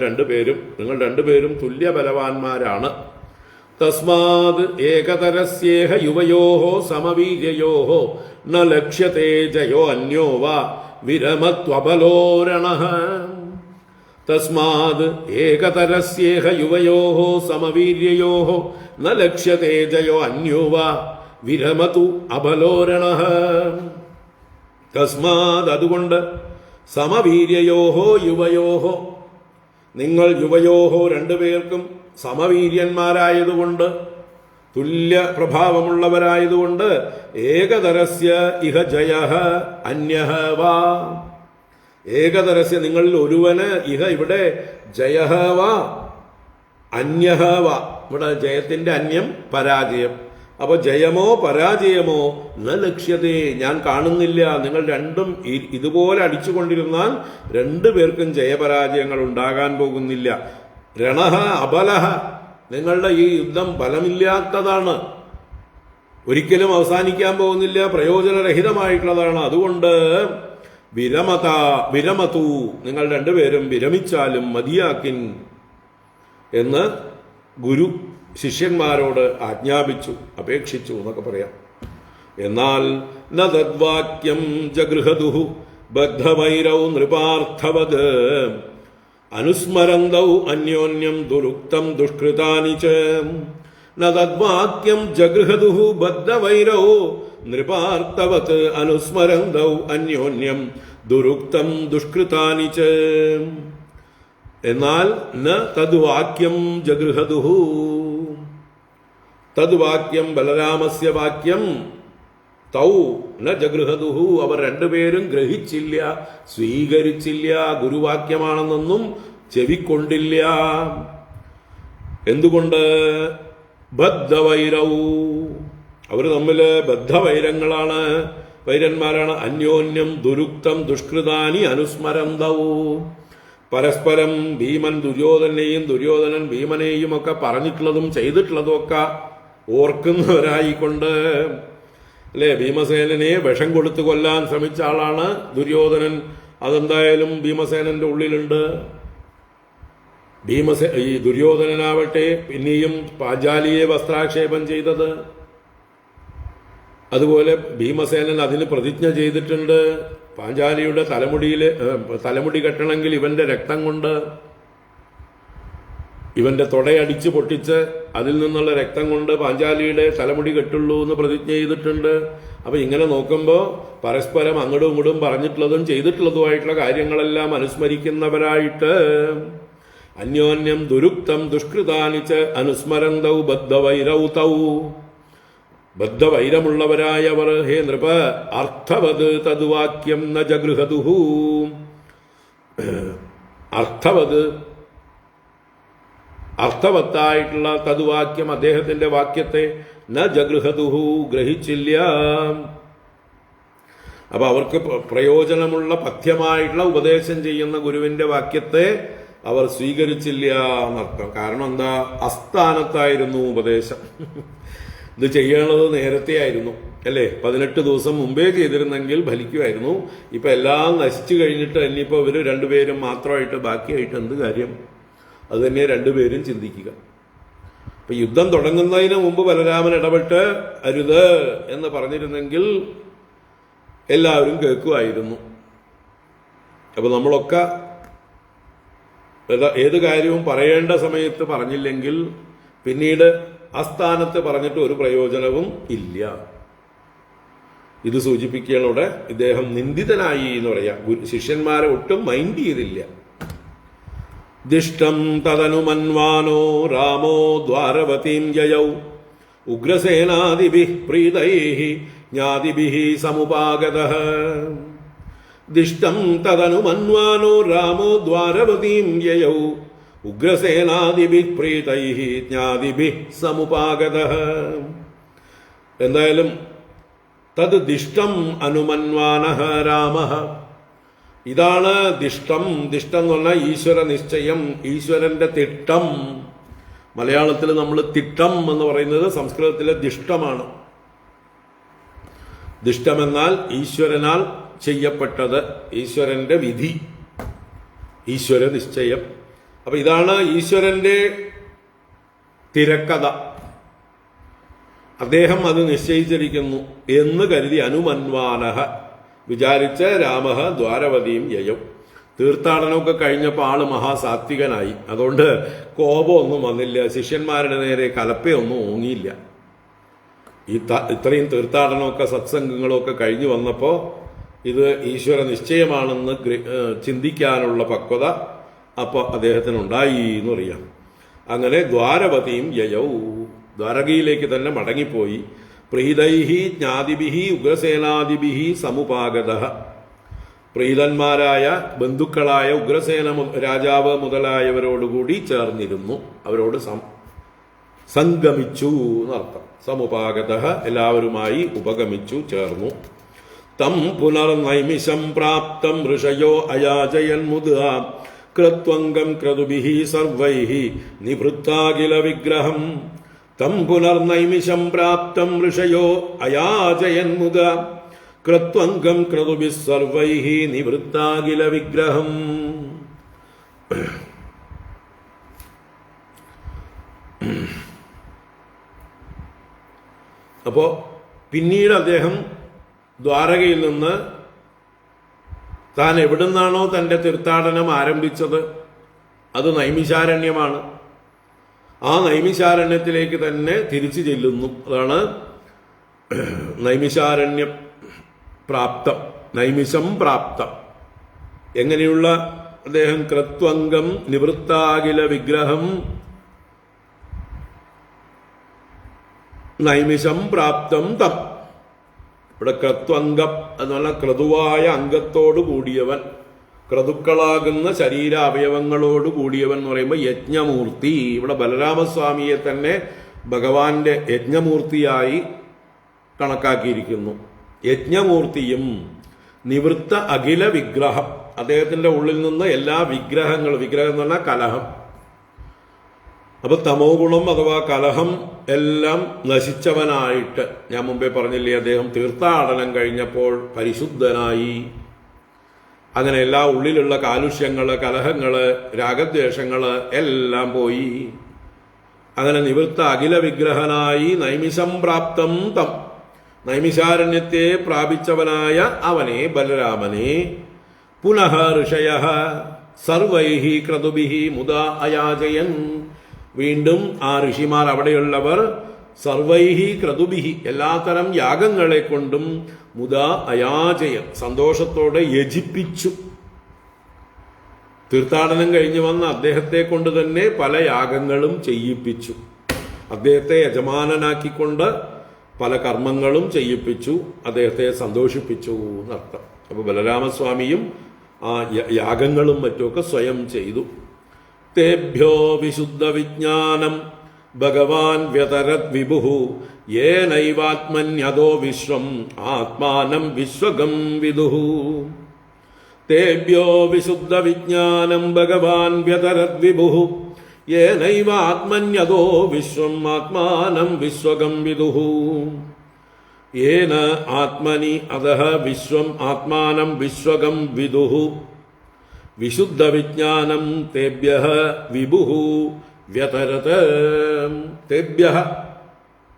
രണ്ടുപേരും തുല്യ ബലവാന്മാരാണ്. തസ്മാത് ഏകതരസ്യേഹ യുവയോഃ സമവീര്യയോഃ ന ലക്ഷ്യത്തെ ജയോ അന്യോ വാ വിരമത്വബലോരണഃ. തസ്മാത് ഏകതരസ്യേഹ യുവയോഃ സമവീര്യയോഃ ന ലക്ഷ്യത്തെ ജയോ അന്യോ വാ വിരമതു അബലോരണഃ. തസ്മാത് അതുകൊണ്ട് സമവീര്യയോഹോ യുവയോഹോ നിങ്ങൾ യുവയോഹോ രണ്ടുപേർക്കും സമവീര്യന്മാരായതുകൊണ്ട് തുല്യ പ്രഭാവമുള്ളവരായതുകൊണ്ട് ഏകതരസ്യ ഇഹ ജയഃ അന്യഃ വാ. ഏകതരസ്യ നിങ്ങളിൽ ഒരുവന് ഇഹ ഇവിടെ ജയഃ വാ അന്യഃ വാ. ഇവിടെ ജയത്തിന്റെ അന്യം പരാജയം. അപ്പൊ ജയമോ പരാജയമോ ന ലക്ഷ്യതേ ഞാൻ കാണുന്നില്ല. നിങ്ങൾ രണ്ടും ഇതുപോലെ അടിച്ചുകൊണ്ടിരുന്നാൽ രണ്ടുപേർക്കും ജയപരാജയങ്ങൾ ഉണ്ടാകാൻ പോകുന്നില്ല. രണഃ അബലഃ നിങ്ങളുടെ ഈ യുദ്ധം ബലമില്ലാത്തതാണ്, ഒരിക്കലും അവസാനിക്കാൻ പോകുന്നില്ല, പ്രയോജനരഹിതമായിട്ടുള്ളതാണ്. അതുകൊണ്ട് വിരമതു നിങ്ങൾ രണ്ടുപേരും വിരമിച്ചാലും മതിയാക്കിൻ എന്ന് ഗുരു ശിഷ്യന്മാരോട് ആജ്ഞാപിച്ചു, അപേക്ഷിച്ചു എന്നൊക്കെ പറയാം. എന്നാൽ ന തദ്വാക്യം ജഗൃഹദുഃ ബദ്ധവൈരൗ നൃപാർത്ഥവത് അനുസ്മരന്തൗ അന്യോന്യം ദുരുക്തം ദുഷ്കൃതാനി ച. ന തദ്വാക്യം ജഗൃഹദുഃ ബദ്ധവൈരൗ നൃപാർത്ഥവത് അനുസ്മരന്തൗ അന്യോന്യം ദുരുക്തം ദുഷ്കൃതാനി ച. എന്നാൽ ന തദ്വാക്യം ജഗൃഹദുഃ തദ്വാക്യം ബലരാമസ്യ വാക്യം തൗ ന ജഗൃഹദുഃ അവർ രണ്ടുപേരും ഗ്രഹിച്ചില്ല, സ്വീകരിച്ചില്ല, ഗുരുവാക്യമാണെന്നൊന്നും ചെവിക്കൊണ്ടില്ല. എന്തുകൊണ്ട്? ബദ്ധവൈരൗ അവർ തമ്മില് ബദ്ധവൈരങ്ങളാണ്, വൈരന്മാരാണ്. അന്യോന്യം ദുരുക്തം ദുഷ്കൃതാനി അനുസ്മരന്തൗ പരസ്പരം ഭീമൻ ദുര്യോധനെയും ദുര്യോധനൻ ഭീമനെയും ഒക്കെ പറഞ്ഞിട്ടുള്ളതും ചെയ്തിട്ടുള്ളതും ഒക്കെ ഓർക്കുന്നവരായിക്കൊണ്ട് അല്ലെ. ഭീമസേനനെ വിഷം കൊടുത്തു കൊല്ലാൻ ശ്രമിച്ച ആളാണ് ദുര്യോധനൻ. അതെന്തായാലും ഭീമസേനന്റെ ഉള്ളിലുണ്ട്. ഈ ദുര്യോധനനാവട്ടെ പിന്നെയും പാഞ്ചാലിയെ വസ്ത്രാക്ഷേപം ചെയ്തത്. അതുപോലെ ഭീമസേനൻ അതിന് പ്രതിജ്ഞ ചെയ്തിട്ടുണ്ട്, പാഞ്ചാലിയുടെ തലമുടി കെട്ടണമെങ്കിൽ ഇവന്റെ രക്തം കൊണ്ട് ഇവന്റെ തുടയടിച്ച് പൊട്ടിച്ച് അതിൽ നിന്നുള്ള രക്തം കൊണ്ട് പാഞ്ചാലിയുടെ തലമുടി കെട്ടുള്ളൂ എന്ന് പ്രതിജ്ഞ ചെയ്തിട്ടുണ്ട്. അപ്പൊ ഇങ്ങനെ നോക്കുമ്പോൾ പരസ്പരം അങ്ങോട്ടും ഇങ്ങോട്ടും പറഞ്ഞിട്ടുള്ളതും ചെയ്തിട്ടുള്ളതുമായിട്ടുള്ള കാര്യങ്ങളെല്ലാം അനുസ്മരിക്കുന്നവരായിട്ട് അന്യോന്യം ദുരുക്തം ദുഷ്കൃതാനിച്ച് അനുസ്മരന്തൗ ബദ്ധവൈരൗ തൗ ബദ്ധവൈരമുള്ളവരായവർ ഹേ നൃപ അർത്ഥവത് തദ്വാക്യം ന ജഗൃഹദുഃ അർത്ഥവത്തായിട്ടുള്ള തദ്വാക്യം അദ്ദേഹത്തിന്റെ വാക്യത്തെ ന ജഗൃഹദുഃ ഗ്രഹിച്ചില്ല. അപ്പൊ അവർക്ക് പ്രയോജനമുള്ള പഥ്യമായിട്ടുള്ള ഉപദേശം ചെയ്യുന്ന ഗുരുവിന്റെ വാക്യത്തെ അവർ സ്വീകരിച്ചില്ല എന്നർത്ഥം. കാരണം എന്താ? അസ്ഥാനത്തായിരുന്നു ഉപദേശം. ഇത് ചെയ്യേണ്ടത് നേരത്തെ ആയിരുന്നു അല്ലേ? 18 ദിവസം മുമ്പേ ചെയ്തിരുന്നെങ്കിൽ ഫലിക്കുമായിരുന്നു. ഇപ്പൊ എല്ലാം നശിച്ചു കഴിഞ്ഞിട്ട് ഇനിയിപ്പോ ഇവര് രണ്ടുപേരും മാത്രമായിട്ട് ബാക്കിയായിട്ട് എന്ത് കാര്യം? അത് തന്നെ രണ്ടുപേരും ചിന്തിക്കുക. അപ്പൊ യുദ്ധം തുടങ്ങുന്നതിന് മുമ്പ് ബലരാമൻ ഇടപെട്ട് അരുത് എന്ന് പറഞ്ഞിരുന്നെങ്കിൽ എല്ലാവരും കേൾക്കുമായിരുന്നു. അപ്പൊ നമ്മളൊക്കെ ഏത് കാര്യവും പറയേണ്ട സമയത്ത് പറഞ്ഞില്ലെങ്കിൽ പിന്നീട് അസ്ഥാനത്ത് പറഞ്ഞിട്ട് ഒരു പ്രയോജനവും ഇല്ല. ഇത് സൂചിപ്പിക്കുകയാണ് ഇദ്ദേഹം നിന്ദിതനായി എന്ന് പറയാം. ശിഷ്യന്മാരെ ഒട്ടും മൈൻഡ് ചെയ്തില്ല. ദിഷ്ടം തദനുമന്വാനോ രാമോ ദ്വാരവതീം ജയൗ ഉഗ്രസേനാദിഭിഃ പ്രീതൈഃ ജ്ഞാതിഭിഃ സമുപാഗതഃ. ദിഷ്ടം തദനുമന്വാനോ രാമോ ദ്വാരവതീം ജയൗ ഉഗ്രസേനാദിഭിഃ പ്രീതൈഃ ജ്ഞാതിഭിഃ സമുപാഗതഃ. എന്തായാലും തത് ദിഷ്ടം അനുമന്വാനഃ രാമഃ. ഇതാണ് ദിഷ്ടം. ദിഷ്ടം എന്ന് പറഞ്ഞാൽ ഈശ്വര നിശ്ചയം, ഈശ്വരന്റെ തിട്ടം. മലയാളത്തിൽ നമ്മൾ തിട്ടം എന്ന് പറയുന്നത് സംസ്കൃതത്തിലെ ദിഷ്ടമാണ്. ദിഷ്ടമെന്നാൽ ഈശ്വരനാൽ ചെയ്യപ്പെട്ടത്. ഈശ്വരന്റെ വിധി, ഈശ്വര നിശ്ചയം. അപ്പൊ ഇതാണ് ഈശ്വരന്റെ തിരക്കഥ. അദ്ദേഹം അത് നിശ്ചയിച്ചിരിക്കുന്നു എന്ന് കരുതി അനുമന്വാനഹ വിചാരിച്ച രാമഹ ദ്വാരവതിയും യയം. തീർത്ഥാടനമൊക്കെ കഴിഞ്ഞപ്പോൾ ആള് മഹാസാത്വികനായി. അതുകൊണ്ട് കോപമൊന്നും വന്നില്ല, ശിഷ്യന്മാരുടെ നേരെ കലപ്പയൊന്നും ഓങ്ങിയില്ല. ഇത്രയും തീർത്ഥാടനമൊക്കെ സത്സംഗങ്ങളൊക്കെ കഴിഞ്ഞു വന്നപ്പോൾ ഇത് ഈശ്വര നിശ്ചയമാണെന്ന് ചിന്തിക്കാനുള്ള പക്വത അപ്പോൾ അദ്ദേഹത്തിനുണ്ടായി എന്ന് പറയാം. അങ്ങനെ ദ്വാരവതിയും യയൗ, ദ്വാരകയിലേക്ക് തന്നെ മടങ്ങിപ്പോയി. പ്രീതൈഹി ജ്ഞാതിഭിഹി ഉഗ്രസേനാദിഭിഹി സമുപാഗത, പ്രീതന്മാരായ ബന്ധുക്കളായ ഉഗ്രസേന രാജാവ് മുതലായവരോടുകൂടി ചേർന്നിരുന്നു, അവരോട് സംഗമിച്ചു എന്നർത്ഥം. സമുപാഗത എല്ലാവരുമായി ഉപഗമിച്ചു, ചേർന്നു. തം പുനർനൈമിഷം പ്രാപ്തം ഋഷയോ അയാചയൻ മുദാ കൃത്വംഗം ക്രതുഭിഹി സർവൈഹി നിവൃത്താഖില വിഗ്രഹം. തം പുനർനൈമിഷം പ്രാപ്തം ഋഷയോ അയാചയൻ മുദാ കൃത്വംഗം ക്രതുഭിഃ സർവൈഹി നിവൃത്താഖില വിഗ്രഹം. അപ്പോ പിന്നീട് അദ്ദേഹം ദ്വാരകയിൽ നിന്ന് താൻ എവിടുന്നാണോ തന്റെ തീർത്ഥാടനം ആരംഭിച്ചത് അത് നൈമിഷാരണ്യമാണ്. ആ നൈമിഷാരണ്യത്തിലേക്ക് തന്നെ തിരിച്ചു ചെല്ലുന്നു. അതാണ് നൈമിഷാരണ്യം പ്രാപ്തം, നൈമിഷം പ്രാപ്തം. എങ്ങനെയുള്ള അദ്ദേഹം കൃത്വംഗം നിവൃത്താഖില വിഗ്രഹം നൈമിഷം പ്രാപ്തം തം. ഇവിടെ ക്രത്വംഗം എന്നുള്ള ക്രതുവായ അംഗത്തോടു കൂടിയവൻ, ക്രതുക്കളാകുന്ന ശരീര അവയവങ്ങളോട് കൂടിയവൻ എന്ന് പറയുമ്പോൾ യജ്ഞമൂർത്തി. ഇവിടെ ബലരാമസ്വാമിയെ തന്നെ ഭഗവാന്റെ യജ്ഞമൂർത്തിയായി കണക്കാക്കിയിരിക്കുന്നു. യജ്ഞമൂർത്തിയും നിവൃത്ത അഖില വിഗ്രഹം, അദ്ദേഹത്തിന്റെ ഉള്ളിൽ നിന്ന് എല്ലാ വിഗ്രഹങ്ങളും, വിഗ്രഹം എന്ന് പറഞ്ഞാൽ കലഹം, അപ്പൊ തമോ ഗുണം അഥവാ കലഹം എല്ലാം നശിച്ചവനായിട്ട്, ഞാൻ മുമ്പേ പറഞ്ഞില്ലേ അദ്ദേഹം തീർത്ഥാടനം കഴിഞ്ഞപ്പോൾ പരിശുദ്ധനായി. അങ്ങനെ എല്ലാ ഉള്ളിലുള്ള കാലുഷ്യങ്ങള്, കലഹങ്ങള്, രാഗദ്വേഷങ്ങള് എല്ലാം പോയി. അങ്ങനെ നിവൃത്ത അഖില വിഗ്രഹനായി നൈമിഷം പ്രാപ്തം തം, നൈമിഷാരണ്യത്തെ പ്രാപിച്ചവനായ അവനെ, ബലരാമനെ, പുനഃ ഋഷയഃ സർവൈഹി ക്രതുഭിഹി മുദാ അയാചയൻ, വീണ്ടും ആ ഋഷിമാർ അവിടെയുള്ളവർ സർവൈഹി ക്രതുഭിഹി എല്ലാത്തരം യാഗങ്ങളെ കൊണ്ടും മുദാ അയാചയൻ സന്തോഷത്തോടെ യജിപ്പിച്ചു. തീർത്ഥാടനം കഴിഞ്ഞു വന്ന അദ്ദേഹത്തെ കൊണ്ട് തന്നെ പല യാഗങ്ങളും ചെയ്യിപ്പിച്ചു. അദ്ദേഹത്തെ യജമാനനാക്കിക്കൊണ്ട് പല കർമ്മങ്ങളും ചെയ്യിപ്പിച്ചു, അദ്ദേഹത്തെ സന്തോഷിപ്പിച്ചു എന്നർത്ഥം. അപ്പൊ ബലരാമസ്വാമിയും ആ യാഗങ്ങളും മറ്റുമൊക്കെ സ്വയം ചെയ്തു. തേഭ്യോ വിശുദ്ധ വിജ്ഞാനം ഭഗവാൻ വ്യതരത് വിഭുഃ യേനൈവാത്മന്യതോ വിശ്വം ആത്മാനം വിശ്വകം വിദുഃ. തേഭ്യോ വിശുദ്ധ വിജ്ഞാനം ഭഗവാൻ വ്യതരത് വിഭുഃ യേനൈവാത്മന്യതോ വിശ്വം ആത്മാനം വിശ്വകം വിദുഃ. യേന ആത്മനി അധഃ വിശ്വം ആത്മാനം വിശ്വകം വിദുഃ വിശുദ്ധ വിജ്ഞാനം തേഭ്യഃ വിഭുഃ വ്യതരത്. തേഭ്യഃ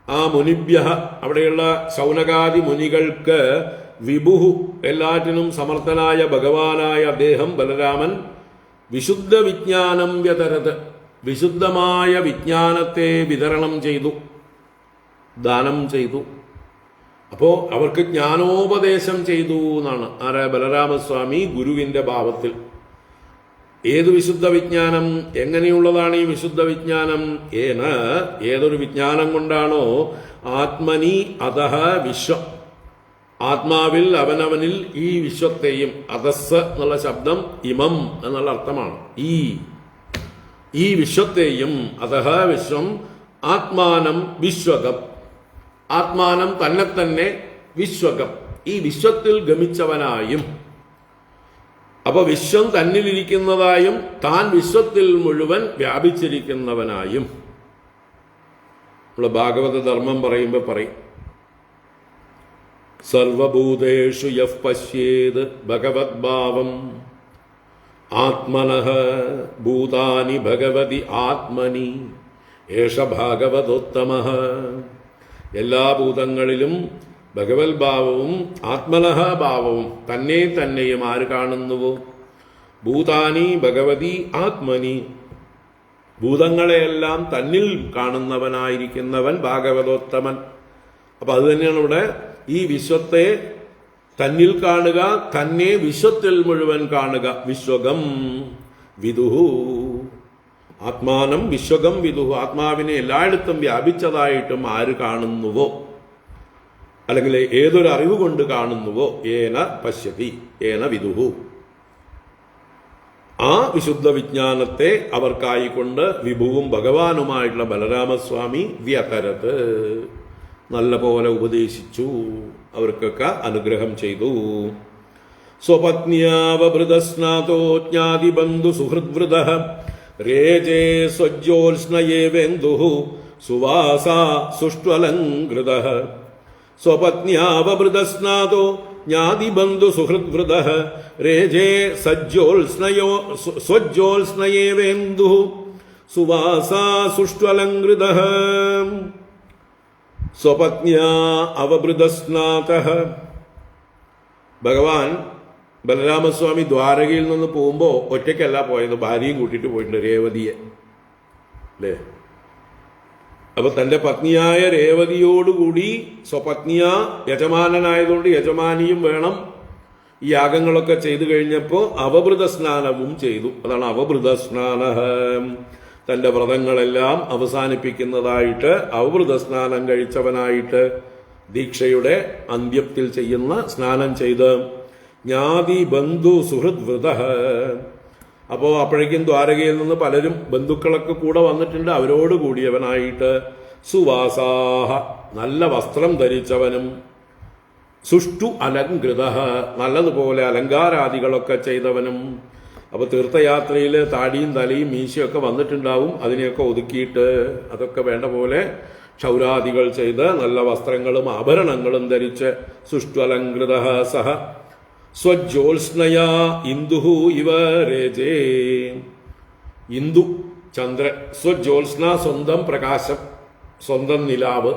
ആ മുനിഭ്യഃ, അവിടെയുള്ള ശൗനകാദി മുനികൾക്ക്, വിഭുഃ എല്ലാറ്റിനും സമർത്ഥനായ ഭഗവാനായ അദ്ദേഹം ബലരാമൻ വിശുദ്ധ വിജ്ഞാനം വ്യതരത്, വിശുദ്ധമായ വിജ്ഞാനത്തെ വിതരണം ചെയ്തു, ദാനം ചെയ്തു. അപ്പോ അവർക്ക് ജ്ഞാനോപദേശം ചെയ്തു എന്നാണ്. ആരാ? ബലരാമസ്വാമി ഗുരുവിന്റെ ഭാവത്തിൽ. ഏത് വിശുദ്ധ വിജ്ഞാനം? എങ്ങനെയുള്ളതാണ് ഈ വിശുദ്ധ വിജ്ഞാനം? ഏതൊരു വിജ്ഞാനം കൊണ്ടാണോ ആത്മനി അധഃ വിശ്വം, ആത്മാവിൽ അവനവനിൽ ഈ വിശ്വത്തെയും, അധസ് എന്നുള്ള ശബ്ദം ഇമം എന്നുള്ള അർത്ഥമാണ്, ഈ വിശ്വത്തെയും, അധഃ വിശ്വം ആത്മാനം വിശ്വകം, ആത്മാനം തന്നെ തന്നെ വിശ്വകം, ഈ വിശ്വത്തിൽ ഗമിച്ചവനായും. അപ്പൊ വിശ്വം തന്നിലിരിക്കുന്നതായും താൻ വിശ്വത്തിൽ മുഴുവൻ വ്യാപിച്ചിരിക്കുന്നവനായും. നമ്മൾ ഭാഗവത ധർമ്മം പറയുമ്പോൾ പറയും, സർവഭൂതേഷു യഃ പശ്യേത് ഭഗവദ്ഭാവം ആത്മനഃ ഭൂതാനി ഭഗവതി ആത്മനി ഏഷ ഭാഗവതോത്തമഃ. എല്ലാ ഭൂതങ്ങളിലും ഭഗവത് ഭാവവും ആത്മനഃ ഭാവവും തന്നെയും ആര് കാണുന്നുവോ, ഭൂതാനി ഭഗവതി ആത്മനി, ഭൂതങ്ങളെയെല്ലാം തന്നിൽ കാണുന്നവനായിരിക്കുന്നവൻ ഭാഗവതോത്തമൻ. അപ്പൊ അത് തന്നെയാണ് ഇവിടെ ഈ വിശ്വത്തെ തന്നിൽ കാണുക, തന്നെ വിശ്വത്തിൽ മുഴുവൻ കാണുക. വിശ്വകം വിദുഹു, ആത്മാനം വിശ്വകം വിദുഹു, ആത്മാവിനെ എല്ലായിടത്തും വ്യാപിച്ചതായിട്ടും ആര് കാണുന്നുവോ, അല്ലെങ്കിൽ ഏതൊരു അറിവ് കൊണ്ട് കാണുന്നുവോ, ഏന പശ്യതി ഏന വിദുഹു, ആ വിശുദ്ധ വിജ്ഞാനത്തെ അവർക്കായിക്കൊണ്ട് വിഭുവും ഭഗവാനുമായിട്ടുള്ള ബലരാമസ്വാമി വ്യതരത്, നല്ല പോലെ ഉപദേശിച്ചു, അവർക്കൊക്കെ അനുഗ്രഹം ചെയ്തു. സ്വപത്ന്യാവഭൃതസ്നാതോ ജ്ഞാതിബന്ധു സുഹൃദ്വൃതഃ രേജേ സ്വജ്ജോത്സ്നയേവേന്ദുഃ സുവാസാ സുഷ്ട്വലംകൃതഃ. സ്വപത്ന്യാവഭൃതസ്നാതോ ജ്ഞാതിബന്ധു സുഹൃദ്വൃതഃ രേജേ സ്വജ്ജോത്സ്നയേവേന്ദുഃ സുവാസാ സുഷ്ട്വലംകൃതഃ. സ്വപത്ന്യാ അവഭൃതസ്നാതഃ. ഭഗവാൻ ബലരാമസ്വാമി ദ്വാരകയിൽ നിന്ന് പോകുമ്പോൾ ഒറ്റയ്ക്കല്ല പോയത്, ഭാര്യയും കൂട്ടിയിട്ട് പോയിട്ടുണ്ട്, രേവതിയെ, അല്ലേ? അപ്പൊ തന്റെ പത്നിയായ രേവതിയോടുകൂടി, സ്വപത്നിയ യജമാനനായതുകൊണ്ട് യജമാനിയും വേണം, ഈ യാഗങ്ങളൊക്കെ ചെയ്തു കഴിഞ്ഞപ്പോൾ അവഭൃത സ്നാനവും ചെയ്തു. അതാണ് അവഭൃത സ്നാന. തന്റെ വ്രതങ്ങളെല്ലാം അവസാനിപ്പിക്കുന്നതായിട്ട് അവഭൃത സ്നാനം കഴിച്ചവനായിട്ട് ദീക്ഷയുടെ അന്ത്യത്തിൽ ചെയ്യുന്ന സ്നാനം ചെയ്ത് ജ്ഞാതി ബന്ധു സുഹൃത് വ്രത. അപ്പോൾ അപ്പോഴേക്കും ദ്വാരകയിൽ നിന്ന് പലരും ബന്ധുക്കളൊക്കെ കൂടെ വന്നിട്ടുണ്ട്, അവരോട് കൂടിയവനായിട്ട് സുവാസാഹ, നല്ല വസ്ത്രം ധരിച്ചവനും, സുഷ്ടു അലങ്കൃത, നല്ലതുപോലെ അലങ്കാരാദികളൊക്കെ ചെയ്തവനും. അപ്പൊ തീർത്ഥയാത്രയിൽ താടിയും തലയും മീശയൊക്കെ വന്നിട്ടുണ്ടാവും, അതിനെയൊക്കെ ഒതുക്കിയിട്ട് അതൊക്കെ വേണ്ട പോലെ ക്ഷൗരാദികൾ ചെയ്ത് നല്ല വസ്ത്രങ്ങളും ആഭരണങ്ങളും ധരിച്ച് സുഷ്ട്വലങ്കൃത സഹ സ്വജ്ജോത്സ്നയാ ഇന്ദുഹു ഇവ രേജേ. ഇന്ദു ചന്ദ്രൻ, സ്വജ്ജോത്സ്ന സ്വന്തം പ്രകാശം, സ്വന്തം നിലാവ്,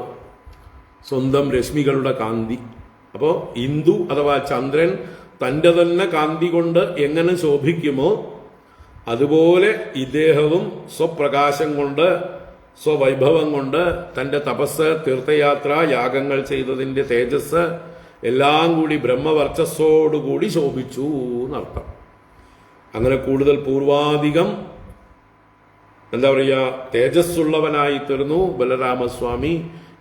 സ്വന്തം രശ്മികളുടെ കാന്തി. അപ്പോ ഇന്ദു അഥവാ ചന്ദ്രൻ തന്റെ തന്നെ കാന്തി കൊണ്ട് എങ്ങനെ ശോഭിക്കുമോ അതുപോലെ ഇദ്ദേഹവും സ്വപ്രകാശം കൊണ്ട്, സ്വവൈഭവം കൊണ്ട്, തന്റെ തപസ്, തീർത്ഥയാത്ര, യാഗങ്ങൾ ചെയ്തതിന്റെ തേജസ് എല്ലാം കൂടി ബ്രഹ്മവർച്ചസ്സോടുകൂടി ശോഭിച്ചു എന്നർത്ഥം. അങ്ങനെ കൂടുതൽ പൂർവാധികം എന്താ പറയുക, തേജസ്സുള്ളവനായി തീർന്നു ബലരാമസ്വാമി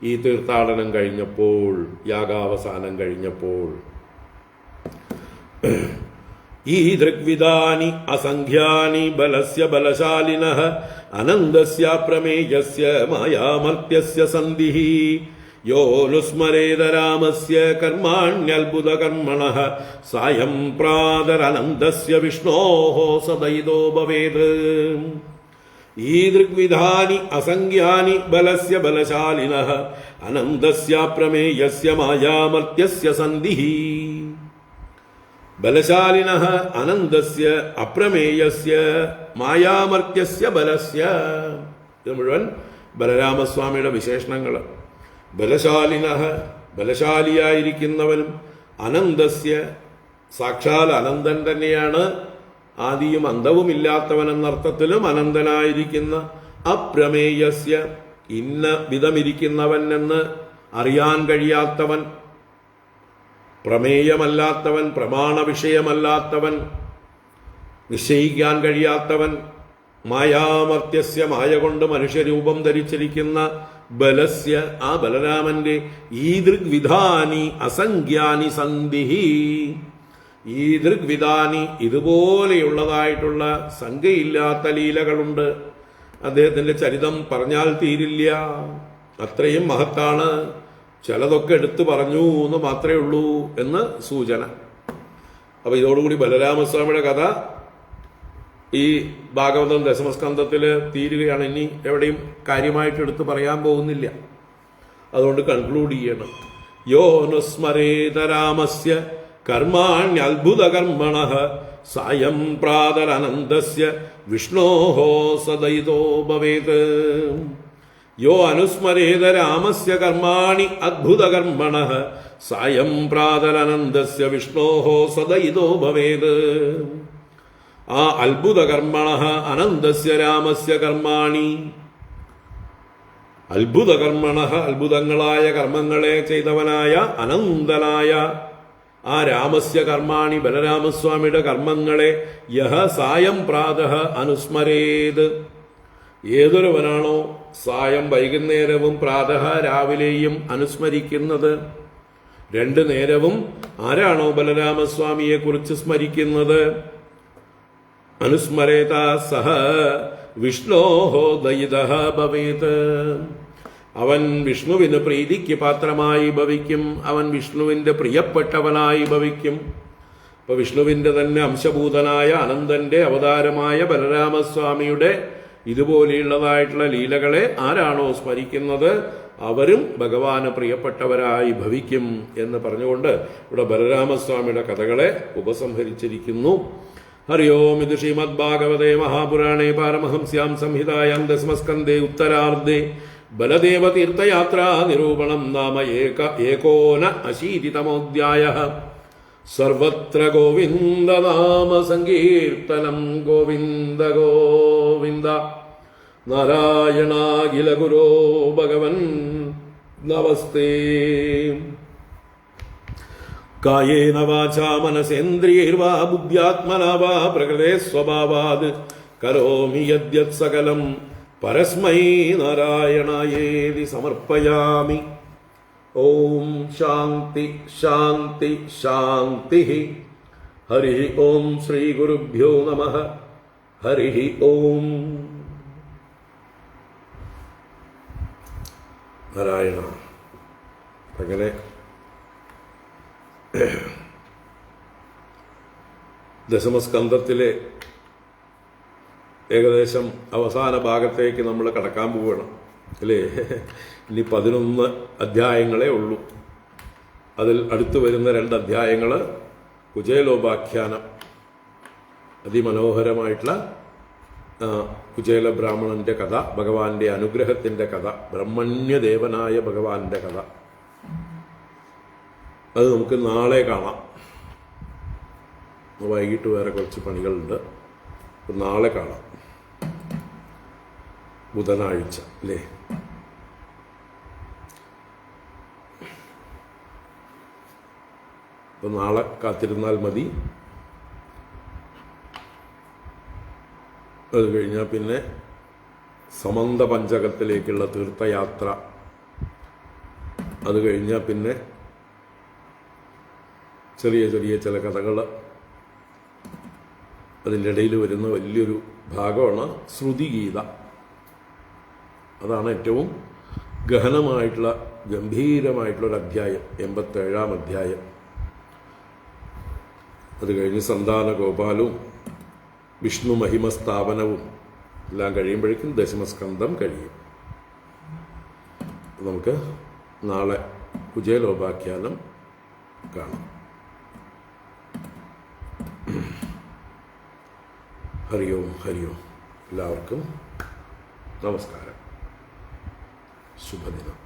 ഈ തീർത്ഥാടനം കഴിഞ്ഞപ്പോൾ, യാഗാവസാനം കഴിഞ്ഞപ്പോൾ. ഈ ദൃഗ്വിധാനി അസംഖ്യാനി ബലസ്യ ബലശാലിനഃ അനന്തസ്യ പ്രമേയസ്യ മായാമർത്യസ്യ സന്ധിഃ യോ നുസ്മരേത രാമസ്യ കർമാണ്യത്ഭുത കർമ്മണഃ സായം പ്രാതരനന്തസ്യ വിഷ്ണോഃ സദൈതോ ഭവേത്. ഈ ദൃഗ്വിധാനി അസംഖ്യാനി ബലസ്യ ബലശാലിനഃ അനന്തസ്യ പ്രമേയസ്യ മായാമർത്യസ്യ സന്ധിഃ. ബലശാലിനഃ അനന്തസ്യ അപ്രമേയസ്യ മായാമർത്യസ്യ ബലസ്യ. ഇത് മുഴുവൻ ബലരാമസ്വാമിയുടെ വിശേഷണങ്ങൾ. ബലശാലിനഃ, ബലശാലിയായിരിക്കുന്നവനും, അനന്തസ്യ, സാക്ഷാൽ അനന്തൻ തന്നെയാണ്, ആദിയും അന്തവുമില്ലാത്തവനെന്നർത്ഥത്തിലും അനന്തനായിരിക്കുന്ന, അപ്രമേയസ്യ, ഇന്ന വിധമിരിക്കുന്നവൻ എന്ന് അറിയാൻ കഴിയാത്തവൻ, പ്രമേയമല്ലാത്തവൻ, പ്രമാണ വിഷയമല്ലാത്തവൻ, നിശ്ചയിക്കാൻ കഴിയാത്തവൻ, മായാമർത്യസ്യ, മായ കൊണ്ട് മനുഷ്യരൂപം ധരിച്ചിരിക്കുന്ന ബലസ്യ, ആ ബലരാമന്റെ ഈ ദൃഗ്വിധാനി അസംഖ്യാനി സന്ധിഹി. ഈ ദൃഗ്വിധാനി, ഇതുപോലെയുള്ളതായിട്ടുള്ള സംഖ്യയില്ലാത്ത ലീലകളുണ്ട്. അദ്ദേഹത്തിന്റെ ചരിതം പറഞ്ഞാൽ തീരില്ല, അത്രയും മഹത്താണ്. ചിലതൊക്കെ എടുത്തു പറഞ്ഞു എന്ന് മാത്രമേ ഉള്ളൂ എന്ന് സൂചന. അപ്പൊ ഇതോടുകൂടി ബലരാമസ്വാമിയുടെ കഥ ഈ ഭാഗവതം ദശമസ്കന്ധത്തിൽ തീരുകയാണ്. ഇനി എവിടെയും കാര്യമായിട്ട് എടുത്ത് പറയാൻ പോകുന്നില്ല, അതുകൊണ്ട് കൺക്ലൂഡ് ചെയ്യണം. യോനുസ്മരേത രാമസ്യ കർമാണ്യത്ഭുതകർമ്മണഃ സായം പ്രാതരനന്ദസ്യ വിഷ്ണോഃ സദയിതോ ഭവേത്. യോ അനുസ്മരേത രാമസ്യ കർമാണി അദ്ഭുതകർമ്മണഃ സായം പ്രാതരനന്ദസ്യ വിഷ്ണോഃ സദയിതോ ഭവേത്. ആ അത്ഭുതകർമ്മണഃ അനന്തസ്യ രാമസ്യ കർമാണി, അത്ഭുതകർമ്മണഃ അത്ഭുതങ്ങളായ കർമ്മങ്ങളെ ചെയ്തവനായ അനന്തനായ ആ രാമസ്യ കർമാണി ബലരാമസ്വാമിയുടെ കർമ്മങ്ങളെ യഹ സായം പ്രാതഃ അനുസ്മരേത്, ഏതൊരുവനാണോ സായം വൈകുന്നേരവും പ്രാതഃ രാവിലെയും അനുസ്മരിക്കുന്നത്, രണ്ടു നേരവും ആരാണോ ബലരാമസ്വാമിയെ കുറിച്ച് സ്മരിക്കുന്നത്, അനുസ്മരേത സഹ വിഷ്ണോഃ ദയിതഃ ഭവേത്, അവൻ വിഷ്ണുവിന് പ്രീതിക്ക് പാത്രമായി ഭവിക്കും, അവൻ വിഷ്ണുവിന്റെ പ്രിയപ്പെട്ടവനായി ഭവിക്കും. ഇപ്പൊ വിഷ്ണുവിന്റെ തന്നെ അംശഭൂതനായ അനന്തന്റെ അവതാരമായ ബലരാമസ്വാമിയുടെ ഇതുപോലെയുള്ളതായിട്ടുള്ള ലീലകളെ ആരാണോ സ്മരിക്കുന്നത് അവരും ഭഗവാന് പ്രിയപ്പെട്ടവരായി ഭവിക്കും എന്ന് പറഞ്ഞുകൊണ്ട് ഇവിടെ ബലരാമസ്വാമിയുടെ കഥകളെ ഉപസംഹരിച്ചിരിക്കുന്നു. ഹരി ഓം. ഇത് ശ്രീമദ് ഭാഗവതേ മഹാപുരാണേ പാരമഹംസ്യാം സംഹിതായാം ദശമസ്കന്ധേ ഉത്തരാർദ്ധേ ബലദേവ തീർത്ഥയാത്രാ നിരൂപണം നാമ ഏകോന അശീതിതമോധ്യായഃ. സർവത്ര ഗോവിന്ദ നാമ സങ്കീർത്തനം. ഗോവിന്ദ ഗോവിന്ദ. നാരായണാഖില ഗുരോ ഭഗവൻ നമസ്തേ. കായേന വാചാ മനസേന്ദ്രിയൈർവാ ബുദ്ധ്യാത്മനാ വാ പ്രകൃതേ സ്വഭാവാത് കരോമി യദ്യത് സകലം പരസ്മൈ നാരായണായേതി സമർപ്പയാമി. ഓം ശാന്തി ശാന്തി ശാന്തി. ഹരി ഓം. ശ്രീ ഗുരുഭ്യോ നമഃ. ഹരി ഓം. നാരായണ. അങ്ങനെ ദശമസ്കന്ധത്തിലെ ഏകദേശം അവസാന ഭാഗത്തേക്ക് നമ്മൾ കടക്കാൻ പോവുകയാണ് അല്ലേ. ഇനി 11 അധ്യായങ്ങളേ ഉള്ളൂ. അതിൽ അടുത്തു വരുന്ന 2 അധ്യായങ്ങൾ കുചേലോപാഖ്യാനം, അതിമനോഹരമായിട്ടുള്ള കുചേല ബ്രാഹ്മണന്റെ കഥ, ഭഗവാന്റെ അനുഗ്രഹത്തിന്റെ കഥ, ബ്രഹ്മണ്യദേവനായ ഭഗവാന്റെ കഥ. അത് നമുക്ക് നാളെ കാണാം. വൈകിട്ട് വേറെ കുറച്ച് പണികളുണ്ട്. നാളെ കാണാം, ബുധനാഴ്ച അല്ലേ. അപ്പൊ നാളെ കാത്തിരുന്നാൽ മതി. അത് കഴിഞ്ഞാൽ പിന്നെ സമന്ത പഞ്ചകത്തിലേക്കുള്ള തീർത്ഥയാത്ര, അത് കഴിഞ്ഞാൽ പിന്നെ ചെറിയ ചെറിയ ചില കഥകൾ, അതിൻ്റെ ഇടയിൽ വരുന്ന വലിയൊരു ഭാഗമാണ് ശ്രുതിഗീത. അതാണ് ഏറ്റവും ഗഹനമായിട്ടുള്ള ഗംഭീരമായിട്ടുള്ളൊരു അധ്യായം, 87-ാം അധ്യായം. അത് കഴിഞ്ഞ് സന്താന ഗോപാലവും വിഷ്ണു മഹിമസ്ഥാപനവും എല്ലാം കഴിയുമ്പോഴേക്കും ദശമസ്കന്ധം കഴിയും. നമുക്ക് നാളെ കുചേലോപാഖ്യാനം കാണാം. ഹരി ഓം. ഹരി ഓം. എല്ലാവർക്കും നമസ്കാരം. ശുഭദിനം.